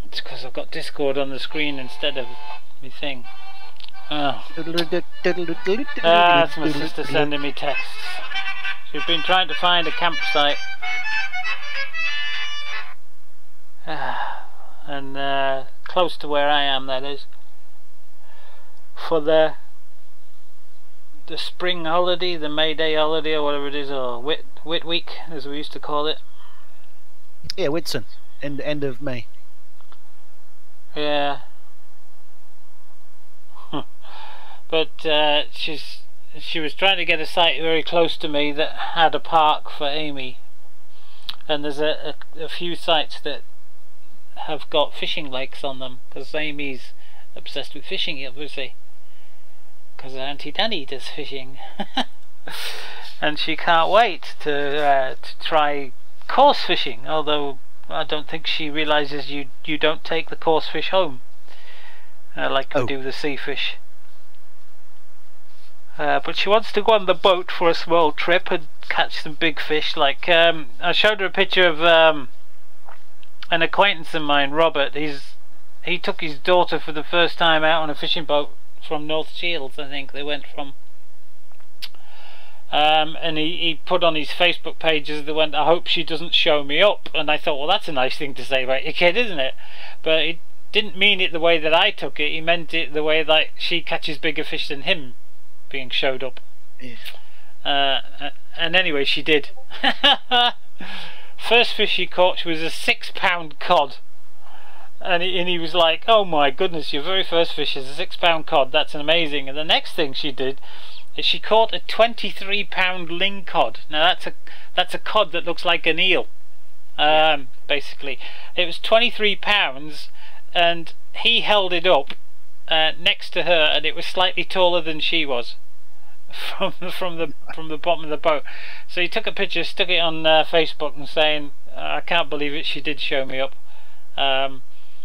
It's because I've got Discord on the screen instead of my thing. That's my sister sending me texts. She's been trying to find a campsite. And close to where I am, that is. For the spring holiday, the May Day holiday, or whatever it is, or Whit Week, as we used to call it. Yeah, Whitsun, end of May. Yeah. But she was trying to get a site very close to me that had a park for Amy, and there's a few sites that have got fishing lakes on them because Amy's obsessed with fishing, obviously, because Auntie Danny does fishing. And she can't wait to try coarse fishing, although I don't think she realises you don't take the coarse fish home like you do the sea fish. But she wants to go on the boat for a small trip and catch some big fish. Like I showed her a picture of an acquaintance of mine, Robert. He took his daughter for the first time out on a fishing boat from North Shields, I think they went from. And he put on his Facebook pages that went, I hope she doesn't show me up. And I thought, well, that's a nice thing to say about your kid, isn't it? But he didn't mean it the way that I took it. He meant it the way that she catches bigger fish than him being showed up. Yeah. And anyway, she did. First fish she caught was a 6-pound cod. And he was like, oh my goodness, your very first fish is a 6-pound cod, that's amazing. And the next thing she did is she caught a 23-pound ling cod. Now that's a cod that looks like an eel, basically. It was 23 pounds, and he held it up next to her, and it was slightly taller than she was from the bottom of the boat. So he took a picture, stuck it on Facebook, and saying, I can't believe it, she did show me up.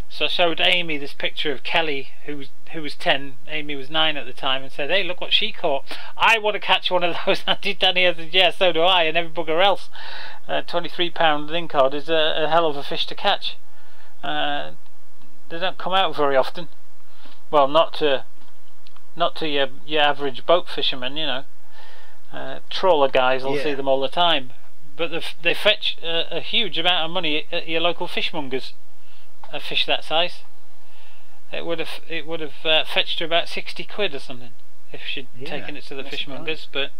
So I showed Amy this picture of Kelly, who was 10, Amy was 9 at the time, and said, hey, look what she caught. I want to catch one of those. Auntie Danny said, yeah, so do I, and every bugger else. 23-pound lingcod is a hell of a fish to catch. They don't come out very often. Well, not to your average boat fisherman, you know. Trawler guys will see them all the time. But they fetch a huge amount of money at your local fishmongers. A fish that size, it would have fetched her about 60 quid or something if she'd taken it to the fishmongers. But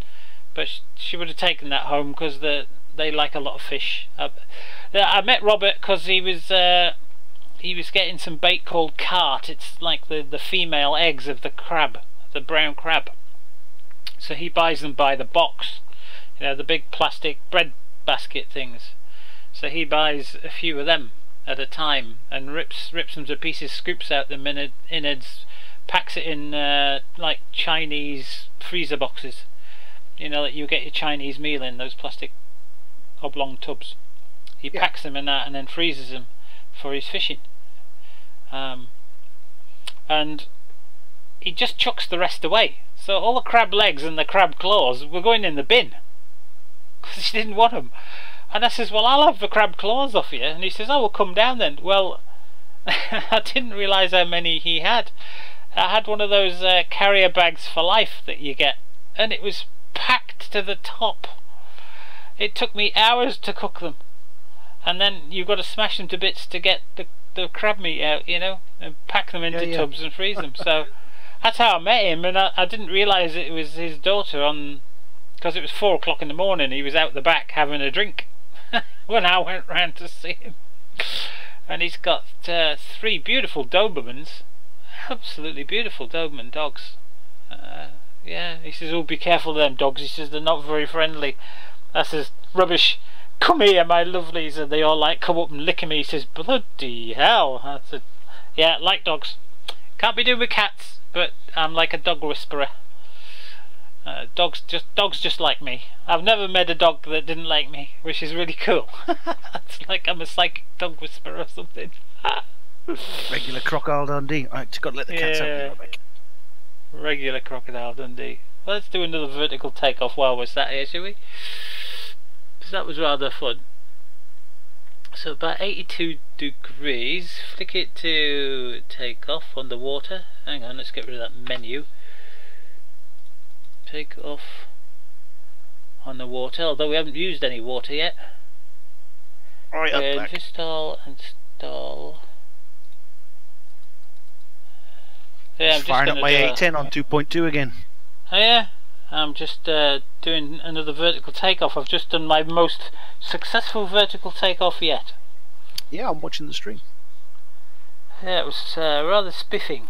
she would have taken that home because they like a lot of fish. I met Robert because he was getting some bait called cart. It's like the female eggs of the crab, the brown crab. So he buys them by the box. You know, the big plastic bread basket things. So he buys a few of them at a time and rips them to pieces, scoops out the innards, packs it in like Chinese freezer boxes. You know that you get your Chinese meal in, those plastic oblong tubs. He packs them in that and then freezes them for his fishing. And he just chucks the rest away. So all the crab legs and the crab claws were going in the bin because he didn't want them. And I says, well, I'll have the crab claws off you. And he says, oh, well, come down then. Well, I didn't realise how many he had. I had one of those carrier bags for life that you get, and it was packed to the top. It took me hours to cook them, and then you've got to smash them to bits to get the crab meat out, you know, and pack them into tubs and freeze them. So that's how I met him, and I didn't realise it was his daughter because it was 4 o'clock in the morning. He was out the back having a drink when I went round to see him. And he's got 3 beautiful Dobermans, absolutely beautiful Doberman dogs. Yeah, he says, oh, be careful of them dogs. He says, they're not very friendly. I says, rubbish, come here, my lovelies. And they all like come up and lick me. He says, bloody hell. I said, yeah, like dogs. Can't be doing with cats, but I'm like a dog whisperer. Dogs just like me. I've never met a dog that didn't like me, which is really cool. It's like I'm a psychic dog whisperer or something. Regular Crocodile Dundee. Right, just got to let the cats out. Regular Crocodile Dundee. Well, let's do another vertical takeoff while we're sat here, shall we? Because that was rather fun. So about 82 degrees. Flick it to take off on the water. Hang on, let's get rid of that menu. Take off on the water, although we haven't used any water yet. Right up back. Install. Yeah, I'm just firing up my 810 on 2.2 again. Oh yeah, I'm just doing another vertical takeoff. I've just done my most successful vertical takeoff yet. Yeah, I'm watching the stream. Yeah, it was rather spiffing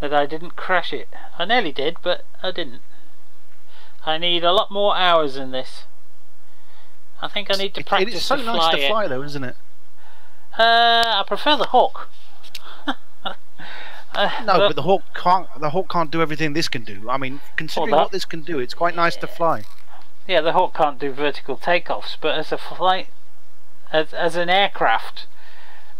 that I didn't crash it. I nearly did, but I didn't. I need a lot more hours in this. I think I need to practice. It's so nice to fly, though, isn't it? I prefer the Hawk. No, but the Hawk can't do everything this can do. I mean, considering what this can do, it's quite nice to fly. Yeah, the Hawk can't do vertical takeoffs, but as a flight, as an aircraft,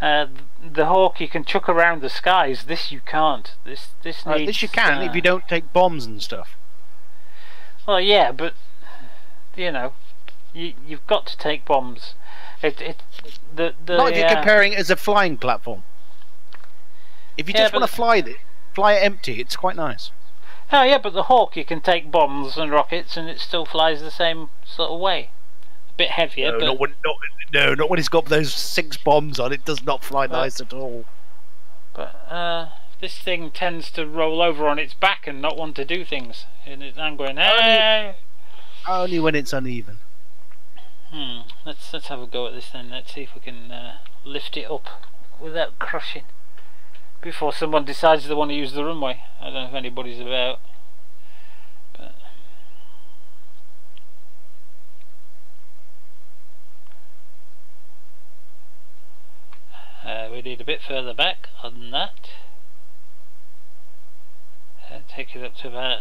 the Hawk you can chuck around the skies. This you can't. This needs. This you can if you don't take bombs and stuff. Well, yeah, but you know, you've got to take bombs. Not if you're comparing it as a flying platform. If you just want to fly it empty, it's quite nice. Oh yeah, but the Hawk you can take bombs and rockets, and it still flies the same sort of way. A bit heavier, no, but not when it's got those 6 bombs on. It does not fly nice at all. But this thing tends to roll over on its back and not want to do things. And I'm going, hey! Only when it's uneven. Let's have a go at this then. Let's see if we can lift it up without crushing before someone decides they want to use the runway. I don't know if anybody's about. But we need a bit further back on that. Take it up to about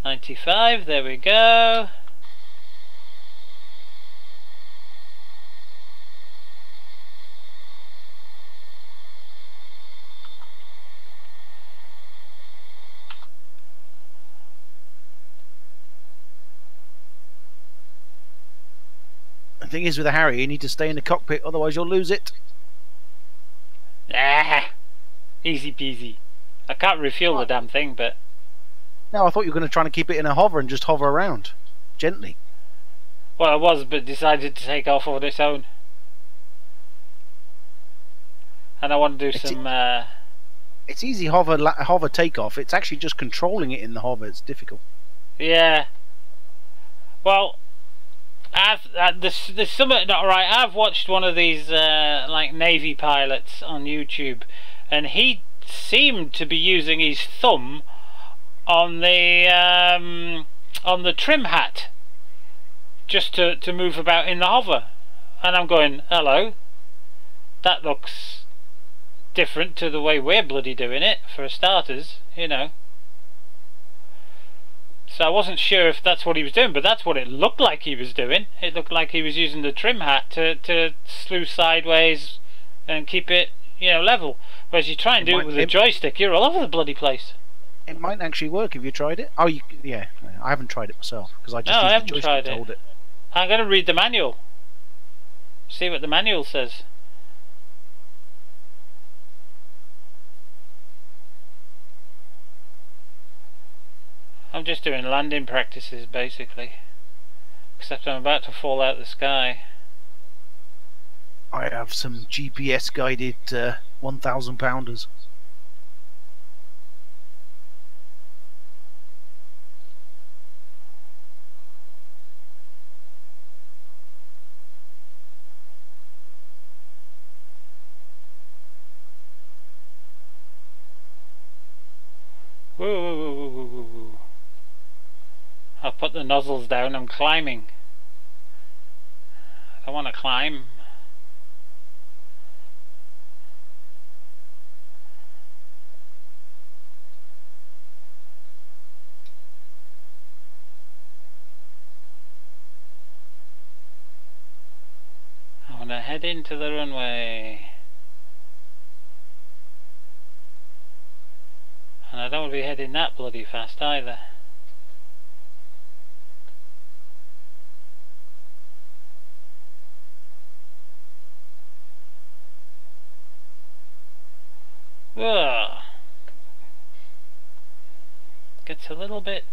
95. There we go. The thing is with a Harry, you need to stay in the cockpit, otherwise you'll lose it. Easy peasy. I can't refuel the damn thing, but... No, I thought you were going to try and keep it in a hover and just hover around. Gently. Well, I was, but decided to take off on its own. And I want to do some... It's easy hover takeoff. It's actually just controlling it in the hover. It's difficult. Yeah. Well... there's something not right. I've watched one of these like Navy pilots on YouTube, and he seemed to be using his thumb on the the trim hat, just to move about in the hover, and I'm going, hello, that looks different to the way we're bloody doing it, for starters, you know. So I wasn't sure if that's what he was doing, but that's what it looked like he was doing. It looked like he was using the trim hat to slew sideways and keep it, you know, level. Whereas you try and do it with a joystick, you're all over the bloody place. It might actually work if you tried it. Oh, yeah. I haven't tried it myself because I just used the joystick to hold it. I'm going to read the manual. See what the manual says. I'm just doing landing practices basically, except I'm about to fall out the sky. I have some GPS guided 1,000 pounders. Woo. I'll put the nozzles down. I'm climbing. I want to climb. I want to head into the runway. And I don't want to be heading that bloody fast either. Ugh. Gets a little bit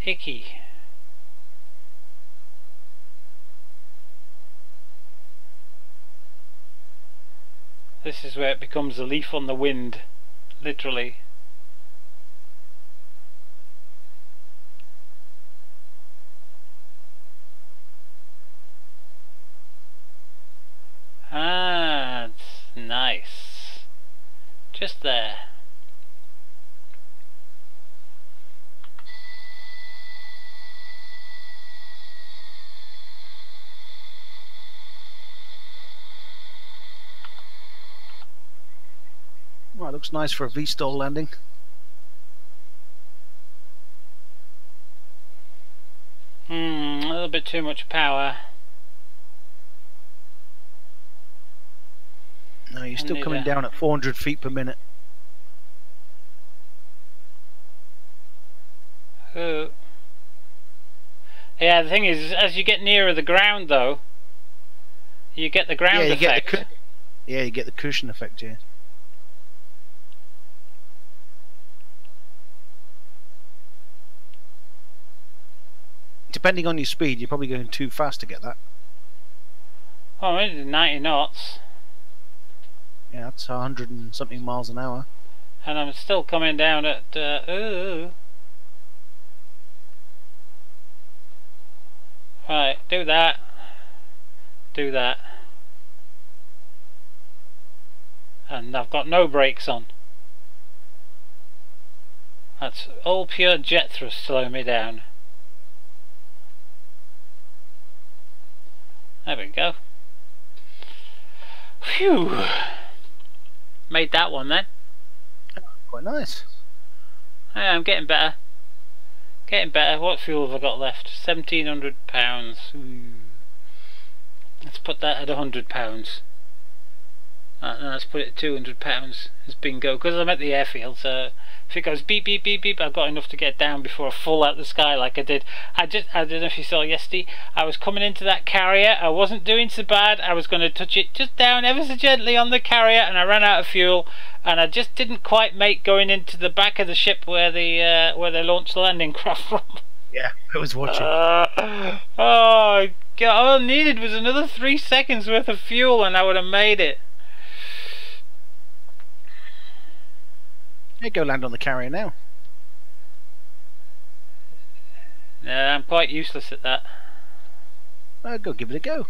icky. This is where it becomes a leaf on the wind, literally. Ah, it's nice. Just there. Well, it looks nice for a V-stall landing. A little bit too much power. No, you're still coming down at 400 feet per minute. Oh. Yeah, the thing is, as you get nearer the ground, though, you get the ground effect. You get the cushion effect here. Depending on your speed, you're probably going too fast to get that. Oh, I did 90 knots. Yeah, that's 100 and something miles an hour. And I'm still coming down at Right, do that. Do that. And I've got no brakes on. That's all pure jet thrust slowing me down. There we go. Phew. Made that one then. Quite nice. Yeah, I'm getting better. Getting better. What fuel have I got left? £1,700. Let's put that at £100. Let's put it at £200 as bingo, because I'm at the airfield, so if it goes beep beep beep beep, I've got enough to get down before I fall out the sky like I did. I don't know if you saw yesterday, I was coming into that carrier, I wasn't doing so bad, I was going to touch it just down ever so gently on the carrier, and I ran out of fuel, and I just didn't quite make going into the back of the ship where they launched the landing craft from. Yeah, I was watching. Oh God, all I needed was another 3 seconds worth of fuel and I would have made it. Yeah, go land on the carrier now. Yeah, I'm quite useless at that. Go give it a go.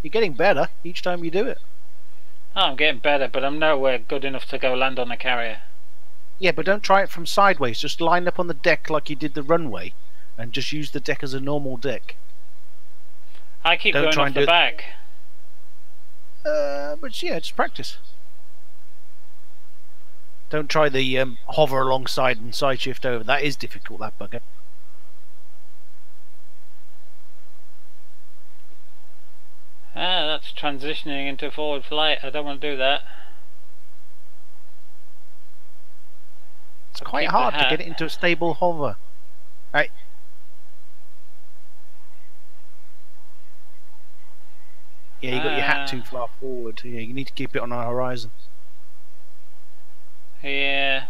You're getting better each time you do it. Oh, I'm getting better, but I'm nowhere good enough to go land on the carrier. Yeah, but don't try it from sideways. Just line up on the deck like you did the runway, and just use the deck as a normal deck. I keep going off the back. But yeah, just practice. Don't try the hover alongside and side shift over. That is difficult, that bugger. Ah, that's transitioning into forward flight. I don't want to do that. It's quite hard to get it into a stable hover. Right. Yeah, you got your hat too far forward. Yeah, you need to keep it on the horizon. Yeah.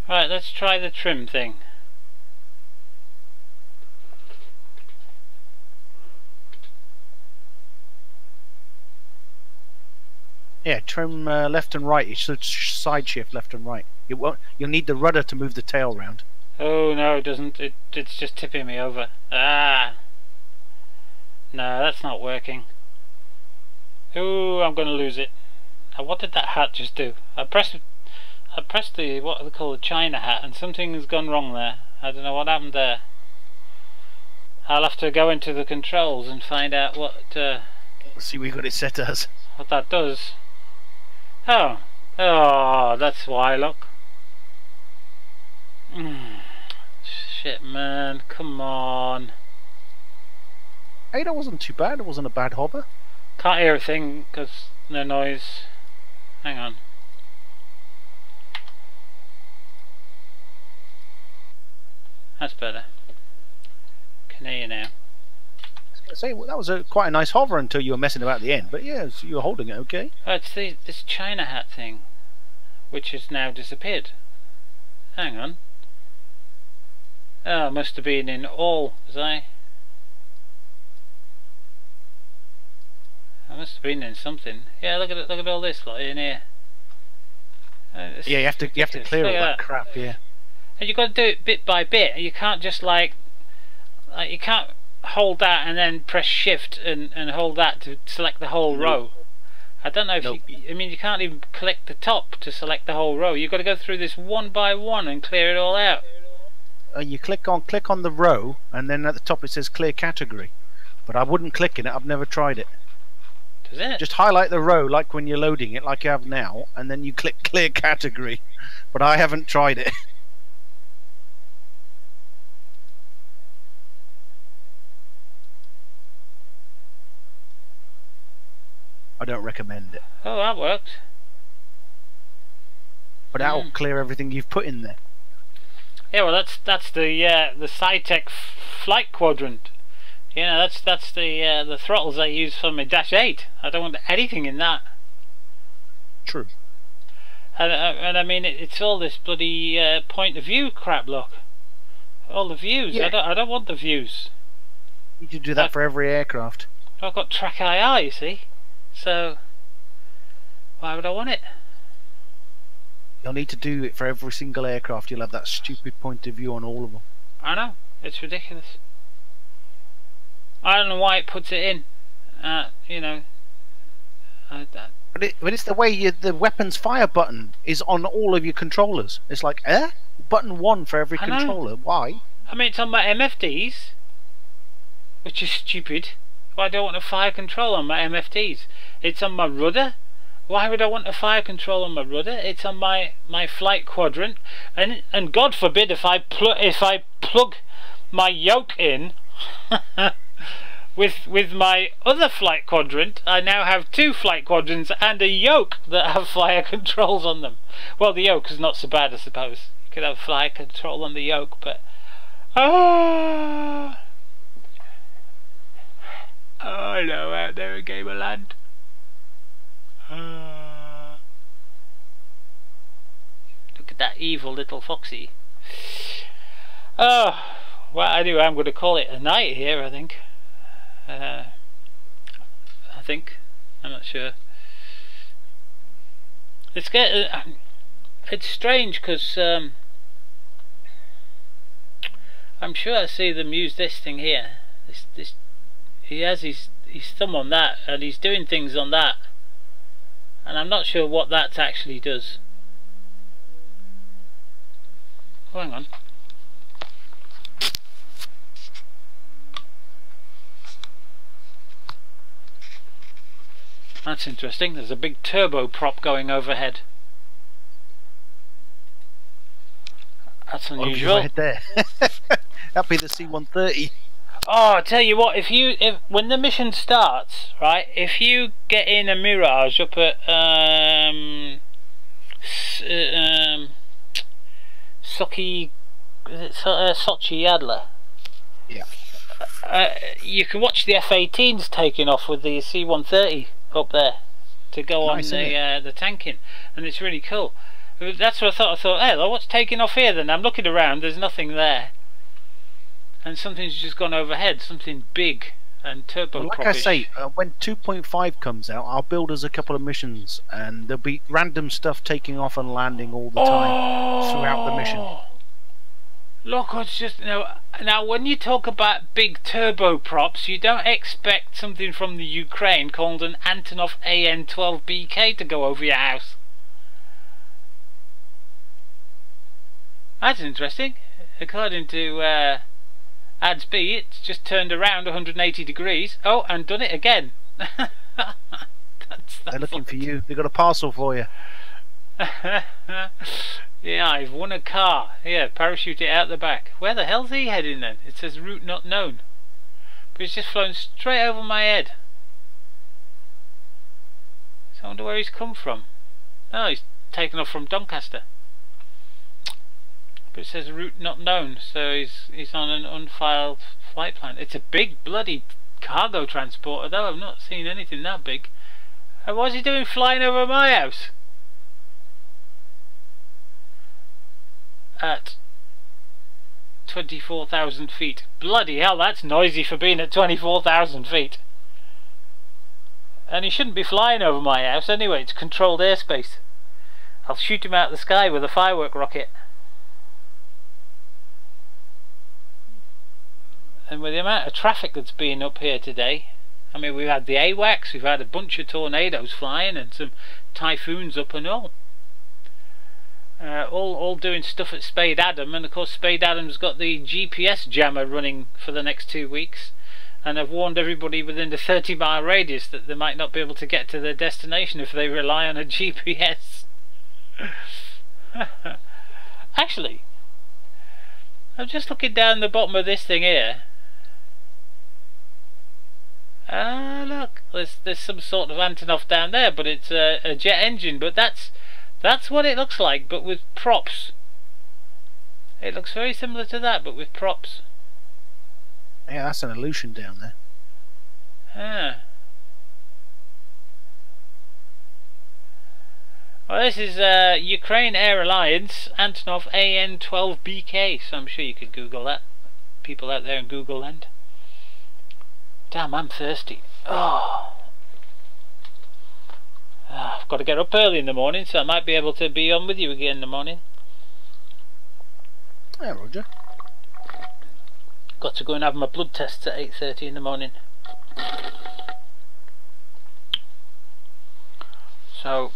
Right, let's try the trim thing. Yeah, trim left and right. You should side shift left and right. It won't. You'll need the rudder to move the tail round. Oh no, it doesn't. It's just tipping me over. Ah. No, that's not working. Ooh, I'm gonna lose it. Now, what did that hat just do? I pressed the, what they call the China hat, and something has gone wrong there. I don't know what happened there. I'll have to go into the controls and find out what. Let's see what we got it set as. What that does. Oh, that's why. Look. Shit, man, come on. Hey, that wasn't too bad. It wasn't a bad hover. Can't hear a thing because no noise. Hang on. That's better. Can hear you now. I was going to say, that was quite a nice hover until you were messing about at the end, but yeah, so you were holding it okay. Oh, it's this China hat thing, which has now disappeared. Hang on. Oh, it must have been in all, was I must have been in something. Yeah, look at all this lot in here. Yeah, you have to clear all that crap, yeah. And you've got to do it bit by bit. You can't just like you can't hold that and then press shift and hold that to select the whole row. I don't know if I mean you can't even click the top to select the whole row. You've got to go through this one by one and clear it all out. You click on the row, and then at the top it says clear category. But I wouldn't click in it. I've never tried it. Does it? Just highlight the row like when you're loading it, like you have now, and then you click clear category. But I haven't tried it. I don't recommend it. Oh, that worked. But that'll clear everything you've put in there. Yeah, well, that's the SciTech flight quadrant. You know, that's the throttles I use for my Dash 8. I don't want anything in that. True. And I mean, it's all this bloody point of view crap. Look, all the views. Yeah. I don't want the views. You should do that for every aircraft. I've got track IR, you see. So why would I want it? You'll need to do it for every single aircraft. You'll have that stupid point of view on all of them. I know, it's ridiculous. I don't know why it puts it in. You know. But it's the way the weapons fire button is on all of your controllers. It's like, button 1 for every controller. Why? I mean, it's on my MFDs, which is stupid. Why do I want a fire control on my MFDs? It's on my rudder. Why would I want a fire control on my rudder? It's on my flight quadrant, and God forbid if I plug my yoke in with my other flight quadrant, I now have 2 flight quadrants and a yoke that have fire controls on them. Well, the yoke is not so bad, I suppose. You could have fire control on the yoke, but I know, out there in Gamerland. Look at that evil little foxy. Oh, well, anyway, I'm going to call it a night here, I think. think. I'm not sure. It's strange because I'm sure I see them use this thing here. He has his thumb on that, and he's doing things on that, and I'm not sure what that actually does. Oh, hang on. That's interesting. There's a big turbo prop going overhead. That's unusual. Right there. That'd be the C-130. Oh, I tell you what, if when the mission starts, right, if you get in a Mirage up at Sochi Adler, yeah, you can watch the F-18s taking off with the C-130 up there to go Nice, on the tanking, and it's really cool. That's what I thought. Hey, what's taking off here then? I'm looking around, there's nothing there. And something's just gone overhead, something big and turbo. Well, like I say, when 2.5 comes out, I'll build us a couple of missions, and there'll be random stuff taking off and landing all the time throughout the mission. Look, it's just now when you talk about big turbo props, you don't expect something from the Ukraine called an Antonov AN-12BK to go over your house. That's interesting. According to ADS-B, it's just turned around 180 degrees. Oh, and done it again. They're looking for you. They've got a parcel for you. Yeah, I've won a car. Yeah, parachute it out the back. Where the hell's he heading then? It says route not known. But it's just flown straight over my head. So I wonder where he's come from. Oh, he's taken off from Doncaster. But it says route not known, so he's on an unfiled flight plan. It's a big bloody cargo transporter though. I've not seen anything that big. And what's he doing flying over my house? At 24,000 feet. Bloody hell, that's noisy for being at 24,000 feet. And he shouldn't be flying over my house anyway. It's controlled airspace. I'll shoot him out of the sky with a firework rocket. And with the amount of traffic that's been up here today, I mean, we've had the AWACS, we've had a bunch of tornadoes flying and some typhoons up and all doing stuff at Spade Adam. And of course Spade Adam's got the GPS jammer running for the next 2 weeks, and I've warned everybody within the 30-mile radius that they might not be able to get to their destination if they rely on a GPS. Actually, I'm just looking down the bottom of this thing here. Look, there's some sort of Antonov down there, but it's a jet engine. But that's what it looks like, but with props. It looks very similar to that, but with props. Yeah, that's an Illusion down there. Ah. Well, this is Ukraine Air Alliance Antonov AN-12BK, so I'm sure you could Google that. People out there in Google land. Damn, I'm thirsty. I've got to get up early in the morning, so I might be able to be on with you again in the morning. Yeah, Roger. Got to go and have my blood tests at 8:30 in the morning. So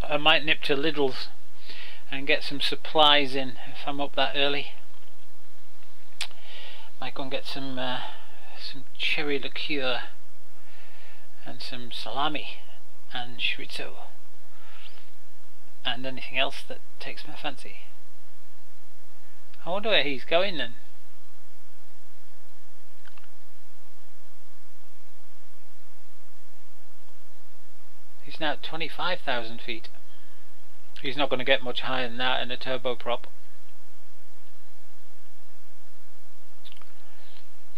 I might nip to Lidl's and get some supplies in if I'm up that early. Might go and get some cherry liqueur and some salami and chorizo and anything else that takes my fancy. I wonder where he's going then. He's now at 25,000 feet. He's not going to get much higher than that in a turboprop.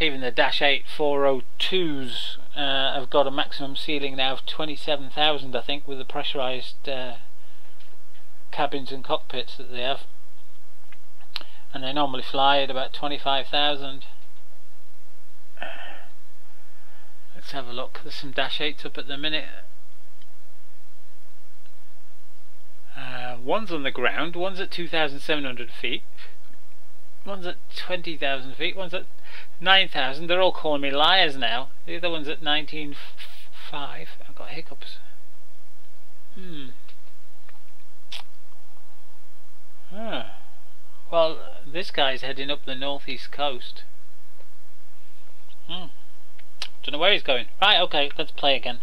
Even the Dash 8 402s have got a maximum ceiling now of 27,000, I think, with the pressurized cabins and cockpits that they have. And they normally fly at about 25,000. Let's have a look. There's some Dash 8s up at the minute. One's on the ground, one's at 2,700 feet, one's at 20,000 feet, one's at 9,000. They're all calling me liars now. The other one's at 19.5. I've got hiccups. Well, this guy's heading up the northeast coast. Don't know where he's going. Right, okay, let's play again.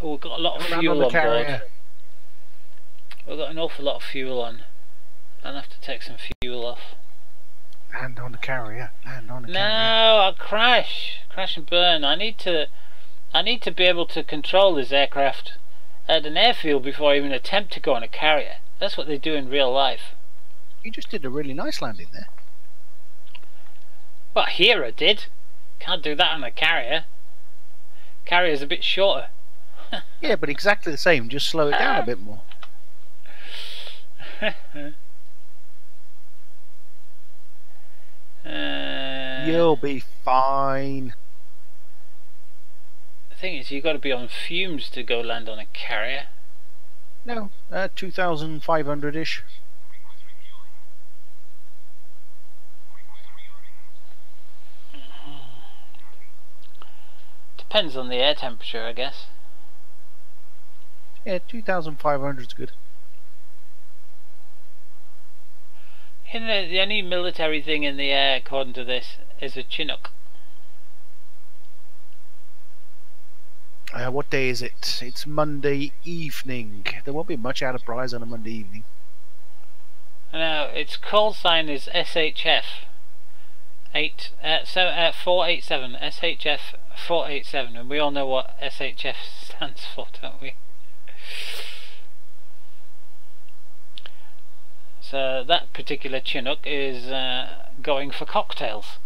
We've got a lot of fuel on board. We've got an awful lot of fuel on. I'll have to take some fuel off. Land on the carrier. Land on the carrier. No, I'll crash and burn. I need to be able to control this aircraft at an airfield before I even attempt to go on a carrier. That's what they do in real life. You just did a really nice landing there. Well, here I did. Can't do that on a carrier. Carrier's a bit shorter. Yeah, but exactly the same. Just slow it down a bit more. You'll be fine. The thing is, you've got to be on fumes to go land on a carrier. No, 2,500-ish. Depends on the air temperature, I guess. Yeah, 2,500 is good. You know, the only military thing in the air, according to this, is a Chinook. What day is it? It's Monday evening. There won't be much out of prize on a Monday evening. No, its call sign is SHF 487. SHF 487, and we all know what SHF stands for, don't we? So that particular Chinook is going for cocktails.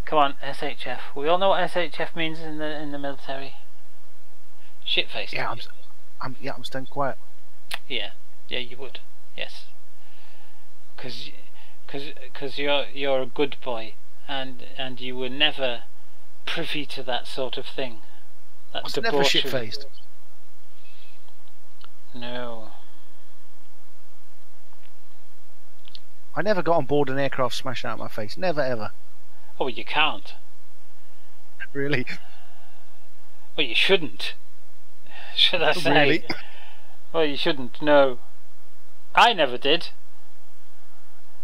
Come on, SHF. We all know what SHF means in the military. Shit-faced. Yeah, I'm staying quiet. Yeah, you would. Yes. Because you're a good boy, and you were never privy to that sort of thing. I was never shit-faced. No. I never got on board an aircraft smashed out of my face. Never ever. Oh, you can't. Really? Well, you shouldn't. Should I say? Really? Well, you shouldn't. No. I never did.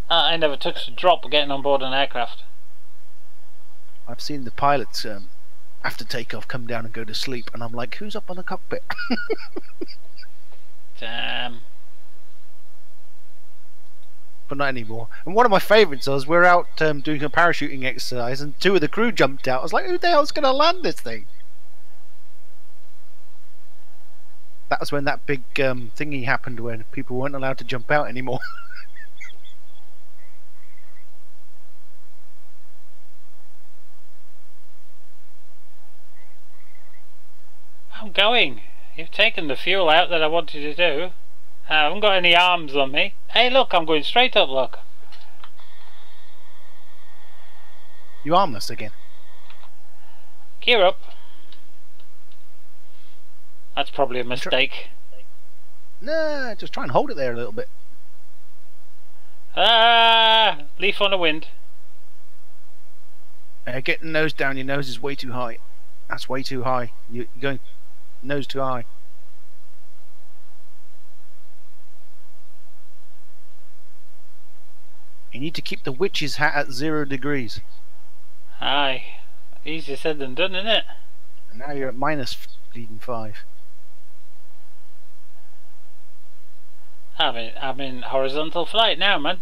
I never touched a drop getting on board an aircraft. I've seen the pilots after takeoff come down and go to sleep, and I'm like, who's up on the cockpit? Damn. But not anymore. And one of my favourites was we're out doing a parachuting exercise, and two of the crew jumped out. I was like, who the hell's going to land this thing? That was when that big thingy happened when people weren't allowed to jump out anymore. I'm going. You've taken the fuel out that I wanted to do. I haven't got any arms on me. Hey, look, I'm going straight up, look. You armless again? Gear up. That's probably a mistake. Nah, just try and hold it there a little bit. Ah, leaf on the wind. Get the nose down. Your nose is way too high. That's way too high. You're going nose too high. You need to keep the witch's hat at 0 degrees. Aye. Easier said than done, isn't it? And now you're at -5. I'm in horizontal flight now, man.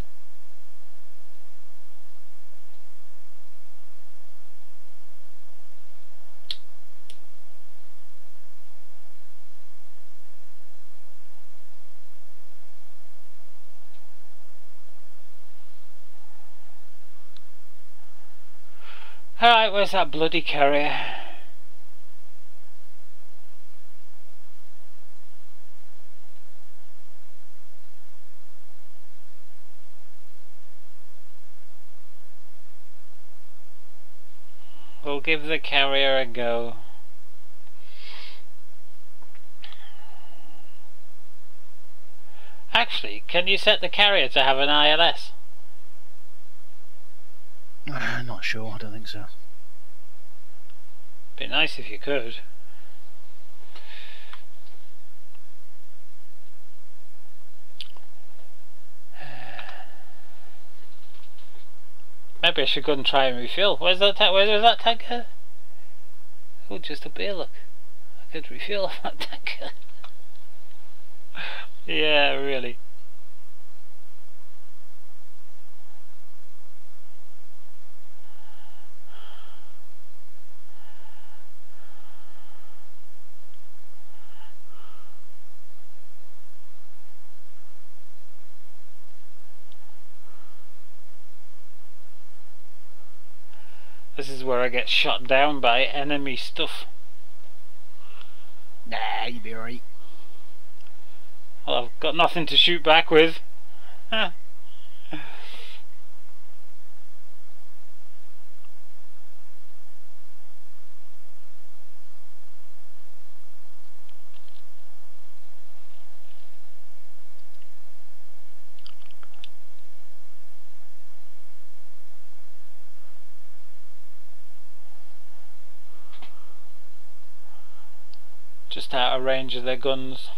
Alright, where's that bloody carrier? We'll give the carrier a go. Actually, can you set the carrier to have an ILS? Not sure, I don't think so. Be nice if you could. Maybe I should go and try and refuel. Where's that tanker? Oh, just a beer, look. I could refuel on that tanker. Yeah, really. This is where I get shot down by enemy stuff. Nah, you'll be alright. Well, I've got nothing to shoot back with. Huh. Just out of range of their guns.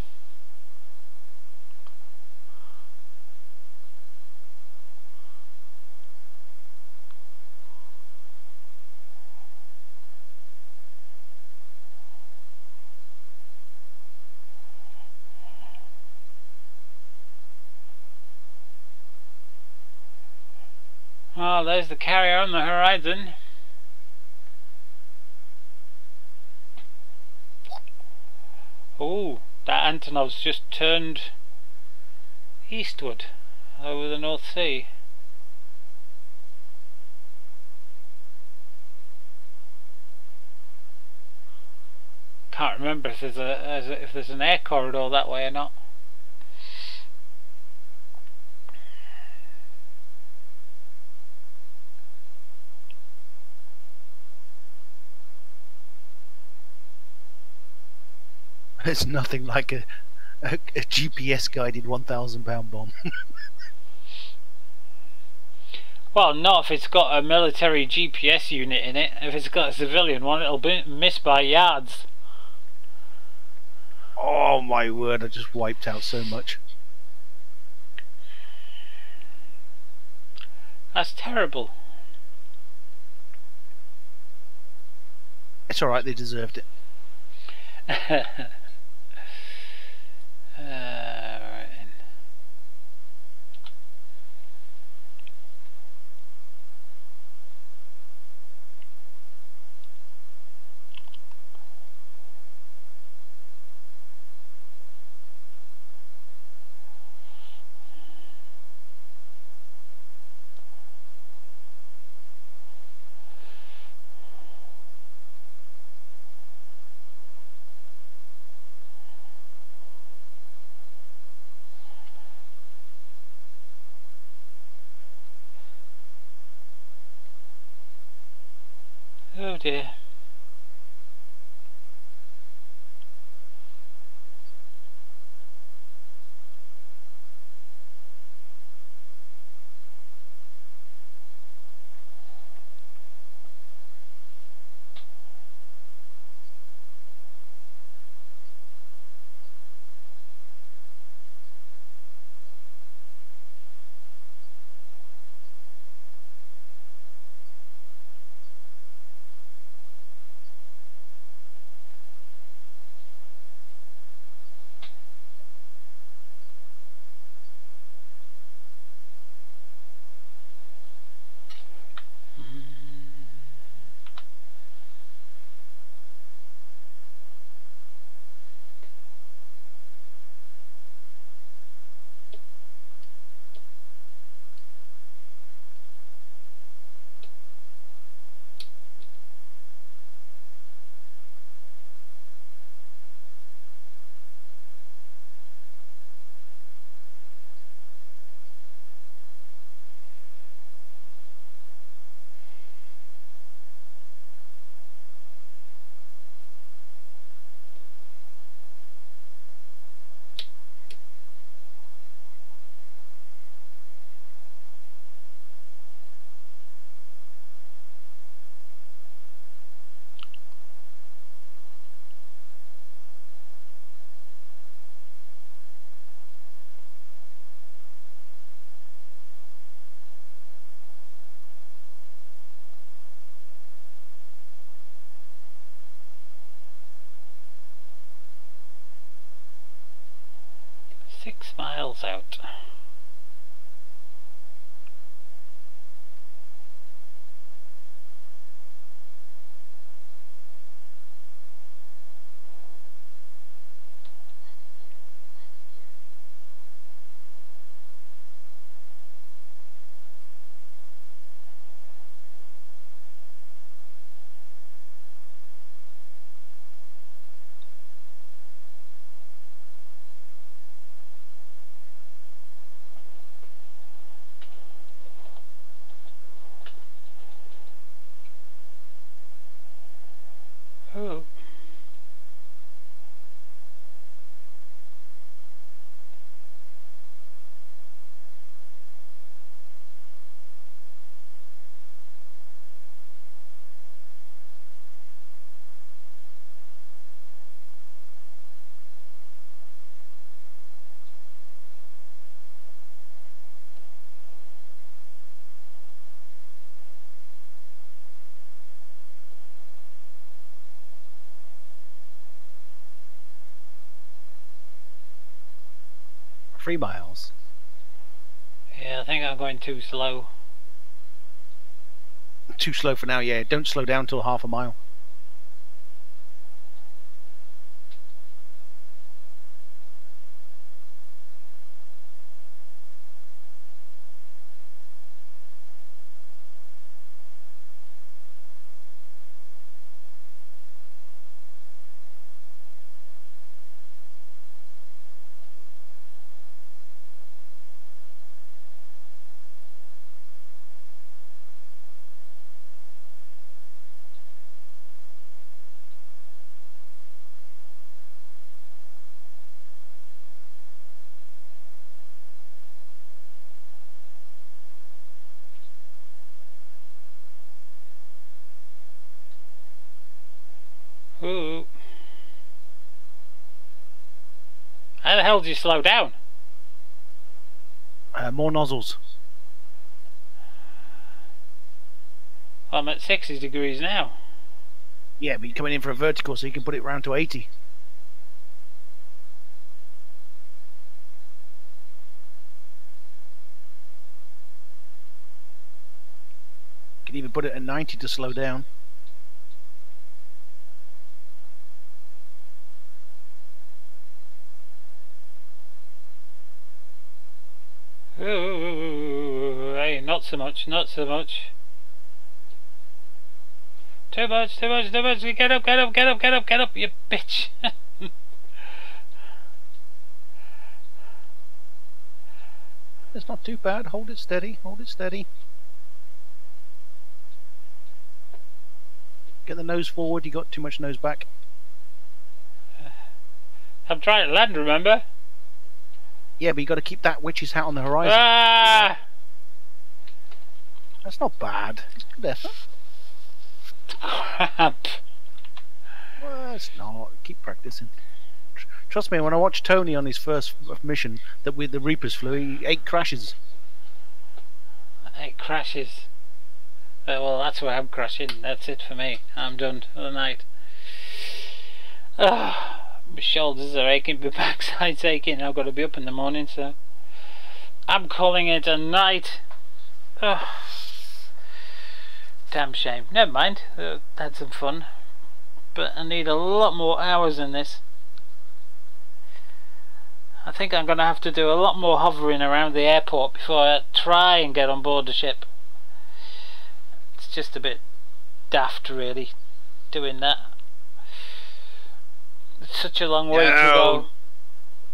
Well, there's the carrier on the horizon. Oh, that Antonov's just turned eastward over the North Sea. Can't remember if there's an air corridor that way or not. It's nothing like a GPS guided 1,000-pound bomb. Well, not if it's got a military GPS unit in it. If it's got a civilian one, it'll be missed by yards. Oh my word, I just wiped out so much. That's terrible. It's alright, they deserved it. Right. Oh dear. 6 miles out. Oh. Three miles. Yeah, I think I'm going too slow. Too slow for now, yeah. Don't slow down till half a mile. Ooh. How the hell did you slow down? More nozzles. I'm at 60 degrees now. Yeah, but you're coming in for a vertical, so you can put it round to 80. You can even put it at 90 to slow down. Ooh, hey, not so much, not so much. Too much, too much, too much. Get up, get up, get up, get up, get up, you bitch. It's not too bad. Hold it steady, hold it steady. Get the nose forward, you got too much nose back. I'm trying to land, remember? Yeah, but you got to keep that witch's hat on the horizon. Ah! That's not bad. It's good effort. Crap. Well, it's not. Keep practicing. Trust me, when I watched Tony on his first mission that with the Reapers flew, he 8 crashes. 8 crashes. Well, that's where I'm crashing. That's it for me. I'm done for the night. My shoulders are aching, my backside's aching. I've got to be up in the morning, so I'm calling it a night. Damn shame. Never mind. Had some fun, but I need a lot more hours than this. I think I'm going to have to do a lot more hovering around the airport before I try and get on board the ship. It's just a bit daft, really, doing that. It's such a long way to go.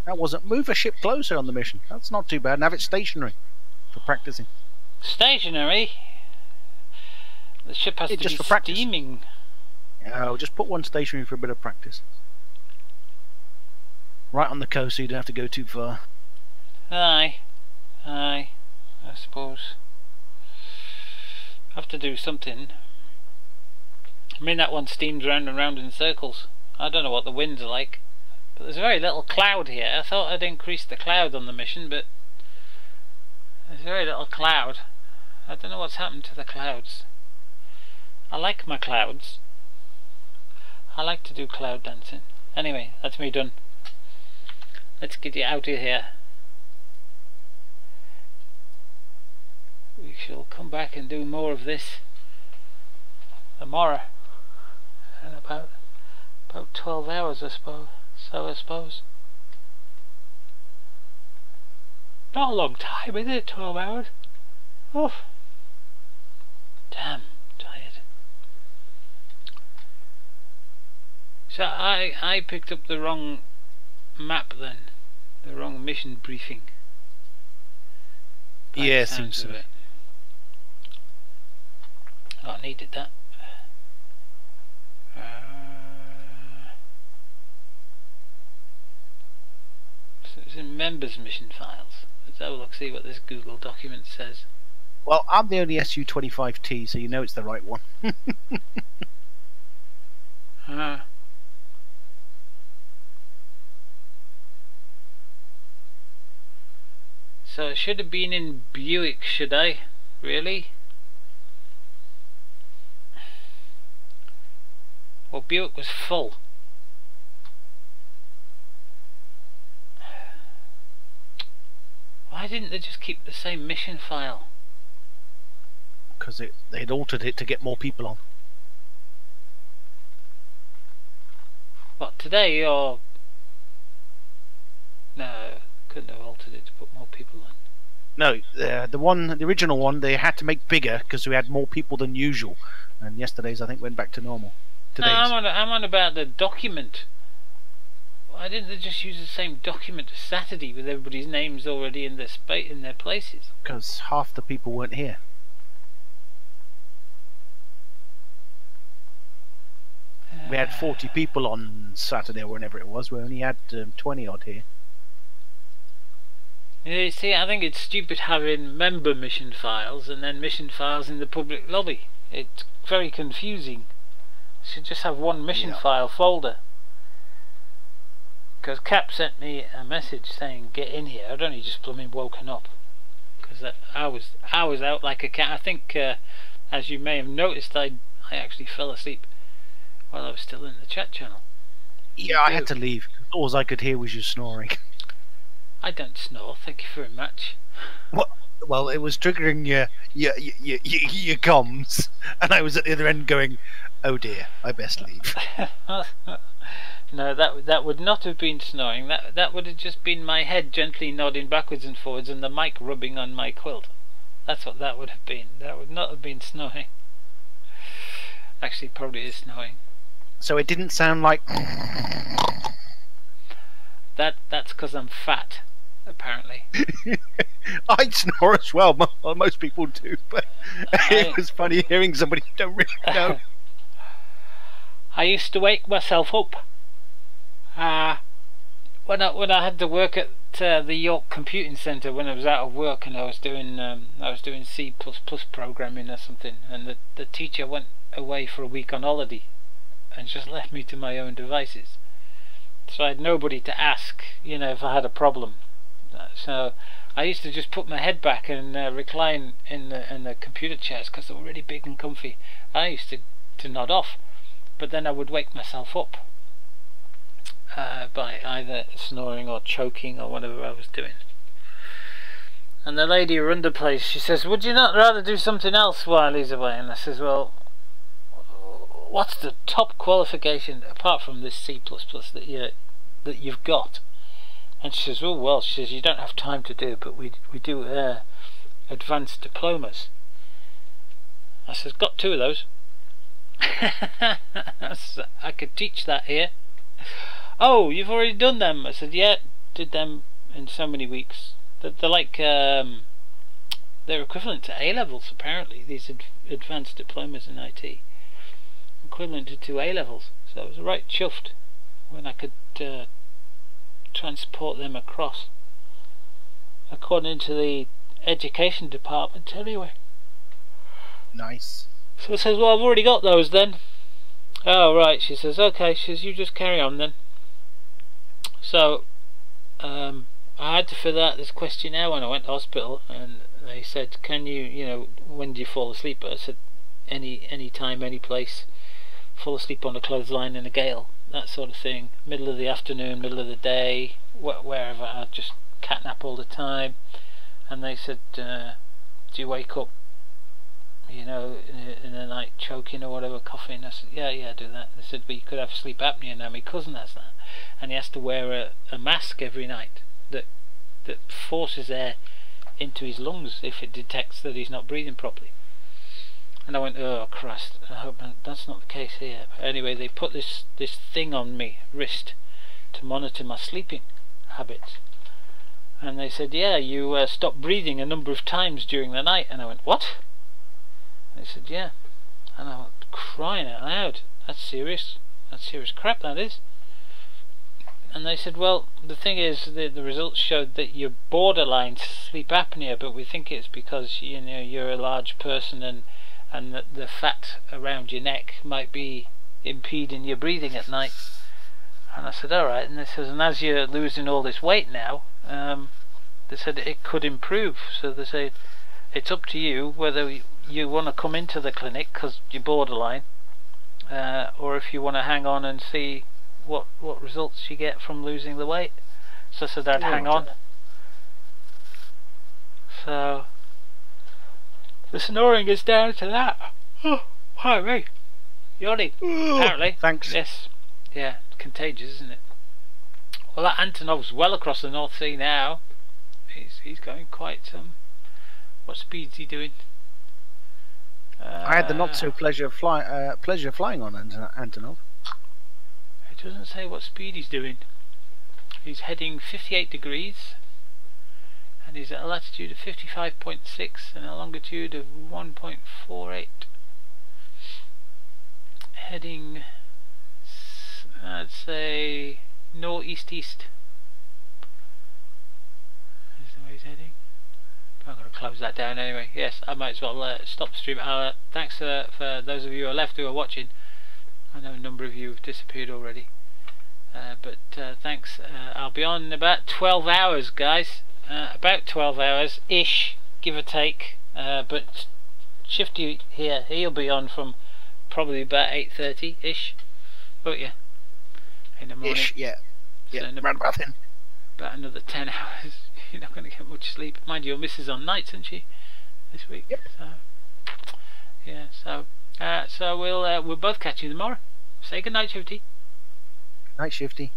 That wasn't. Move a ship closer on the mission. That's not too bad. And have it stationary for practicing. Stationary? The ship has to just be for practice. steaming. No, just put one stationary for a bit of practice. Right on the coast, so you don't have to go too far. Aye, I suppose. Have to do something. I mean, that one steams round and round in circles. I don't know what the winds are like, but there's very little cloud here. I thought I'd increased the cloud on the mission, but there's very little cloud. I don't know what's happened to the clouds. I like my clouds. I like to do cloud dancing. Anyway, that's me done. Let's get you out of here. shall come back and do more of this tomorrow. In about 12 hours, I suppose. So I suppose. Not a long time, is it? 12 hours? Oh, damn, tired. So I picked up the wrong map then, the wrong mission briefing. Yeah, seems so. Oh, I needed that. So it's in members mission files. Let's have a look, see what this Google document says. Well, I'm the only SU-25T, so you know it's the right one. So it should have been in Buick, should I? Really? Well, Buick was full. Why didn't they just keep the same mission file? Because they'd altered it to get more people on. What, today or... No, couldn't have altered it to put more people on. No, the original one, they had to make bigger because we had more people than usual. And yesterday's, I think, went back to normal. No, I'm on about the document. Why didn't they just use the same document as Saturday with everybody's names already in their places? Because half the people weren't here. We had 40 people on Saturday or whenever it was. We only had 20 odd here. You see, I think it's stupid having member mission files and then mission files in the public lobby. It's very confusing. You should just have one mission file folder. Because Cap sent me a message saying get in here. I'd only just blooming woken up because I was out like a cat. I think as you may have noticed, I actually fell asleep while I was still in the chat channel. Yeah, I had to leave. All I could hear was you snoring. I don't snore, thank you very much. What? Well, it was triggering your comms, and I was at the other end going, "Oh dear, I best leave." No, that would not have been snoring. That would have just been my head gently nodding backwards and forwards, and the mic rubbing on my quilt. That's what that would have been. That would not have been snoring. Actually, probably is snoring. So it didn't sound like. That's because I'm fat, apparently. I snore as well. Most people do, but it was funny hearing somebody you don't really know. I used to wake myself up when I had to work at the York Computing Centre when I was out of work, and I was doing C++ programming or something, and the teacher went away for a week on holiday and just left me to my own devices. So I had nobody to ask, you know, if I had a problem. So I used to just put my head back and recline in the computer chairs because they were really big and comfy. I used to nod off, but then I would wake myself up by either snoring or choking or whatever I was doing. And the lady who run the place, she says, "Would you not rather do something else while he's away?" And I says, "Well, what's the top qualification apart from this C++ that you've got?" And she says, "Oh well," she says, "you don't have time to do, but we do advanced diplomas." I says, "Got 2 of those." I could teach that here. "Oh, you've already done them?" I said, "Yeah, did them in so many weeks." They're like they're equivalent to A-levels apparently, these advanced diplomas in IT. Equivalent to 2 A-levels, so I was right chuffed when I could transport them across, according to the education department anyway. Nice. So I says, "Well, I've already got those then." "Oh right," she says, "okay," she says, "you just carry on then." So I had to fill out this questionnaire when I went to hospital, and they said, "Can you know, when do you fall asleep?" I said, any time, any place. Fall asleep on a clothesline in a gale, that sort of thing. Middle of the afternoon, middle of the day, wherever. I'd just catnap all the time. And they said, "Do you wake up you know, in the night choking or whatever, coughing. I said, yeah, do that. They said, but you could have sleep apnea. Now my cousin has that, and he has to wear a mask every night that forces air into his lungs if it detects that he's not breathing properly. And I went, oh Christ, I hope that's not the case here. But anyway, they put this thing on me wrist to monitor my sleeping habits, and they said, yeah, you stopped breathing a number of times during the night. And I went, what? And they said, yeah. And I went, crying out loud, that's serious crap, that is. And they said, well, the thing is, the results showed that you're borderline sleep apnea, but we think it's because, you know, you're a large person and the fat around your neck might be impeding your breathing at night. And I said, alright. And they said, and as you're losing all this weight now, they said it could improve. So they said, it's up to you whether you want to come into the clinic because you're borderline, or if you want to hang on and see what results you get from losing the weight. So I said I'd hang on. So the snoring is down to that. Oh, hi me. Yawning. Apparently. Thanks. Yes. Yeah, contagious, isn't it? Well, that Antonov's well across the North Sea now. He's going quite what speed's he doing? I had the not so pleasure flying on Antonov. It doesn't say what speed he's doing. He's heading 58 degrees and he's at a latitude of 55.6 and a longitude of 1.48. Heading, I'd say, northeast-east is the way he's heading. I'm going to close that down anyway. Yes, I might as well stop the stream. Thanks for those of you who are left who are watching. I know a number of you have disappeared already, but thanks. I'll be on in about 12 hours, guys. About 12 hours ish, give or take. But Shifty here, he'll be on from probably about 8:30 ish. But yeah, in the morning. Ish, yeah. So yeah, round about then. About another 10 hours. You're not going to get much sleep. Mind you, your missus on nights, isn't she? This week. Yep. So yeah. So we'll both catch you tomorrow. Say good night, Shifty. Night, Shifty.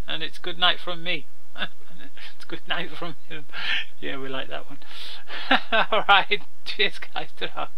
And it's good night from me. It's good night from him. Yeah, we like that one. All right. Cheers, guys. Ta-ra.